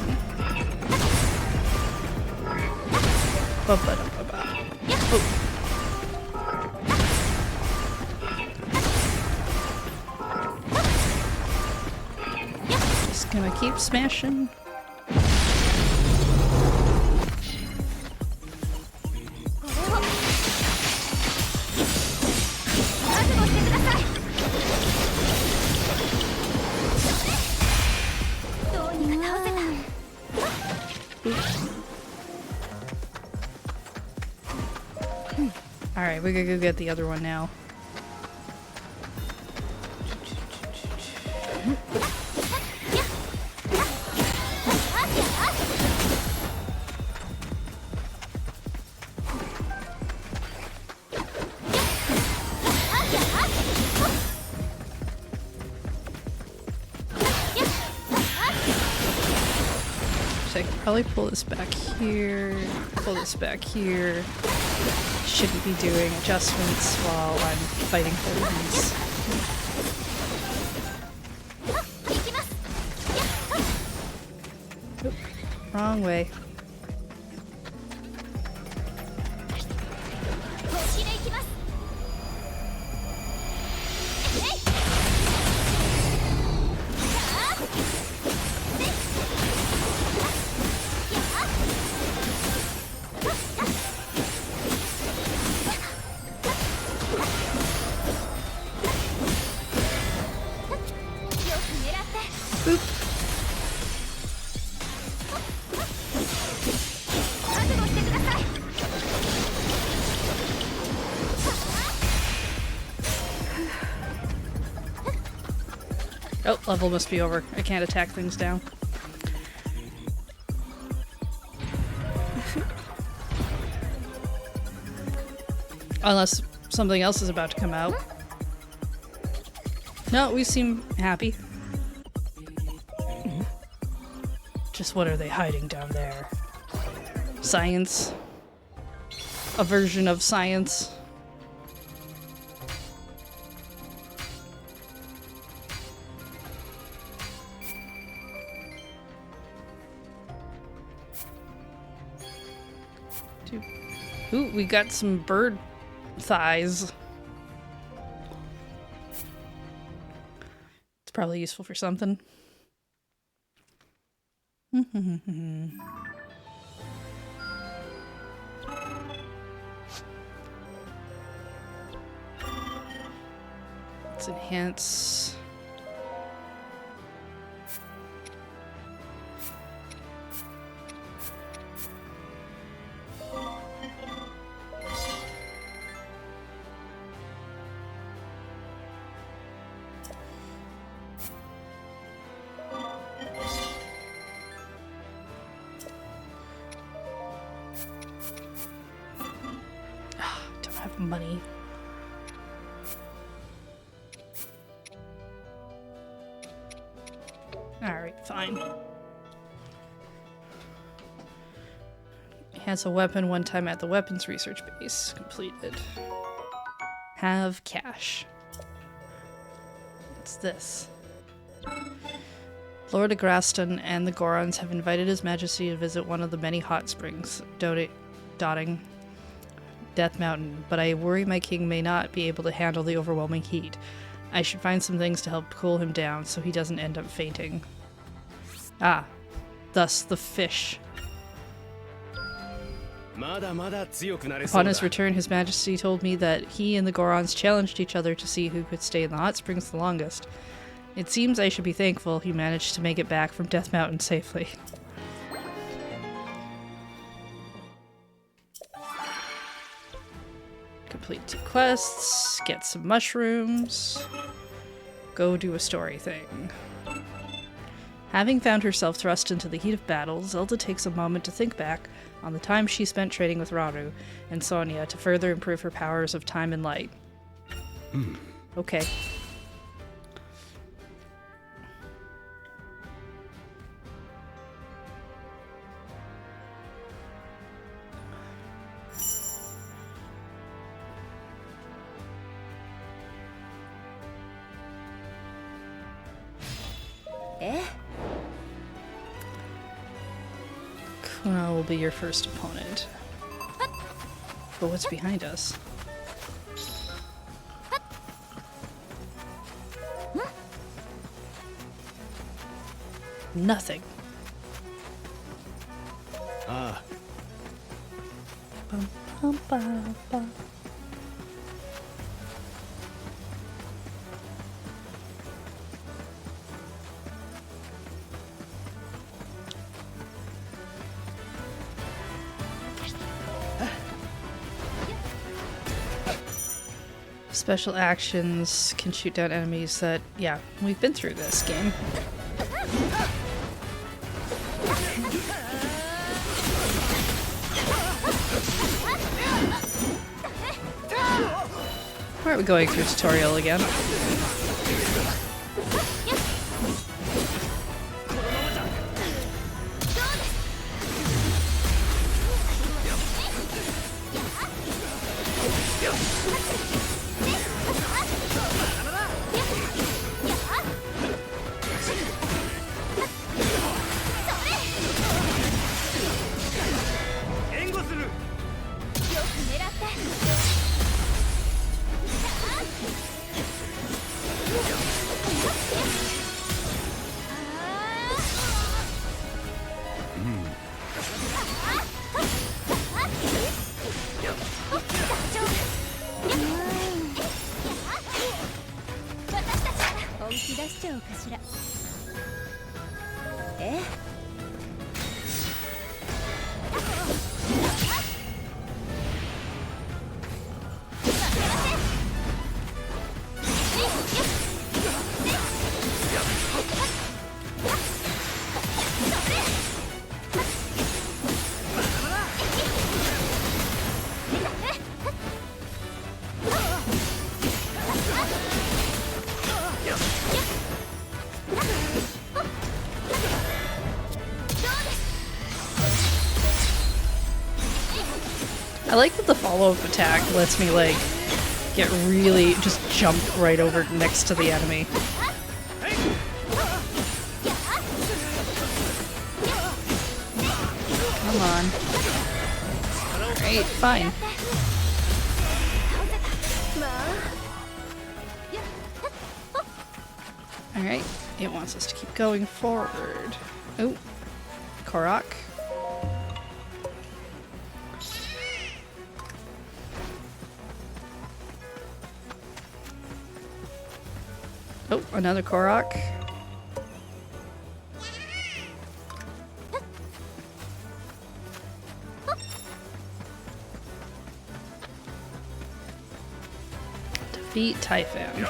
Oh. Just gonna keep smashing. Alright, we gotta go get the other one now. So I could probably pull this back here, pull this back here. Shouldn't be doing adjustments while I'm fighting things. Oop, wrong way. Oh, level must be over. I can't attack things down. Unless something else is about to come out. No, we seem happy. Just what are they hiding down there? Science? A version of science? Ooh, we got some bird thighs. It's probably useful for something. Let's enhance. Money. Alright, fine. Has a weapon one time at the weapons research base. Completed. Have cash. What's this? Lord Agraston and the Gorons have invited His Majesty to visit one of the many hot springs dotting Death Mountain, but I worry my king may not be able to handle the overwhelming heat. I should find some things to help cool him down so he doesn't end up fainting. Ah, thus the fish. Upon his return, His Majesty told me that he and the Gorons challenged each other to see who could stay in the hot springs the longest. It seems I should be thankful he managed to make it back from Death Mountain safely. Complete 2 quests, get some mushrooms, go do a story thing. Having found herself thrust into the heat of battle, Zelda takes a moment to think back on the time she spent trading with Rauru and Sonia to further improve her powers of time and light. Okay. Kuno will be your first opponent. But what's behind us? Nothing. Ah. Bum, bum, bum, bum. Special actions can shoot down enemies that, yeah, we've been through this game. Why are we going through tutorial again? I like that the follow-up attack lets me, like, get really, just jump right over next to the enemy. Come on. Alright, fine. Alright, it wants us to keep going forward. Oh, Korok. Oh, another Korok. Defeat Typhon.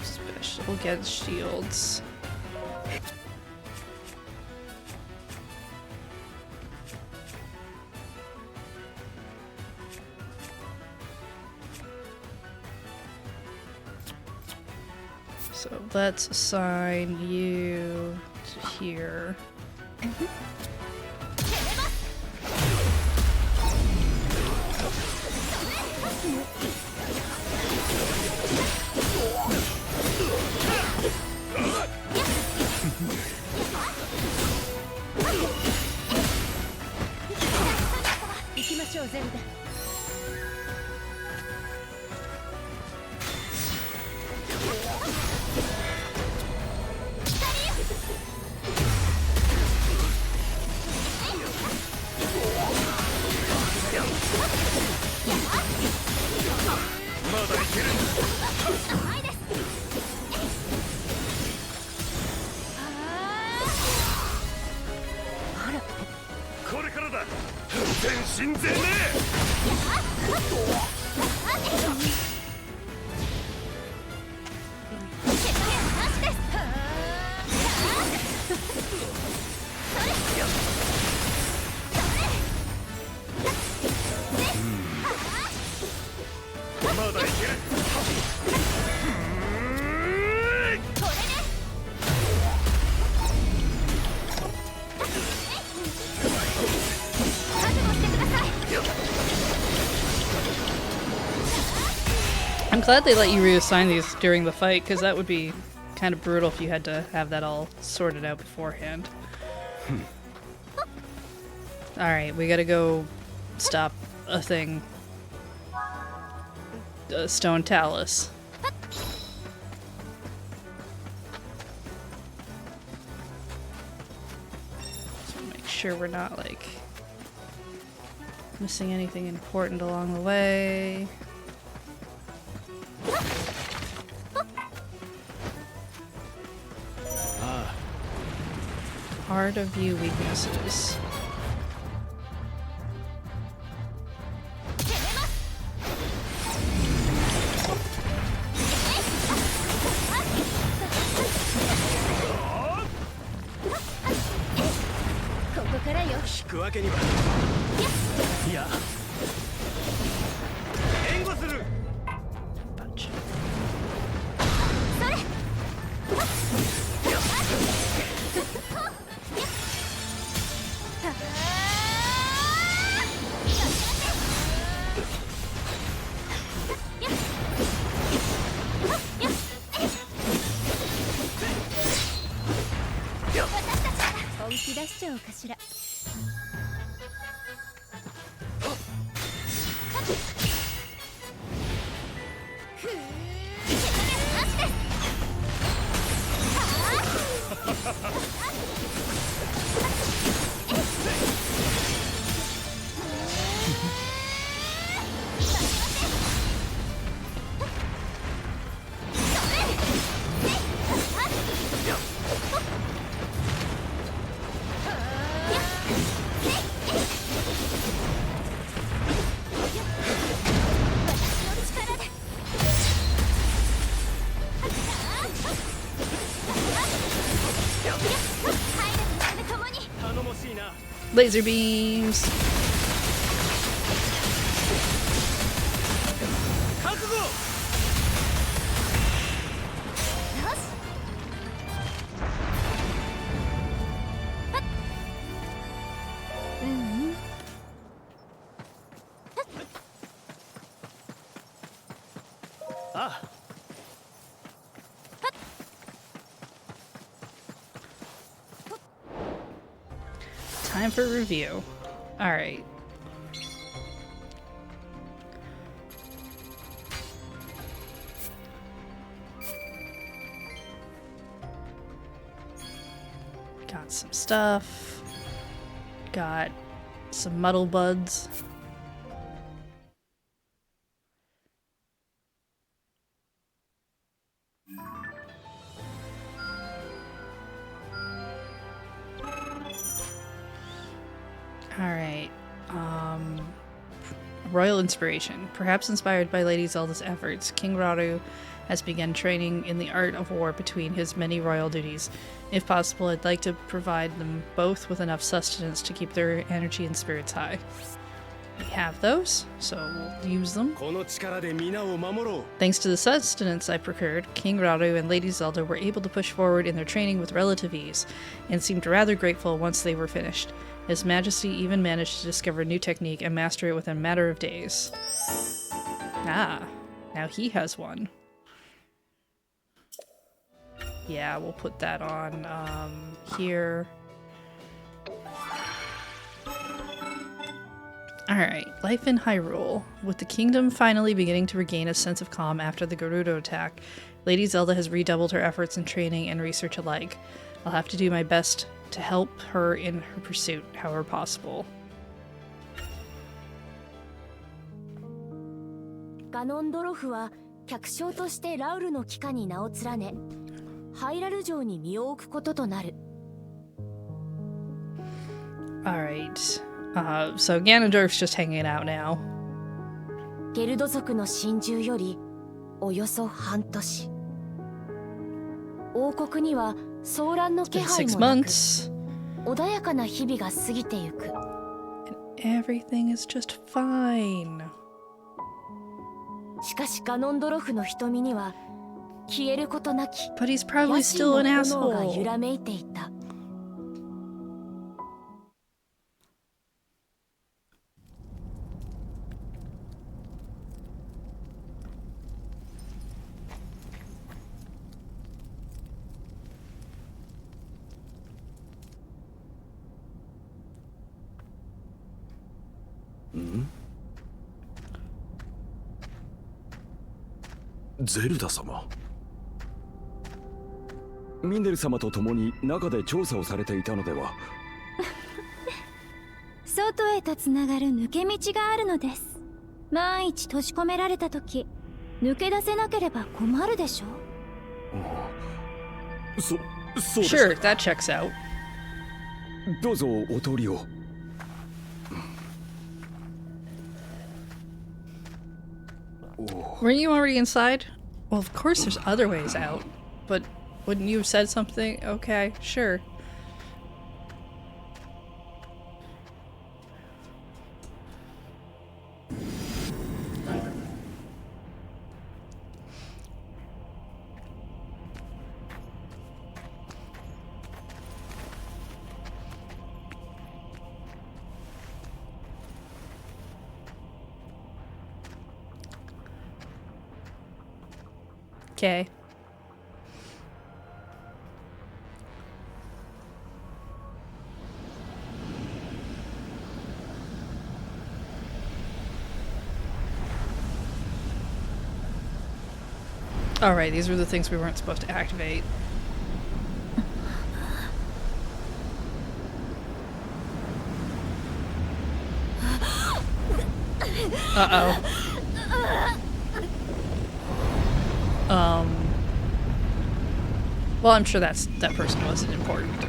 Special against shields. So let's assign you to here. I'm glad they let you reassign these during the fight, because that would be kind of brutal if you had to have that all sorted out beforehand. Alright, we gotta go stop a thing. A stone talus. So make sure we're not, like, missing anything important along the way. Heart of View weaknesses. Bunch. Laser beams. Time for review. Alright. Got some stuff. Got some muddle buds. Alright, Royal Inspiration. Perhaps inspired by Lady Zelda's efforts, King Rauru has begun training in the art of war between his many royal duties. If possible, I'd like to provide them both with enough sustenance to keep their energy and spirits high. We have those, so we'll use them. Thanks to the sustenance I procured, King Rauru and Lady Zelda were able to push forward in their training with relative ease, and seemed rather grateful once they were finished. His Majesty even managed to discover a new technique and master it within a matter of days. Ah, now he has one. Yeah, we'll put that on here. Alright, life in Hyrule. With the kingdom finally beginning to regain a sense of calm after the Gerudo attack, Lady Zelda has redoubled her efforts in training and research alike. I'll have to do my best to help her in her pursuit, however possible. ガノンドロフは客商としてラウルの帰化に名を連ね、ハイラル城に身を置くこととなる。Alright. So Ganondorf's just hanging out now. ゲルド族の心中よりおよそ半年。王国には騒乱の気配もなく、穏やかな日々が過ぎてゆく。And everything is just fine. しかしガノンドロフの瞳には消えることなき But he's probably still an 野心の炎が asshole. 揺らめいていた。ゼルダ様。ミネル様と共に中で調査をされていたのでは。外へとつながる抜け道があるのです。万一閉じ込められた時、抜け出せなければ困るでしょ。そうです。 Sure, that checks out. どうぞお通りを。Weren't you already inside? Well, of course there's other ways out. But wouldn't you have said something? Okay, sure. Okay. Alright, these were the things we weren't supposed to activate. Uh-oh. Well, I'm sure that person wasn't important.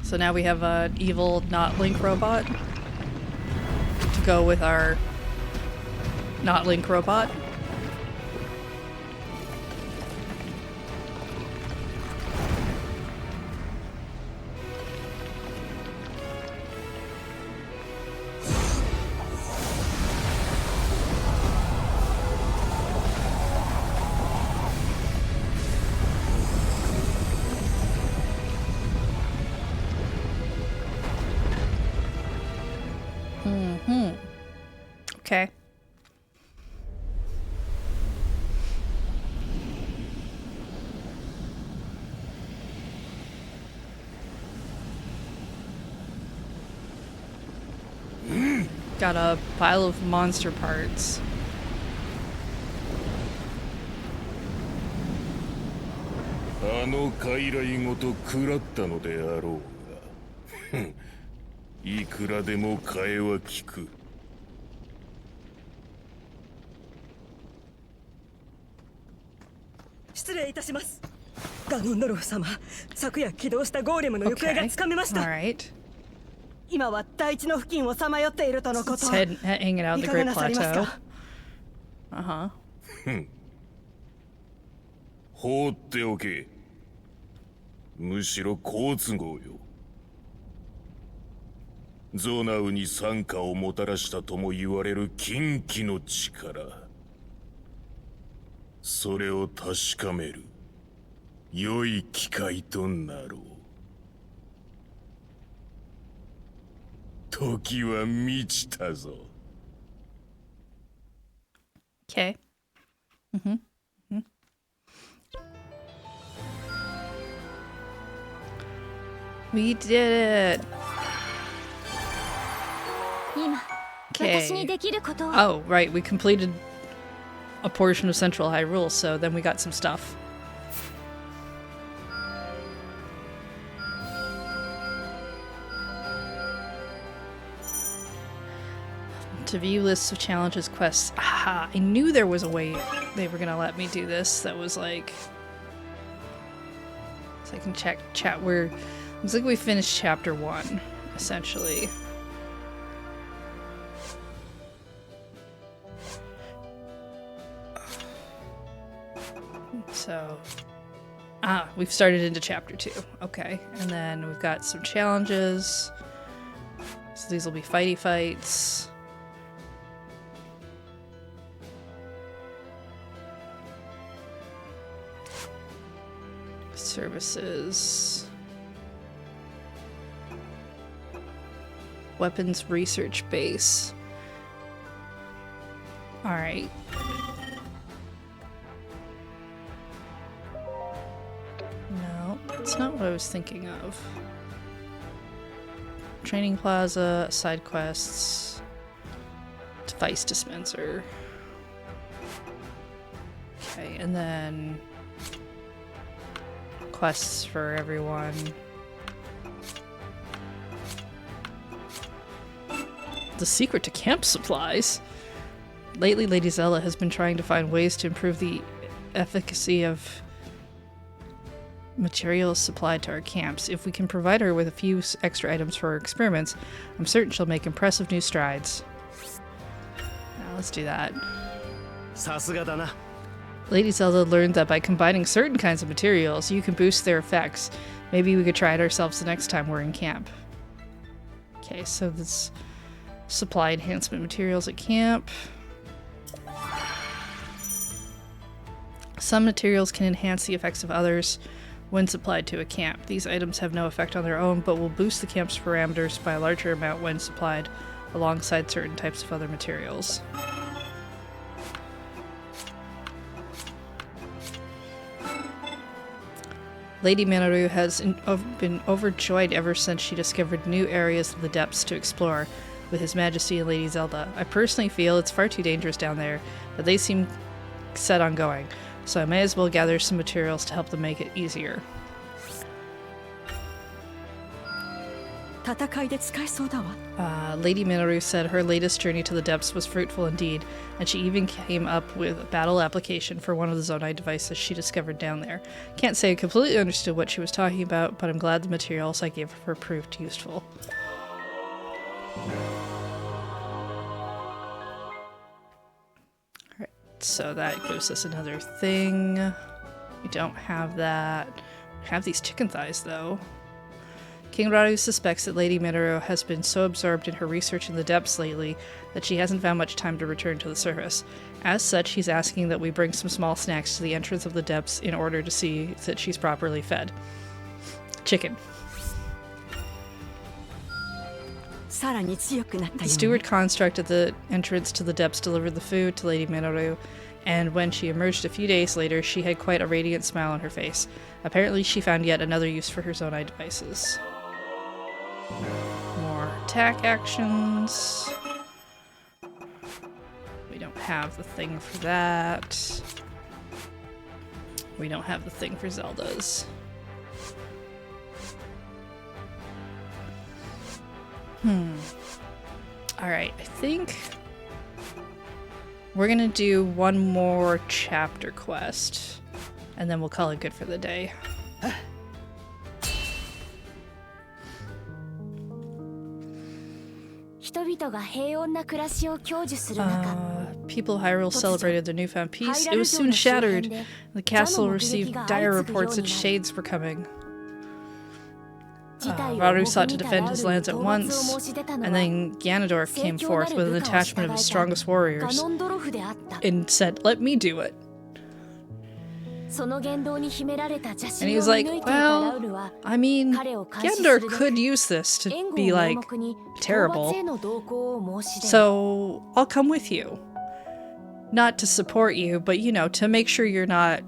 So now we have an evil, not Link robot to go with our not Link robot. Okay. Got a pile of monster parts. Alright. 今は大地の付近をさまよっているとのこと。 It's hanging out the Great Plateau. Uh-huh. 放っておけ。むしろ好都合よ。ゾナウに惨禍をもたらしたとも言われる禁忌の力、それを確かめる良い機会となろう。時は満ちたぞ。Okay. We did it. 今、私にできることを。 Oh, right. We completed a portion of Central Hyrule, so then we got some stuff. To view lists of challenges, quests. Aha! I knew there was a way they were gonna let me do this. That was like, so I can check chat. Where looks like we finished chapter 1, essentially. So, we've started into chapter 2. Okay, and then we've got some challenges. So these will be fighty fights. Services. Weapons research base. Alright. No, that's not what I was thinking of. Training plaza, side quests, device dispenser. Okay, and then quests for everyone. The secret to camp supplies. Lately, Lady Zelda has been trying to find ways to improve the efficacy of materials supplied to our camps. If we can provide her with a few extra items for her experiments, I'm certain she'll make impressive new strides. Now let's do that. さすがだな。 Lady Zelda learned that by combining certain kinds of materials, you can boost their effects. Maybe we could try it ourselves the next time we're in camp. Okay, so this supply enhancement materials at camp. Some materials can enhance the effects of others when supplied to a camp. These items have no effect on their own, but will boost the camp's parameters by a larger amount when supplied alongside certain types of other materials. Lady Minoru has been overjoyed ever since she discovered new areas of the depths to explore with His Majesty and Lady Zelda. I personally feel it's far too dangerous down there, but they seem set on going, so I may as well gather some materials to help them make it easier. Lady Minoru said her latest journey to the depths was fruitful indeed, and she even came up with a battle application for one of the Zonai devices she discovered down there. Can't say I completely understood what she was talking about, but I'm glad the materials I gave her proved useful. Alright, so that gives us another thing. We don't have that. We have these chicken thighs, though. King Radu suspects that Lady Minoru has been so absorbed in her research in the depths lately that she hasn't found much time to return to the surface. As such, he's asking that we bring some small snacks to the entrance of the depths in order to see that she's properly fed. Chicken. The steward construct at the entrance to the depths delivered the food to Lady Minoru, and when she emerged a few days later, she had quite a radiant smile on her face. Apparently, she found yet another use for her Zonai devices. More attack actions. We don't have the thing for that. We don't have the thing for Zelda's. Alright, I think we're gonna do one more chapter quest, and then we'll call it good for the day. people of Hyrule celebrated their newfound peace, it was soon shattered. The castle received dire reports that shades were coming. Rauru sought to defend his lands at once, and then Ganondorf came forth with an detachment of his strongest warriors and said, "Let me do it." And he was like, well, I mean, Ganondorf could use this to be, like, terrible, so I'll come with you. Not to support you, but, you know, to make sure you're not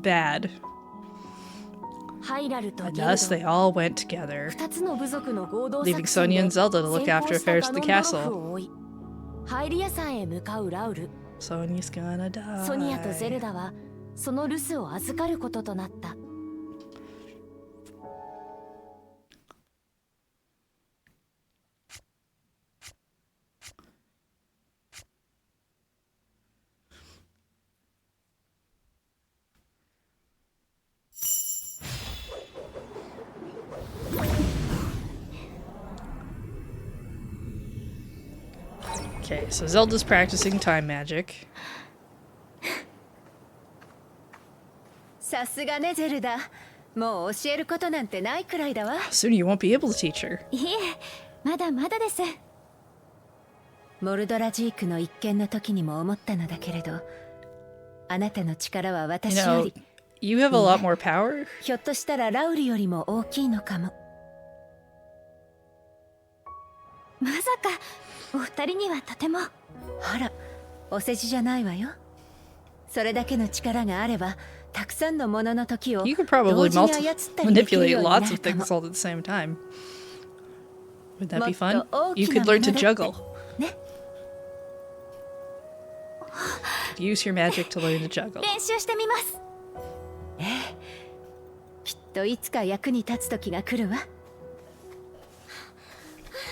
bad. And thus they all went together, leaving Sonia and Zelda to look after affairs at the castle. Sonia's gonna die. その留守を預かることとなった。Okay, so Zelda's practicing time magic. さすがねゼルダ。もう教えることなんてないくらいだわ。Soon you won't be able to teach her. いえ、まだまだです。モルドラジークの一件の時にも思ったのだけれど、あなたの力は私より。You have a lot more power? ひょっとしたらラウルよりも大きいのかも。まさかお二人にはとても。あら、お世辞じゃないわよ。それだけの力があれば。たくさんのものの時を You could probably manipulate lots of things all at the same time. Would that be fun? You could learn to juggle. Use your magic to learn to juggle. 練習してみます。きっといつか役に立つ時が来るわ。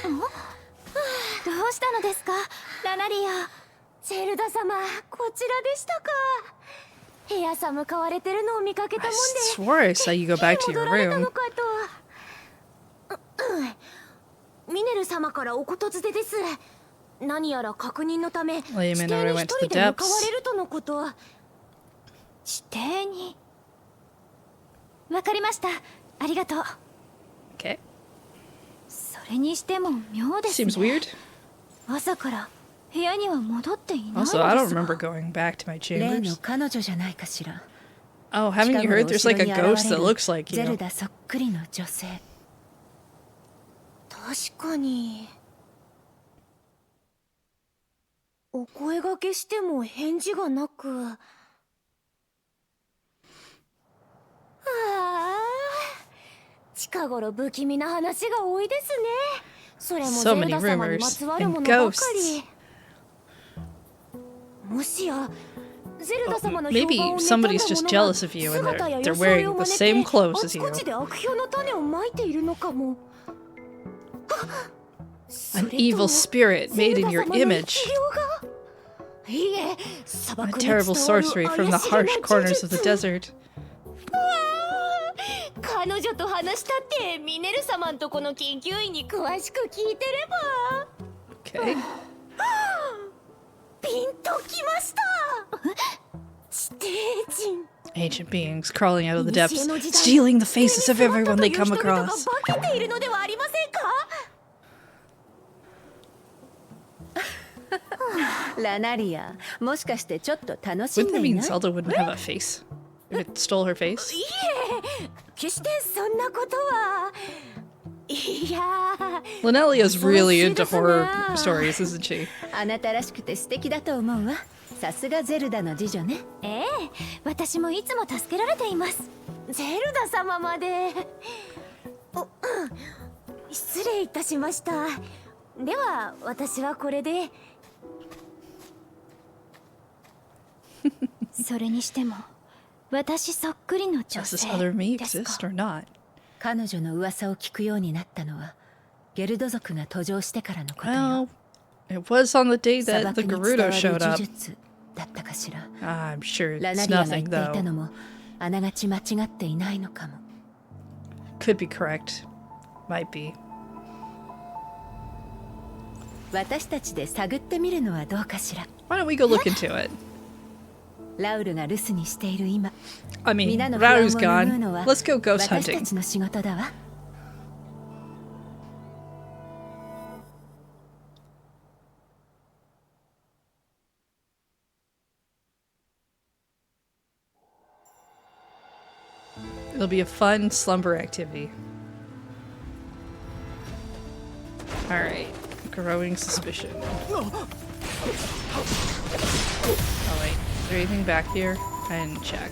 どうしたのですか、ラナリア。ゼルダ様、こちらでしたか。部屋さ向かわれてるのを見かけたもんで。I swore I saw you go back to your room. ミネル様からおことづてです。何やら確認のため、地底に一人で向かわれるとのこと。地底に。わかりました。ありがとう。Okay. それにしても妙ですね。Seems weird. 朝から部屋には戻っていないのです Also, I don't remember going back to my 例の chambers. 彼女じゃないかしら。Oh, haven't you heard? There's like a ghost that looks like ゼ you. ルダそっくりの女性。確かに。お声掛けしても返事がなく。ああ、近頃不気味な話が多いですね。それもゼルダ様にまつわるものばかり。もしやゼルダ様の評判を妬んだ者が姿や装いを真似てあちこちで悪評の種をまいているのかも。An evil spirit made in your image. A terrible sorcery from the harsh corners of the desert. 彼女と話したってミネル様んとこの研究員に詳しく聞いてれば。Okay. ピンときました。地底人。Ancient beings crawling out of the depths, stealing the faces of everyone they come across. 化けているのではありませんか。ラナリア、もしかしてちょっと楽しん Wouldn't で that い mean ない？ Zelda wouldn't have a face? If it stole her face? いえ、決してそんなことは。いや。Linelia's really into horror stories, isn't she? あなたらしくて素敵だと思うわ。さすがゼルダの次女ね。ええ、私もいつも助けられています。ゼルダ様まで。失礼いたしました。では私はこれで。それにしても私そっくりの女性 Does this other me ですか。 exist or not? 彼女の噂を聞くようになったのはゲルド族が登場してからのことよ。 Well, it was on the day 砂 that the 漠に伝 Gerudo わる showed 呪 up. 術だったかしら。 I'm sure ラ it's ナリアが言 nothing っていた though. のもあながち間違っていないのかも。 Could be correct. Might be. 私たちで探ってみるのはどうかしら。Why don't we go look into it? ラウルが留守にしている今、 I mean, 皆の不安を Rao's 拭う gone. のは Let's go ghost 私た hunting. ちの仕事だわ。It'll be a fun slumber activity. Alright. Growing suspicion. Oh wait. Is there anything back here? I didn't check.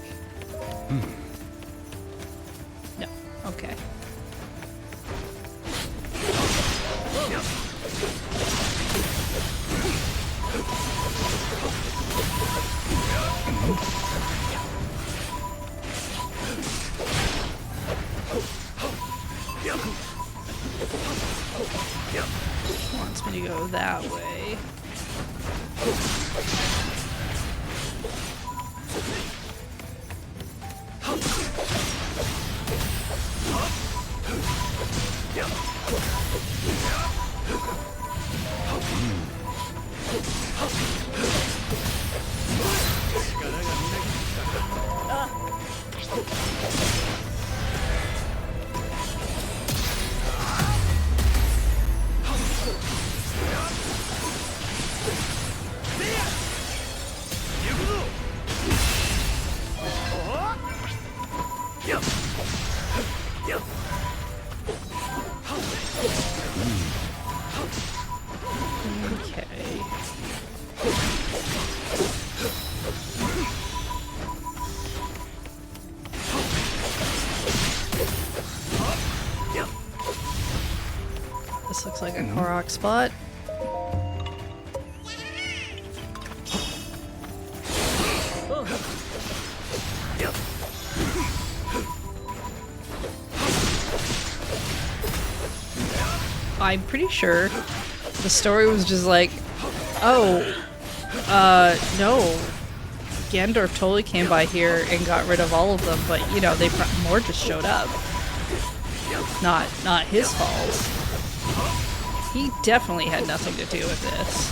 No. Okay. Wants me to go that way. Okay. This looks like a Korok spot. I'm pretty sure the story was just like, oh, no. Gandorf totally came by here and got rid of all of them, but you know, more just showed up. Not his fault. He definitely had nothing to do with this.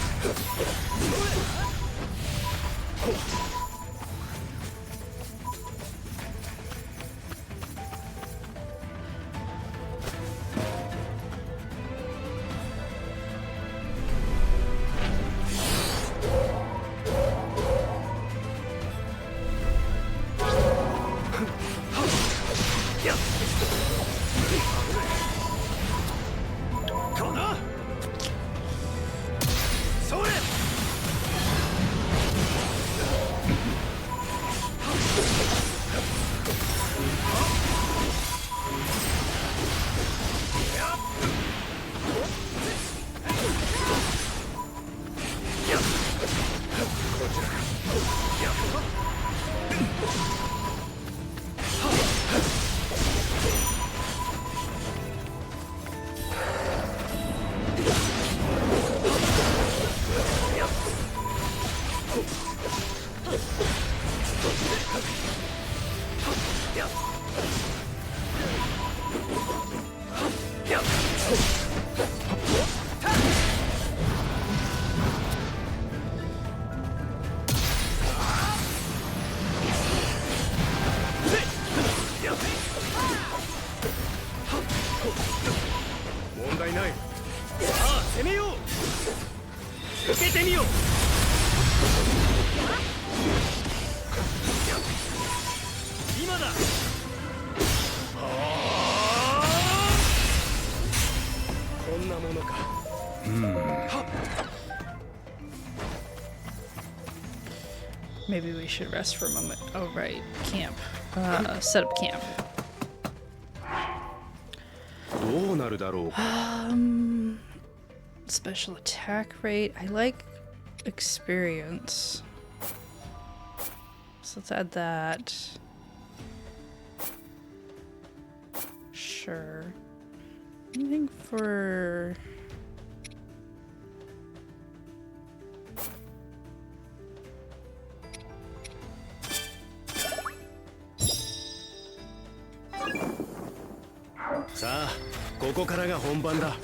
Maybe we should rest for a moment. Oh, right. Camp. Set up camp. Special attack rate. I like experience. So let's add that. Sure. Anything for...さあ、ここからが本番だ。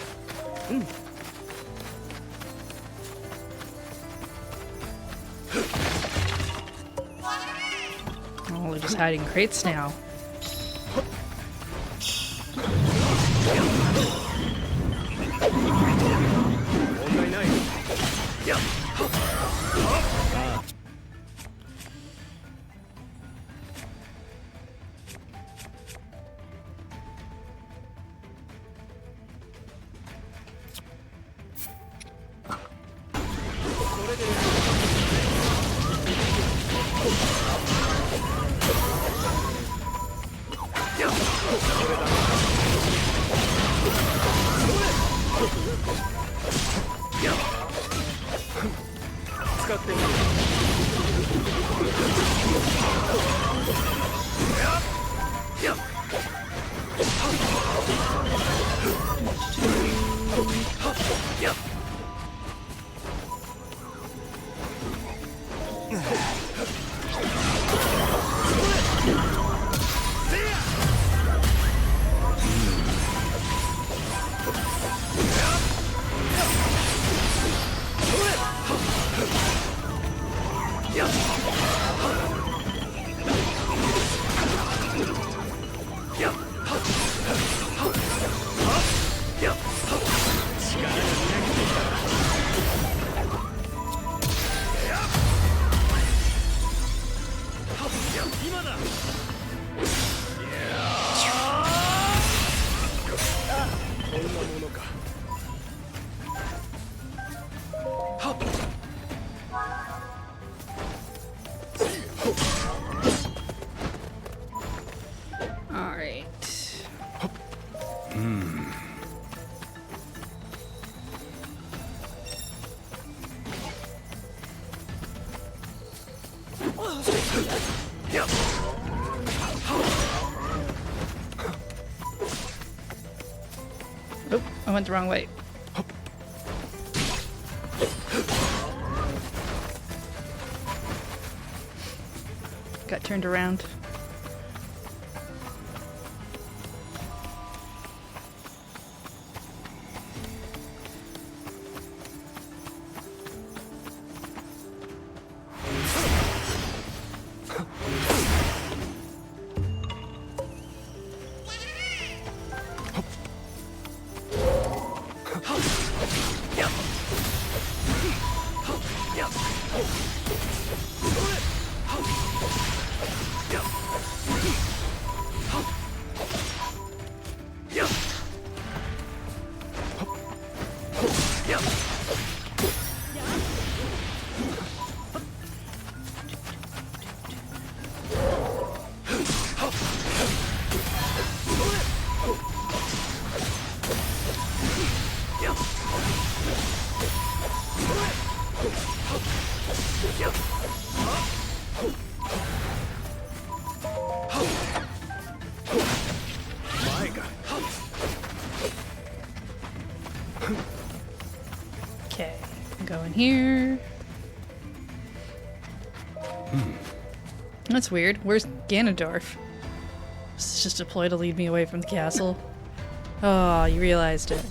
probably just hiding in crates now. Oh, I went the wrong way. Got turned around. Okay, go in here. That's weird. Where's Ganondorf? This is just a ploy to lead me away from the castle. Oh, you realized it.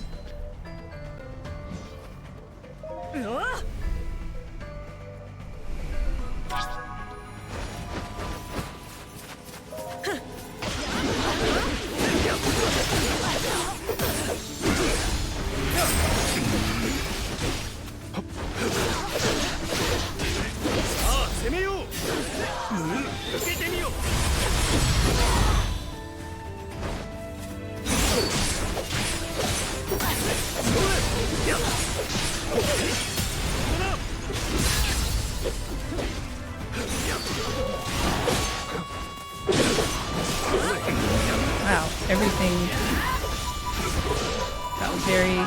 Wow, everything felt very...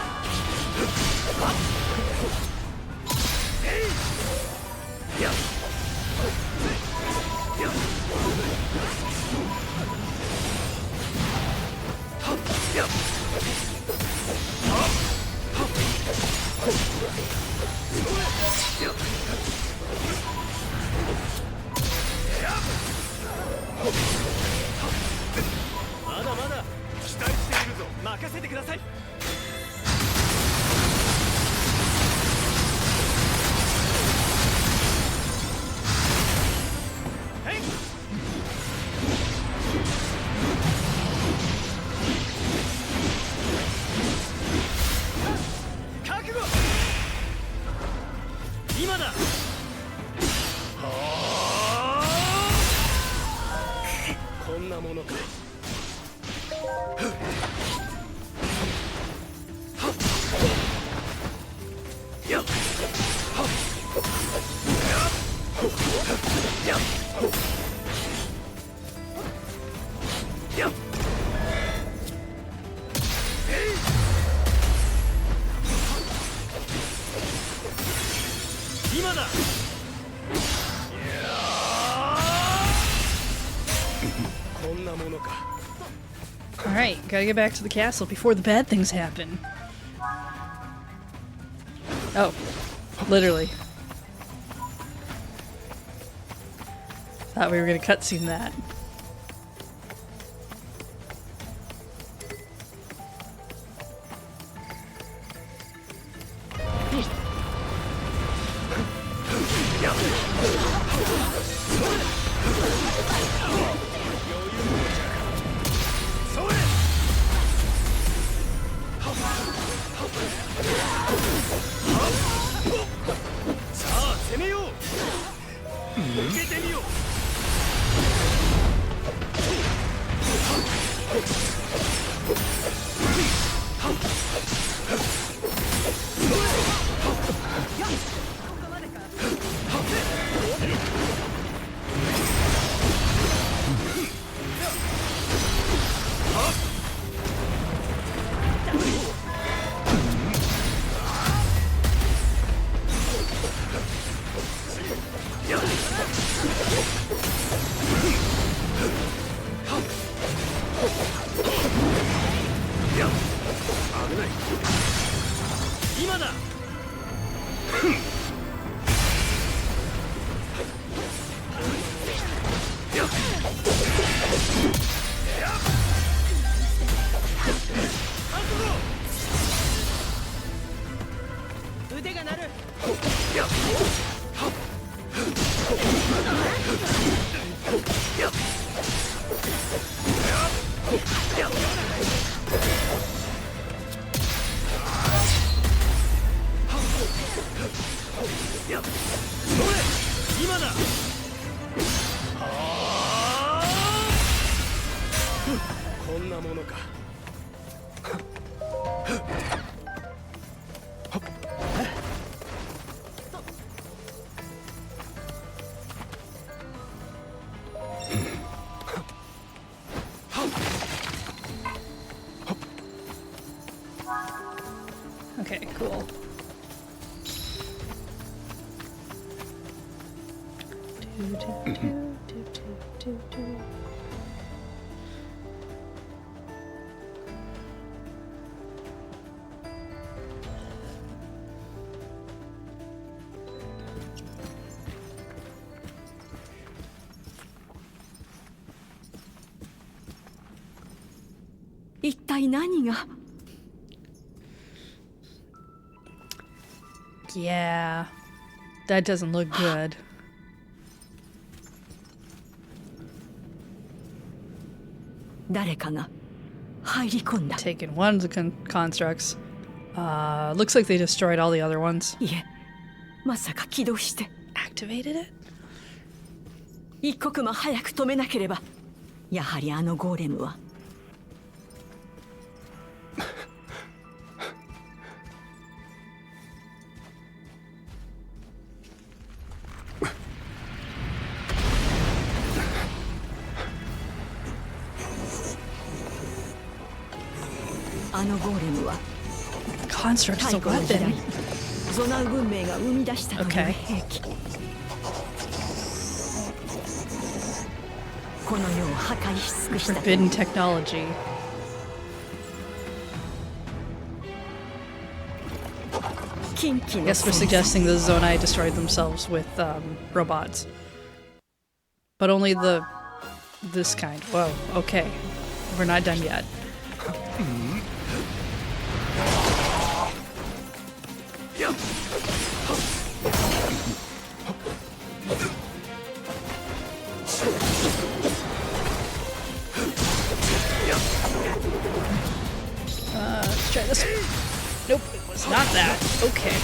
Alright, gotta get back to the castle before the bad things happen. Oh, literally. Thought we were gonna cutscene that. Okay, cool.一体何が Yeah, that doesn't look good. 誰かが入り込んだ。 Taken one of the constructs. Looks like they destroyed all the other ones. いえ、まさか起動して Activated it? 一刻も早く止めなければ。やはりあのゴーレムは。あのゴーレムは Construct is a 太古の時代 weapon. ゾナウ文明が生み出したという兵器。この世を破壊し尽くした。 Forbidden technology. 禁忌 I の guess we're 戦争 suggesting the Zonai destroyed themselves with robots. But only this kind. Whoa, okay. We're not done yet. Let's try this. Nope, it was not that. Okay.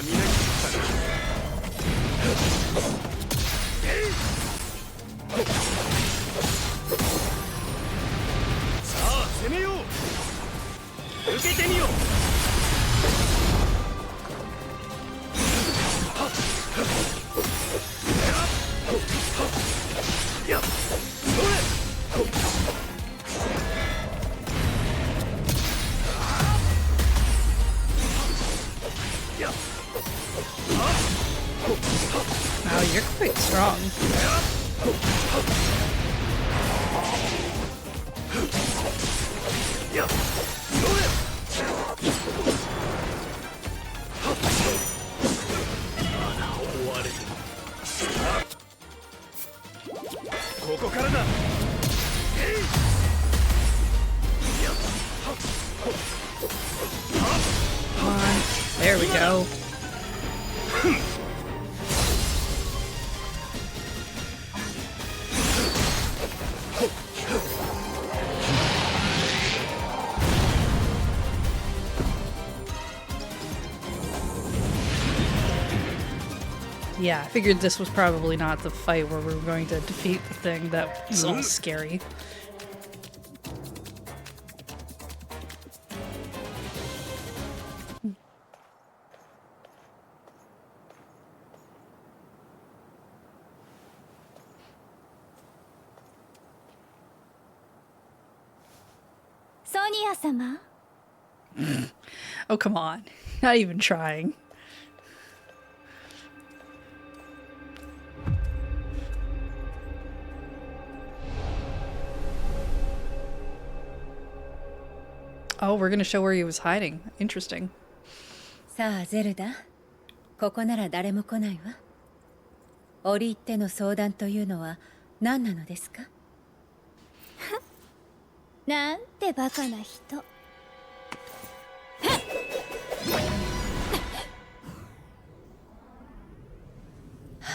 がみなぎったな。さあ攻めよう。受けてみよう。Wow, you're quite strong. Come on. There we go. Yeah, I figured this was probably not the fight where we were going to defeat the thing that was all scary. Sonia-sama? Oh, come on. Not even trying. Oh, we're gonna show where he was hiding. Interesting. さあゼルダ、ここなら誰も来ないわ。折り入っての相談というのは何なのですか？なんてバカな人。あ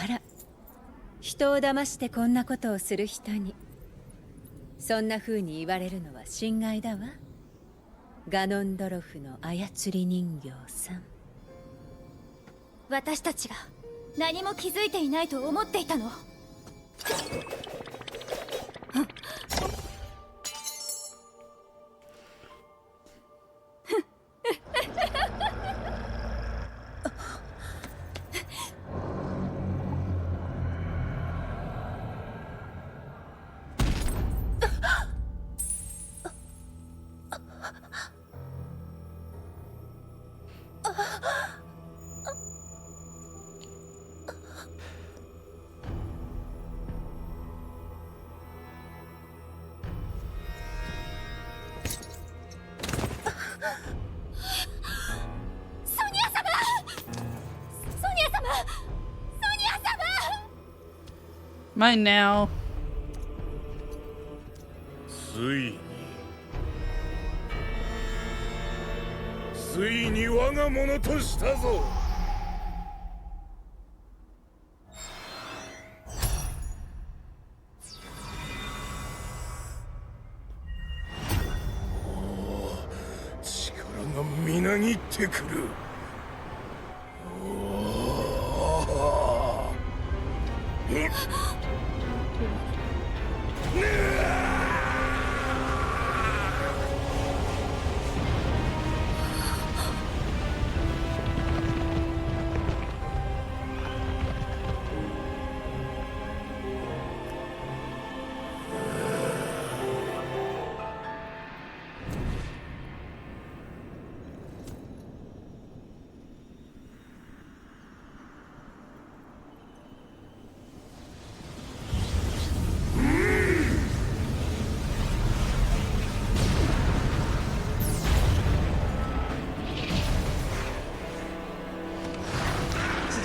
ら、人を騙してこんなことをする人にそんな風に言われるのは心外だわ。ガノンドロフの操り人形さん。私たちが何も気づいていないと思っていたの。Mine now. ついに我が物としたぞ。力がみなぎってくる。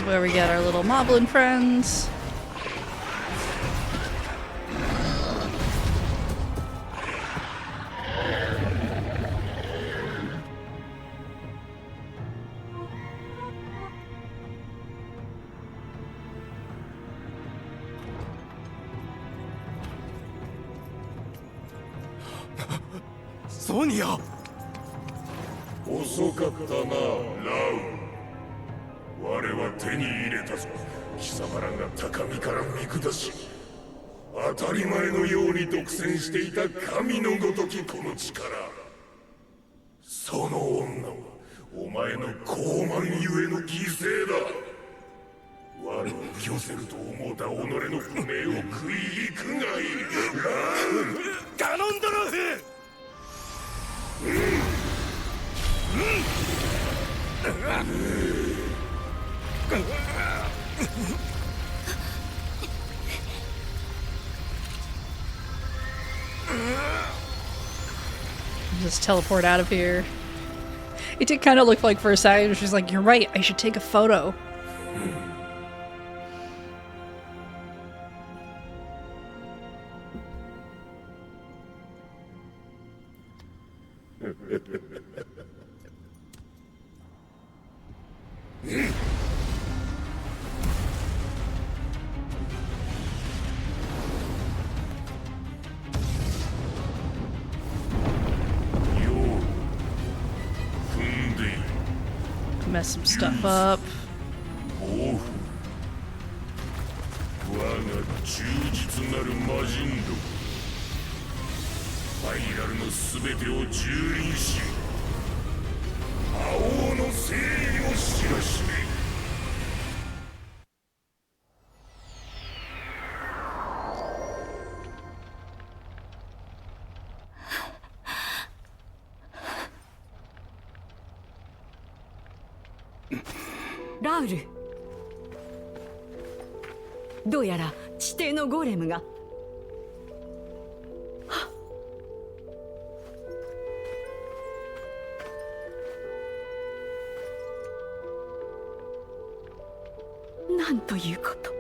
Where we get our little moblin friends. Sonia! 遅かったな、ラウ。は手に入れたぞ。貴様らが高みから見下し、当たり前のように独占していた神のごときこの力。その女はお前の傲慢ゆえの犠牲だ。我を拒せると思うた己の不明を食い行くがいい。ガノンドロフ！Just teleport out of here. It did kind of look like for a second she's like, you're right, I should take a photo. Mess some stuff up. 我が忠実なる魔人どファイナルの全てを蹂躙し、魔王の正義を知らしめ。ラウル、どうやら地底のゴーレムが。なんということ。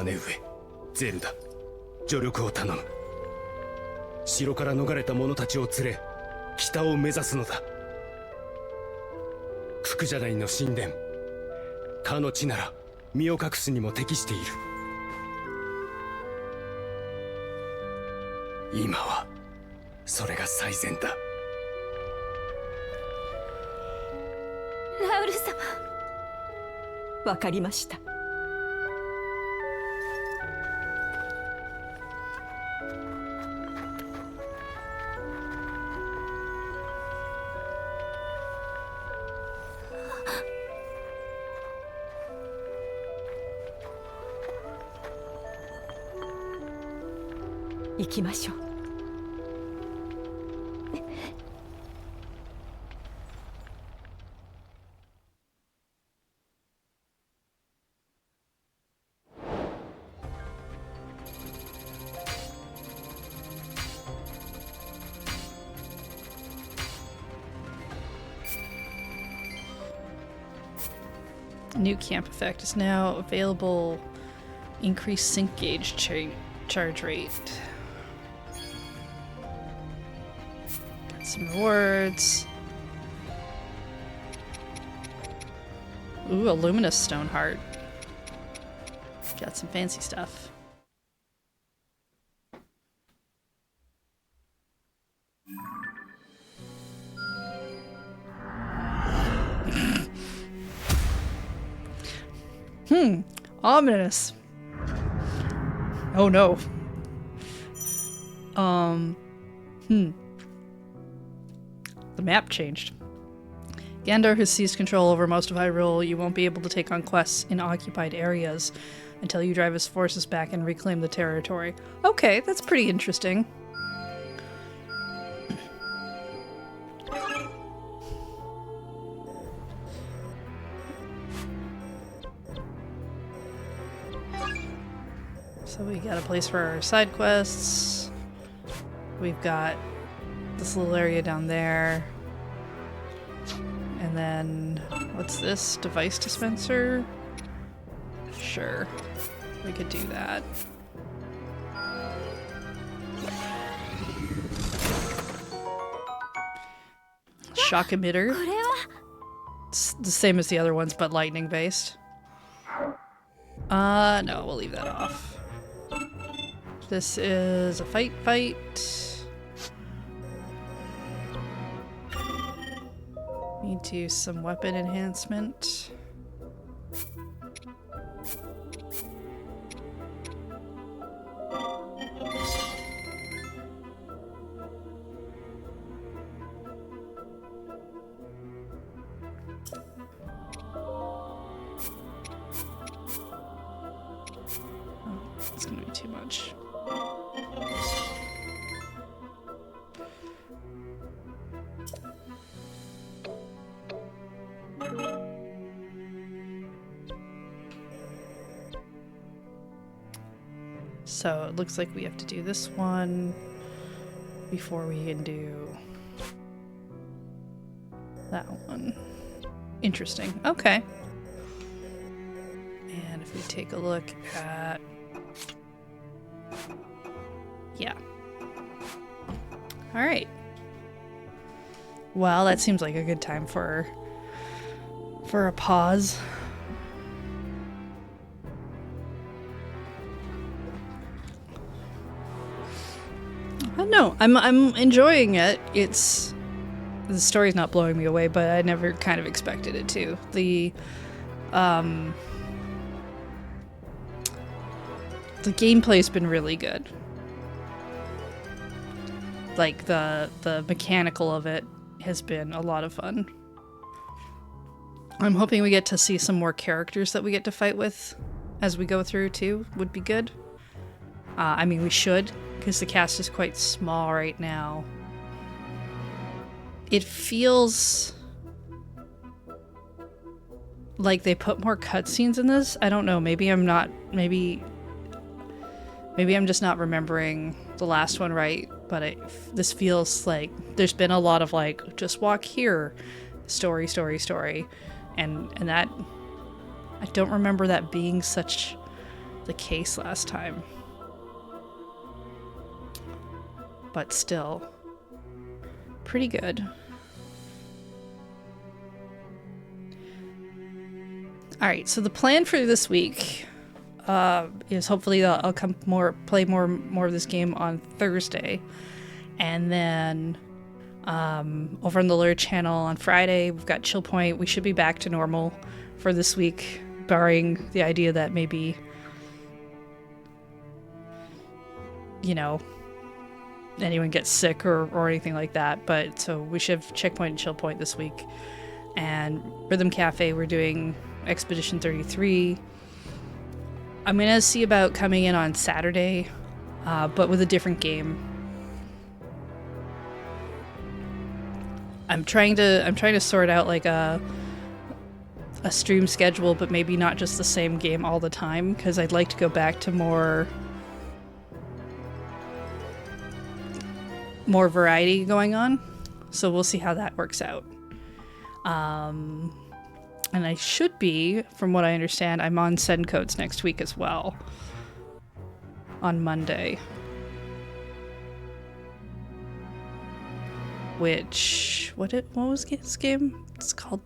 姉上、ゼルダ、助力を頼む。城から逃れた者たちを連れ、北を目指すのだ。ククジャダイの神殿、かの地なら身を隠すにも適している。今はそれが最善だ。ラウル様。わかりました。行きましょう。New camp effect is now available. Increase sync gauge charge rate. Got some rewards. Ooh, a luminous stone heart. Got some fancy stuff. Ominous. Oh no. The map changed. Gandalf has seized control over most of Hyrule. You won't be able to take on quests in occupied areas until you drive his forces back and reclaim the territory. Okay, that's pretty interesting. So we got a place for our side quests. We've got this little area down there. And then, what's this? Device dispenser? Sure, we could do that. Shock emitter. It's the same as the other ones, but lightning based. No, we'll leave that off. This is a fight. Need to do some weapon enhancement. It's gonna be too much. So it looks like we have to do this one before we can do that one. Interesting. Okay. And if we take a look at... Yeah. Alright. Well, that seems like a good time for a pause. I don't know. I'm enjoying it. The story's not blowing me away, but I never kind of expected it to. The gameplay's been really good. Like the mechanical of it has been a lot of fun. I'm hoping we get to see some more characters that we get to fight with as we go through too. Would be good. I mean, we should, because the cast is quite small right now. It feels like they put more cutscenes in this. I don't know. Maybe I'm not. Maybe I'm just not remembering the last one right. But this feels like there's been a lot of like, just walk here, story, and that I don't remember that being such the case last time. But still, pretty good. Alright, so the plan for this week is hopefully I'll play more of this game on Thursday. And then over on the Lure channel on Friday, we've got Chill Point. We should be back to normal for this week, barring the idea that maybe, you know, anyone gets sick or anything like that. But so we should have Checkpoint and Chill Point this week. And Rhythm Cafe, we're doing Expedition 33. I'm gonna see about coming in on Saturday, but with a different game. I'm trying to sort out like a stream schedule, but maybe not just the same game all the time, because I'd like to go back to more variety going on. So we'll see how that works out. And I should be, from what I understand, I'm on Send Codes next week as well. On Monday. Which, what was this game? It's called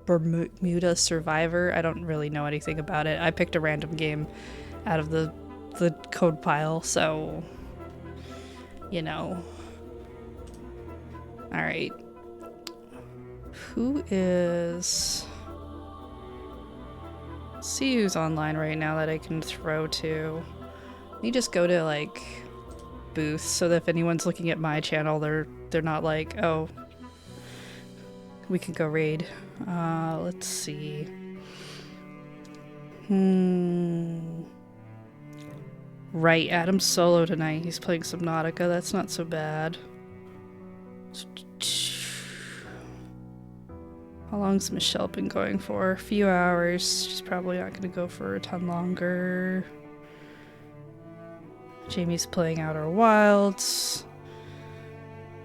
Bermuda Survivor. I don't really know anything about it. I picked a random game out of the code pile, so, you know. Alright. Who is... Let's see who's online right now that I can throw to. Let me just go to, like, booths, so that if anyone's looking at my channel, they're not like, oh, we could go raid. Let's see. Right, Adam's solo tonight. He's playing Subnautica. That's not so bad. How long's Michelle been going for? A few hours. She's probably not going to go for a ton longer. Jamie's playing Outer Wilds.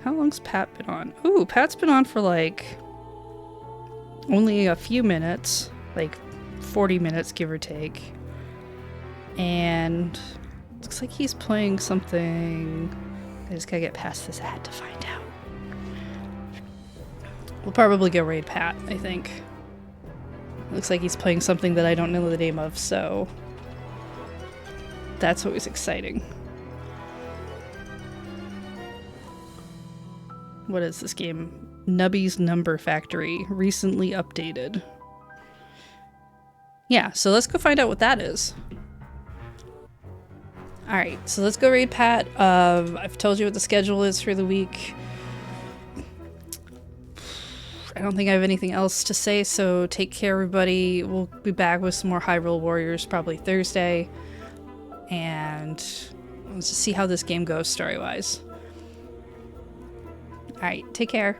How long's Pat been on? Ooh, Pat's been on for like only a few minutes, like 40 minutes give or take. And looks like he's playing something. I just gotta get past this ad to find out. We'll probably go raid Pat, I think. Looks like he's playing something that I don't know the name of, so that's always exciting. What is this game? Nubby's Number Factory, recently updated. Yeah, so let's go find out what that is. Alright, so let's go raid Pat. I've told you what the schedule is for the week. I don't think I have anything else to say, so take care, everybody. We'll be back with some more Hyrule Warriors probably Thursday. And let's just see how this game goes story-wise. Alright, take care.